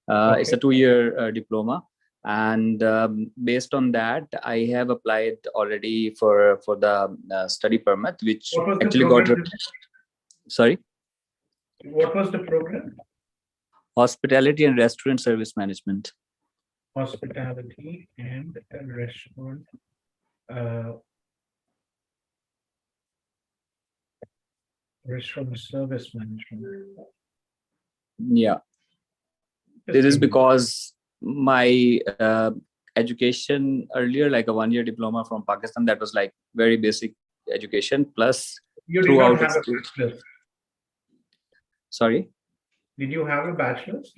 It's a 2-year diploma. And based on that, I have applied already for the study permit, which actually got. Sorry. What was the program? Hospitality and restaurant service management. Hospitality and restaurant. Restaurant service management. Yeah. This is because my education earlier, like a 1-year diploma from Pakistan, that was like very basic education plus you did not have a bachelor's. Sorry, did you have a bachelor's?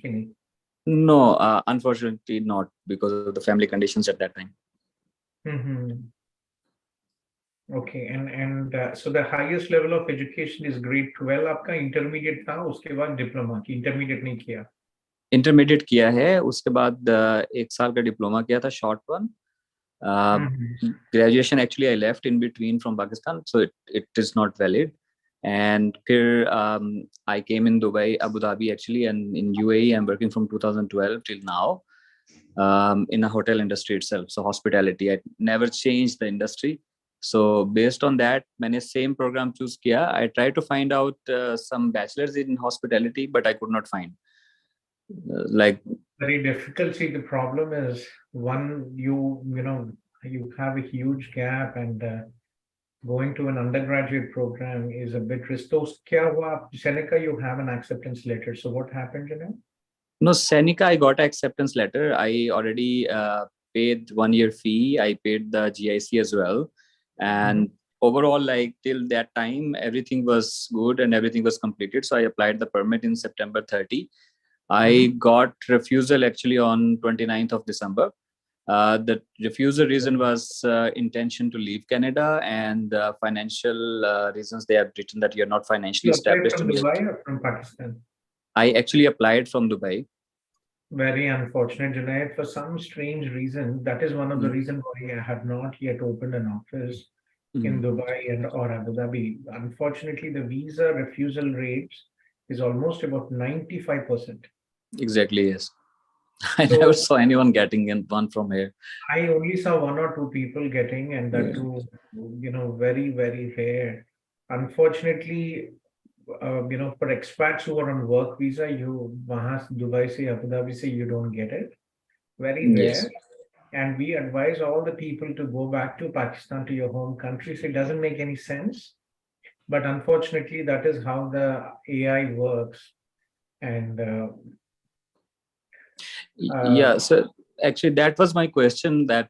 No, unfortunately not, because of the family conditions at that time. Okay, and so the highest level of education is grade 12 आपका intermediate था, उसके बाद diploma की intermediate नहीं किया? Intermediate किया है, उसके बाद 1 साल का डिप्लोमा किया था, short one. Graduation actually I left in between from Pakistan, so it is not valid. And here I came in Dubai, Abu Dhabi actually, and in UAE I'm working from 2012 till now in a hotel industry itself, so hospitality. I never changed the industry. So based on that, मैंने same program choose किया. I tried to find out some bachelors in hospitality, but I could not find. Like very difficult. See, the problem is one, you know, you have a huge gap, and going to an undergraduate program is a bit risky. So, kya hua? Seneca, you have an acceptance letter. So what happened, Janelle? No, Seneca, I got an acceptance letter. I already paid 1-year fee. I paid the GIC as well. And overall, like till that time, everything was good and everything was completed. So I applied the permit in September 30. I got refusal actually on 29th of December. The refusal reason was intention to leave Canada, and financial reasons. They have written that you're not financially established. From Dubai or from Pakistan? I actually applied from Dubai. Very unfortunate, Junaid. For some strange reason, that is one of the reasons why I have not yet opened an office in Dubai or Abu Dhabi. Unfortunately, the visa refusal rate is almost about 95%. Exactly, yes. I never saw anyone getting in one from here. I only saw 1 or 2 people getting, and that too, you know, very, very rare. Unfortunately, you know, for expats who are on work visa, you Dubai se, Abu Dhabi se, you don't get it. Very rare. Yes. And we advise all the people to go back to Pakistan, to your home country. So it doesn't make any sense. But unfortunately, that is how the AI works. And yeah, so actually that was my question, that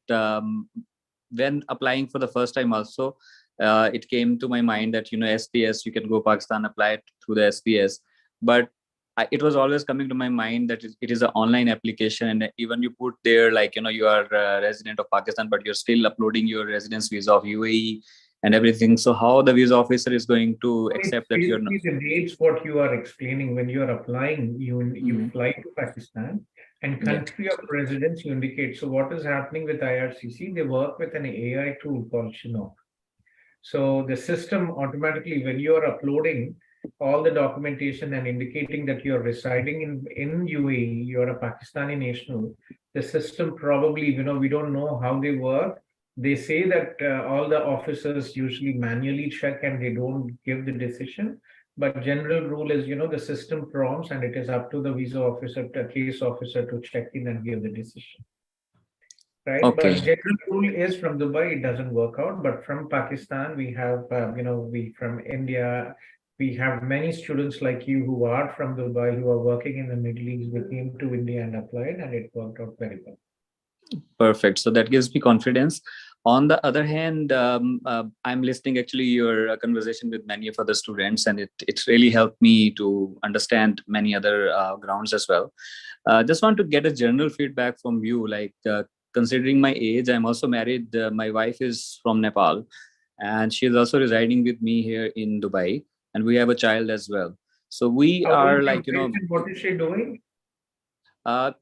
when applying for the first time also, it came to my mind that, SDS, you can go Pakistan, apply it through the SDS. But it was always coming to my mind that it is an online application, and even you put there like, you are a resident of Pakistan, but you're still uploading your residence visa of UAE and everything. So how the visa officer is going to accept that you're not? The dates what you are explaining when you are applying, you fly to Pakistan, and country of residence you indicate. So what is happening with IRCC? They work with an AI tool called Chinook. So the system automatically, when you are uploading all the documentation and indicating that you're residing in UAE, you're a Pakistani national, the system probably, we don't know how they work. They say that all the officers usually manually check and they don't give the decision. But general rule is, the system prompts, and it is up to the visa officer, case officer, to check in and give the decision. Right. Okay. But general rule is from Dubai, it doesn't work out. But from Pakistan, we have, we from India, we have many students like you who are from Dubai, who are working in the Middle East, who came to India and applied, and it worked out very well. Perfect. So that gives me confidence. On the other hand, I'm listening actually your conversation with many of other students, and it really helped me to understand many other grounds as well. Just want to get a general feedback from you, like considering my age, I'm also married. My wife is from Nepal, and she is also residing with me here in Dubai, and we have a child as well. So we are like, What is she doing?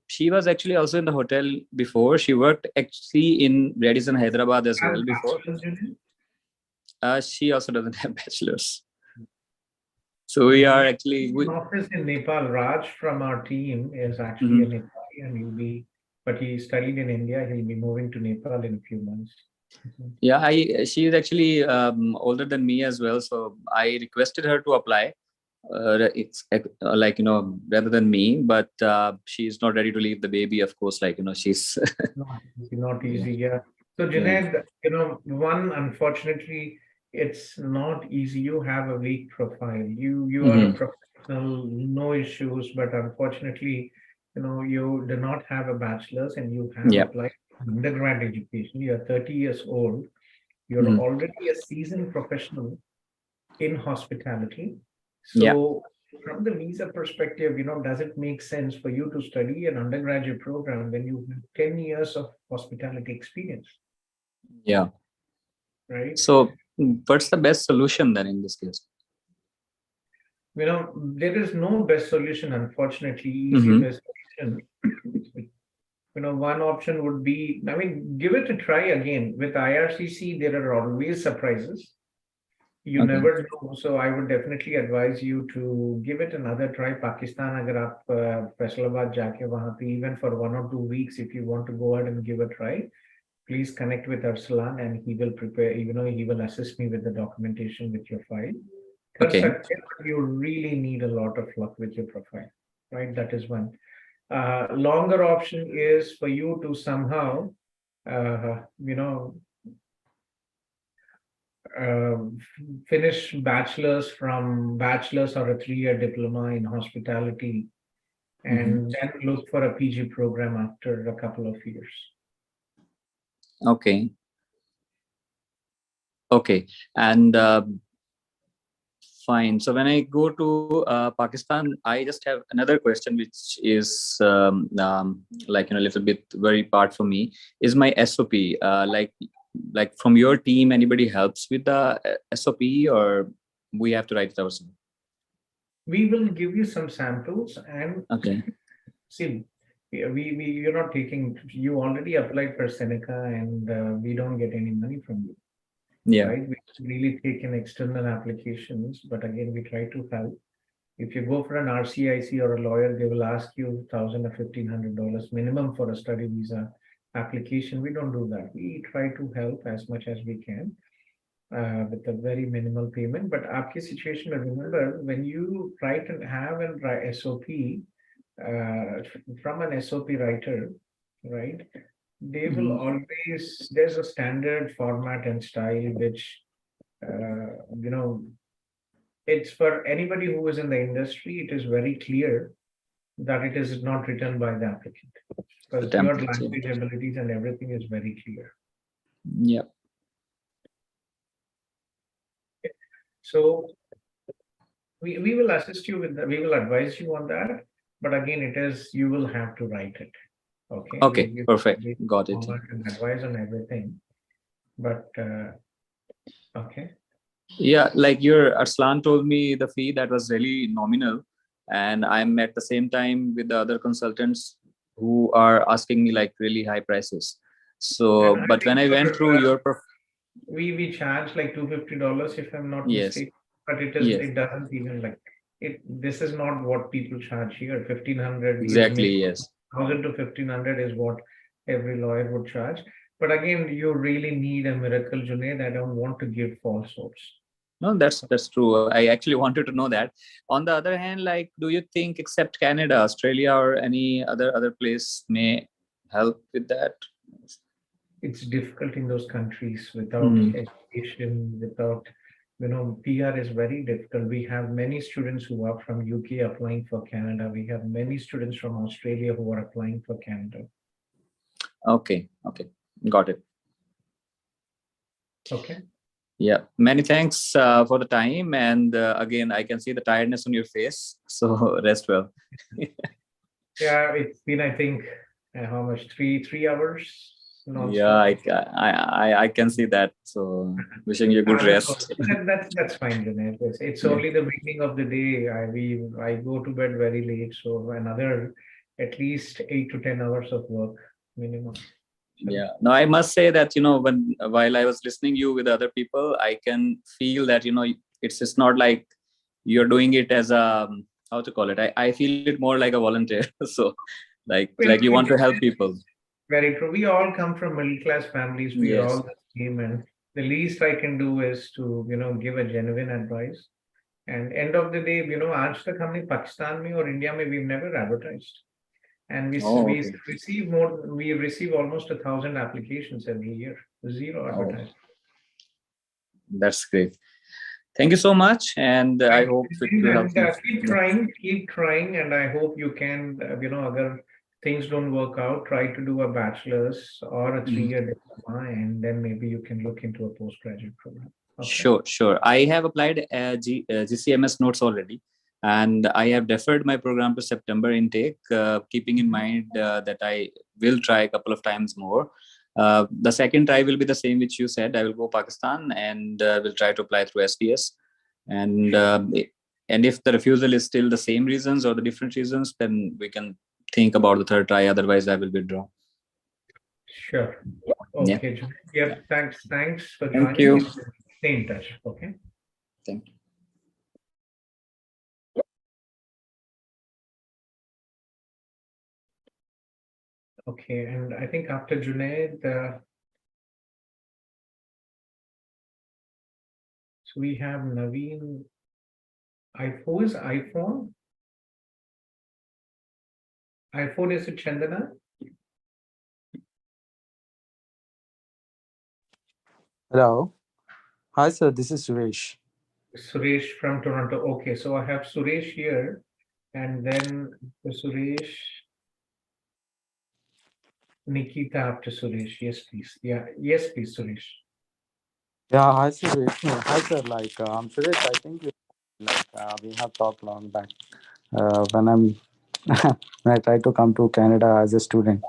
She was actually also in the hotel before. She worked actually in Radisson, Hyderabad as well before. She also doesn't have bachelor's. So we are actually... office in Nepal. Raj from our team is actually a Nepali, and but he studied in India. He'll be moving to Nepal in a few months. Yeah, she is actually older than me as well. So I requested her to apply. It's like, rather than me, but she's not ready to leave the baby, of course, like, she's not easy. Yeah. So Junaid, one, unfortunately, it's not easy. You have a weak profile. You are a professional, no issues, but unfortunately, you do not have a bachelor's, and you have applied undergrad education. You're 30 years old. You're already a seasoned professional in hospitality. So from the visa perspective, does it make sense for you to study an undergraduate program when you have 10 years of hospitality experience? Yeah. Right. So what's the best solution then in this case? There is no best solution, unfortunately. Easy best solution. One option would be, give it a try again. With IRCC, there are always surprises. You never know. So I would definitely advise you to give it another try. Pakistan, agar aap Faisalabad jaake wahan pe even for 1 or 2 weeks, if you want to go ahead and give a try, please connect with Arsalan, and he will prepare, he will assist me with the documentation with your file. You really need a lot of luck with your profile, right? That is one. Longer option is for you to somehow, finish bachelor's or a 3-year diploma in hospitality, and then look for a PG program after a couple of years. Okay. And fine. So when I go to Pakistan, I just have another question, which is like, a little bit very part for me, is my SOP. Like from your team, anybody helps with the SOP, or we have to write it ourselves? We will give you some samples, and see, you're not taking, you already applied for Seneca, and we don't get any money from you. Yeah. Right? We really take in external applications, but again, we try to help. If you go for an RCIC or a lawyer, they will ask you $1,000 or $1,500 minimum for a study visa application. We don't do that. We try to help as much as we can with a very minimal payment. But aapki situation, remember, when you write and have a SOP from an SOP writer, right? They will always, there's a standard format and style, which, it's for anybody who is in the industry, it is very clear that it is not written by the applicant, because your language abilities and everything is very clear. Yep. So we will assist you with that. We will advise you on that. But again, it is, you will have to write it. Okay. Okay, perfect. Got it. And advise on everything. But okay. Yeah, like your Arslan told me the fee that was really nominal, and I'm at the same time with the other consultants who are asking me like really high prices. So, And but when I went through your we charge like $250 if I'm not Yes. mistaken, but it is Yes. it doesn't even like it. This is not what people charge here. 1,500 Exactly, is yes. 1,000 to 1,500 is what every lawyer would charge. But again, you really need a miracle, Junaid. I don't want to give false hopes. No, that's true. I actually wanted to know that. On the other hand, like, do you think except Canada, Australia, or any other place may help with that? It's difficult in those countries without education, without, PR is very difficult. We have many students who are from UK applying for Canada. We have many students from Australia who are applying for Canada. Okay, got it. Okay. Yeah, many thanks for the time. And again, I can see the tiredness on your face. So rest well. Yeah, it's been, I think, how much? Three hours? Yeah, I can see that. So wishing you good rest. That's fine, Junaid. It's only the beginning of the day. I go to bed very late, so another at least 8 to 10 hours of work minimum. Yeah, no, I must say that, while I was listening you with other people, I can feel that, it's just not like you're doing it as a, how to call it? I feel it more like a volunteer. So like you want to help people. Very true. We all come from middle-class families. We are Yes. all the same, and the least I can do is to, give a genuine advice. And end of the day, आज तक हमने Pakistan में or India में we've never advertised. And we receive almost 1,000 applications every year. Zero advertising. That's great. Thank you so much, and I hope it will help you. Keep trying, and I hope you can, other things don't work out, try to do a bachelor's or a 3-year diploma, and then maybe you can look into a postgraduate program. Okay. Sure. I have applied GCMS notes already, and I have deferred my program to September intake, keeping in mind that I will try a couple of times more. The second try will be the same which you said. I will go Pakistan and will try to apply through SDS. And if the refusal is still the same reasons or the different reasons, then we can think about the third try. Otherwise, I will withdraw. Sure. Okay. Yeah. Thanks for joining. Thank you. Stay in touch. Okay. Thank you. Okay, and I think after Junaid, so we have Naveen. Who is iPhone? iPhone is it Chandana? Hello. Hi, sir. This is Suresh. Suresh from Toronto. Okay, so I have Suresh here, and then Suresh, Nikita after Suresh. Yes, please. Yeah. Yes, please, Suresh. Yeah, hi, Suresh. Hi, sir. I'm Suresh. I think we have talked long back when I tried to come to Canada as a student.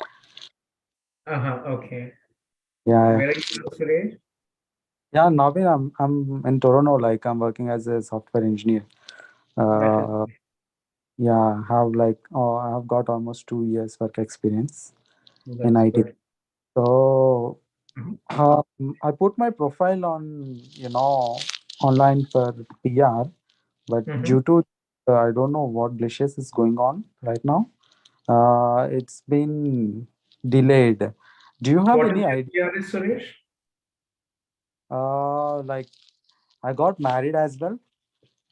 Okay. Yeah. Where are you, Suresh? Yeah, Naveen, I'm in Toronto. I'm working as a software engineer. Yeah, I have got almost 2 years work experience in IT. Good. So I put my profile on, online for PR, but due to I don't know what glitches is going on right now. It's been delayed. Do you have What any is idea? your PR, Suresh? I got married as well,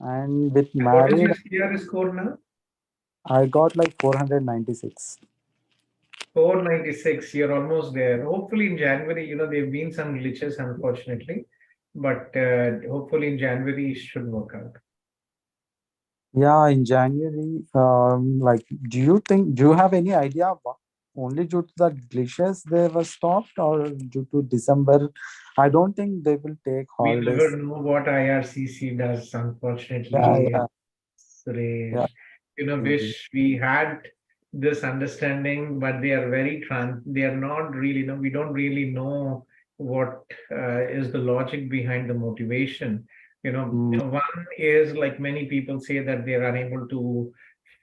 and with What is married, your CR score now? I got 496. 496. You're almost there. Hopefully in January, there've been some glitches, unfortunately, but hopefully in January it should work out. Yeah, in January. Do you have any idea only due to the glaciers they were stopped, or due to December? I don't think they will take We holidays. never know what IRCC does, unfortunately. Yeah. Suresh. Wish we had this understanding, but they are they are not really, we don't really know what is the logic behind the motivation. One is, like many people say, that they are unable to,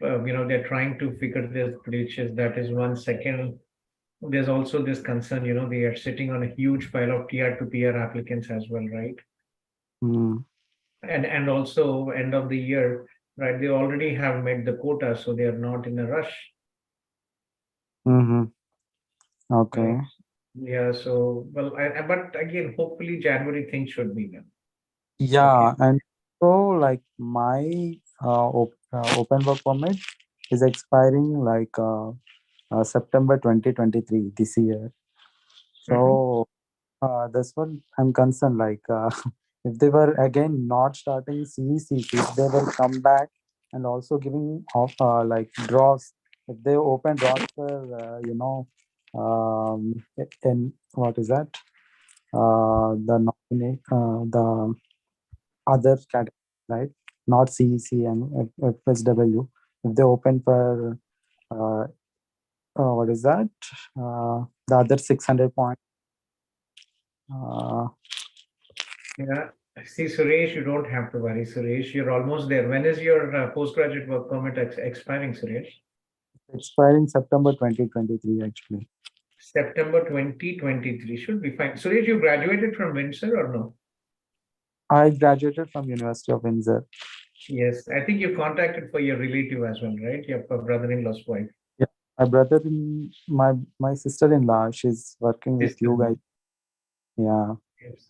they're trying to figure this glitches. That is one. Second, there's also this concern, they are sitting on a huge pile of TR to PR applicants as well, right? And also end of the year, right? They already have met the quota, so they are not in a rush. Okay. Right? Yeah. So, well, but again, hopefully January things should be done. Yeah, and so like my open work permit is expiring like September 2023 this year. So that's what I'm concerned. Like if they were again not starting CEC, if they will come back and also giving off like draws, if they open draws for in what is that the other category, right? Not CEC and FSW. If they open for what is that? The other 600 points. Yeah. See, Suresh, you don't have to worry, Suresh. You're almost there. When is your postgraduate work permit expiring, Suresh? Expiring September 2023, actually. September 2023 should be fine. Suresh, you graduated from Windsor or no? I graduated from University of Windsor. Yes, I think you contacted for your relative as well, right? Your brother-in-law's wife. Yeah, my sister-in-law, she's working with you guys. Yeah.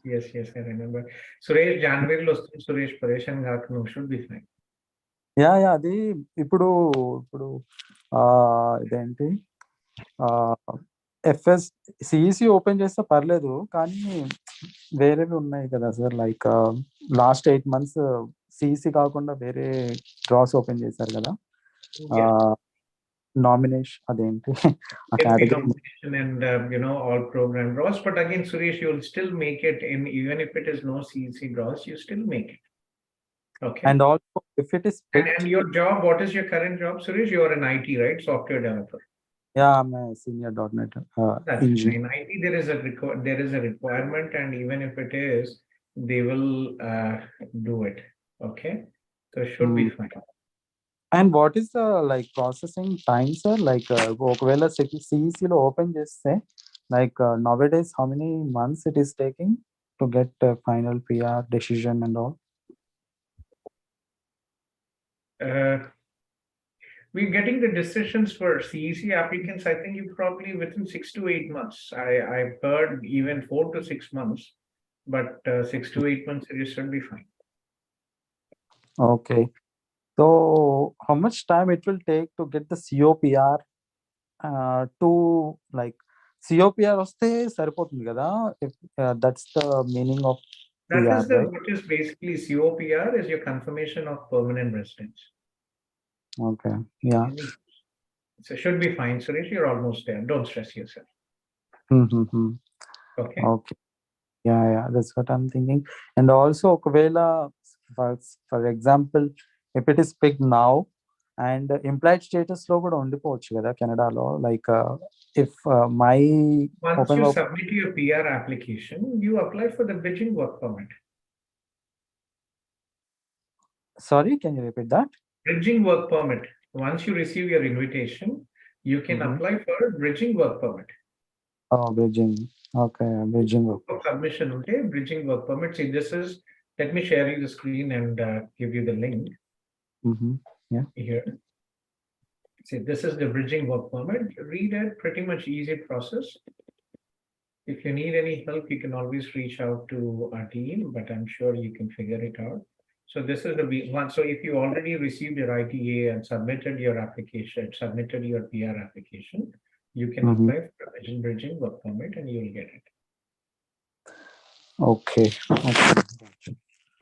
Yes, I remember. Suresh, January లో సురేష్ పరేషన్ కాకు should be fine. Yeah, అది ఇప్పుడు ఇదేంటి FS CEC open చేస్తే పర్లేదు, కానీ వేరేవి ఉన్నాయి కదా sir, like last 8 months CEC కాకుండా వేరే డ్రాస్ ఓపెన్ చేశారు కదా, నామినేషన్ అదేంటి nomination and all program draws. But again, Suresh, you'll still make it in, even if it is no CEC draws, you still make it. Okay. And also if it is and your job, what is your current job, Suresh? You are an IT, right? Software developer. Yeah, I'm a senior .NET engineer. In IT, there is a requirement, and even if it is, they will do it. Okay, so it should be fine. And what is the like processing time, sir? Like ఒకవేళ CEC లో open చేస్తే, like nowadays how many months it is taking to get a final PR decision and all? We're getting the decisions for CEC applicants, I think you probably within 6 to 8 months. I've heard even 4 to 6 months, but 6 to 8 months it should be fine. Okay. So how much time it will take to get the COPR to like COPR వస్తే సరిపోతుంది కదా, if that's the meaning of that PR, is the right? what is basically COPR is your confirmation of permanent residence. Okay, yeah. So should be fine, Suresh. You're almost there. Don't stress yourself. Okay. Okay. Yeah, that's what I'm thinking. And also ఒకవేళ for example, if it is picked now and implied status లో కూడా ఉండిపోవచ్చు కదా కెనడాలో, like if my once you submit your PR application, you apply for the bridging work permit. Sorry, can you repeat that? Bridging work permit. Once you receive your invitation, you can apply for bridging work permit. Oh, bridging. Okay, bridging work. Submission, okay, bridging work permit. See, this is, let me share you the screen and give you the link. Yeah. Here. See, this is the bridging work permit. Read it, pretty much easy process. If you need any help, you can always reach out to our team, but I'm sure you can figure it out. So this is the one. So if you already received your ITA and submitted your application, submitted your PR application, you can apply for bridging work permit and you will get it. Okay.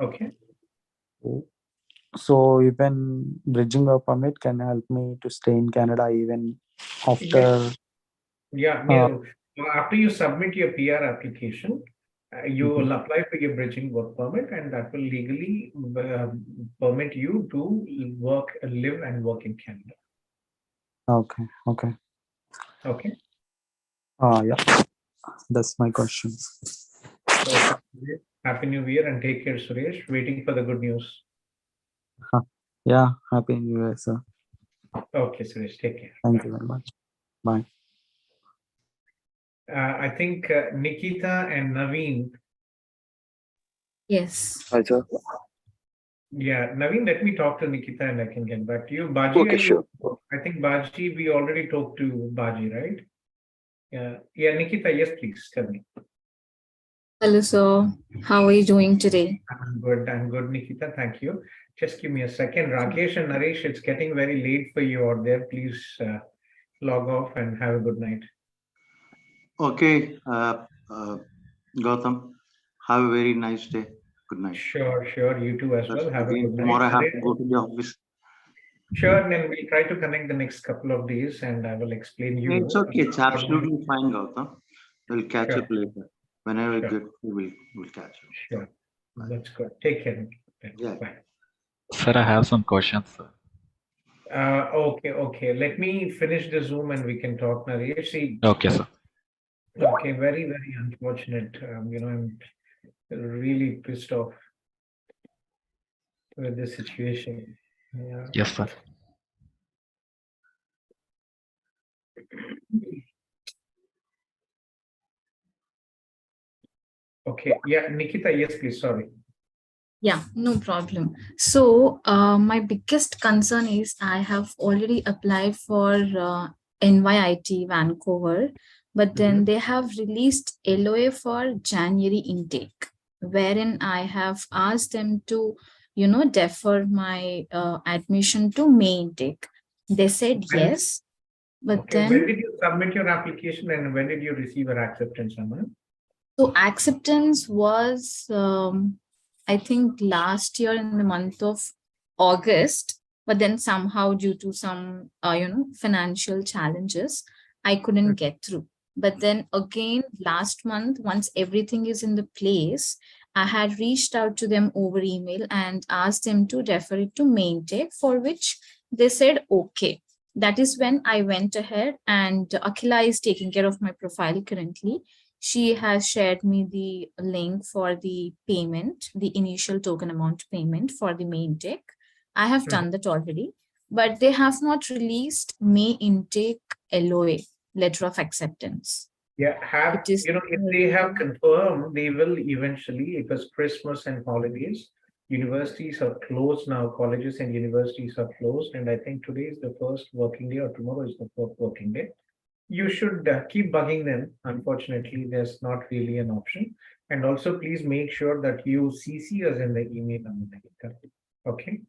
Okay. So even bridging work permit can help me to stay in Canada even after. Yeah, after you submit your PR application, you will apply for your bridging work permit, and that will legally permit you to work, live, and work in Canada. Okay. Okay. Okay. Yeah. That's my question. So, Happy New Year and take care, Suresh. Waiting for the good news. Yeah. Happy New Year, sir. Okay, Suresh. Take care. Thank you very much. Bye. I think Nikita and Naveen. Yes. Hi, sir. Yeah, Naveen, let me talk to Nikita and I can get back to you. Baji, Okay, sure. I think Baji, we already talked to Baji, right? Yeah, Nikita, yes, please tell me. Hello, sir. How are you doing today? I'm good, Nikita. Thank you. Just give me a second. Rakesh and Naresh, it's getting very late for you out there. Please log off and have a good night. Okay, Gautham, have a very nice day. Good night. Sure. You too as well. Have a good night. Tomorrow I have to go to the office. Sure, and then we'll try to connect the next couple of days and I will explain you. It's okay. It's absolutely fine, Gautham. We'll catch up later. Whenever we get, we'll catch up. Sure. That's good. Take care. Yeah. Bye. Sir, I have some questions, sir. Okay. Let me finish the Zoom and we can talk, Naresh. Okay, sir. Okay, very, very unfortunate. I'm really pissed off with this situation. Yeah. Yes, sir. Okay. Yeah, Nikita, yes, please. Sorry. Yeah, no problem. So my biggest concern is I have already applied for NYIT Vancouver, but then they have released LOA for January intake, wherein I have asked them to, defer my admission to May intake. They said yes, but then when did you submit your application and when did you receive your acceptance, Amma? So acceptance was, I think, last year in the month of August, but then somehow due to some, financial challenges, I couldn't get through. But then again, last month, once everything is in the place, I had reached out to them over email and asked them to refer it to main take, for which they said, okay. That is when I went ahead, and Akhila is taking care of my profile currently. She has shared me the link for the payment, the initial token amount payment for the May intake. I have done that already, but they have not released May intake LOA, letter of acceptance. Yeah, if they have confirmed, they will eventually, because Christmas and holidays, universities are closed now, colleges and universities are closed, and I think today is the first working day or tomorrow is the fourth working day. You should keep bugging them. Unfortunately, there's not really an option. And also, please make sure that you CC us in the email. Okay?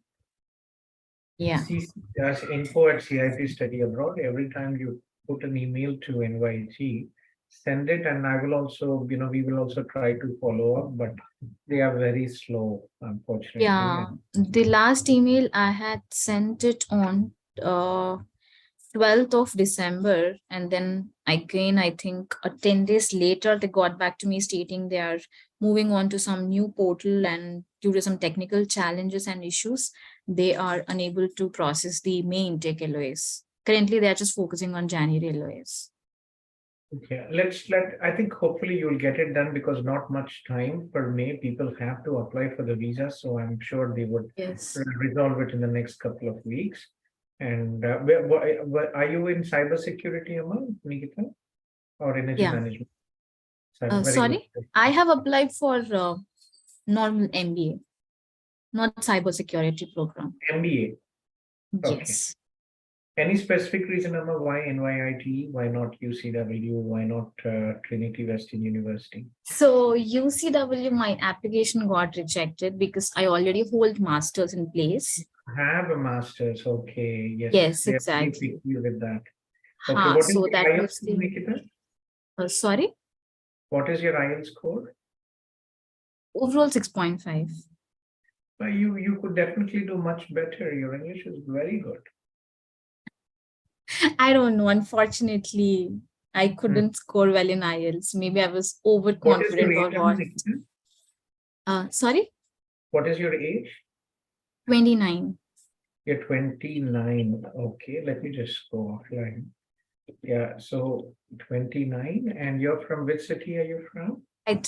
Yeah. CC us info@CIP Study Abroad. Every time you put an email to NYT, send it, and I will also, we will also try to follow up, but they are very slow, unfortunately. Yeah. The last email I had sent it on 12th of December, and then again, I think 10 days later, they got back to me stating they are moving on to some new portal, and due to some technical challenges and issues, they are unable to process the May intake LOAs. Currently, they are just focusing on January LOAs. Okay, I think hopefully you'll get it done, because not much time for May. People have to apply for the visa, so I'm sure they would resolve it in the next couple of weeks. And are you in cybersecurity, Amma, Nikita, or energy management? Sorry, I have applied for normal MBA, not cybersecurity program. MBA. Okay. Yes. Any specific reason, Amma, why NYIT? Why not UCW? Why not Trinity Western University? So UCW, my application got rejected because I already hold masters in place. Have a master's, okay. Yes, exactly. With that. Okay, what is so your that IELTS was score, Nikita? Sorry? What is your IELTS score? Overall 6.5. You could definitely do much better. Your English is very good. I don't know, unfortunately. I couldn't score well in IELTS. Maybe I was What is overconfident your or age? what. Sorry? What is your age? 29. You're 29. Okay, let me just go offline. Yeah, so 29, and you're from which city are you from? Hyderabad.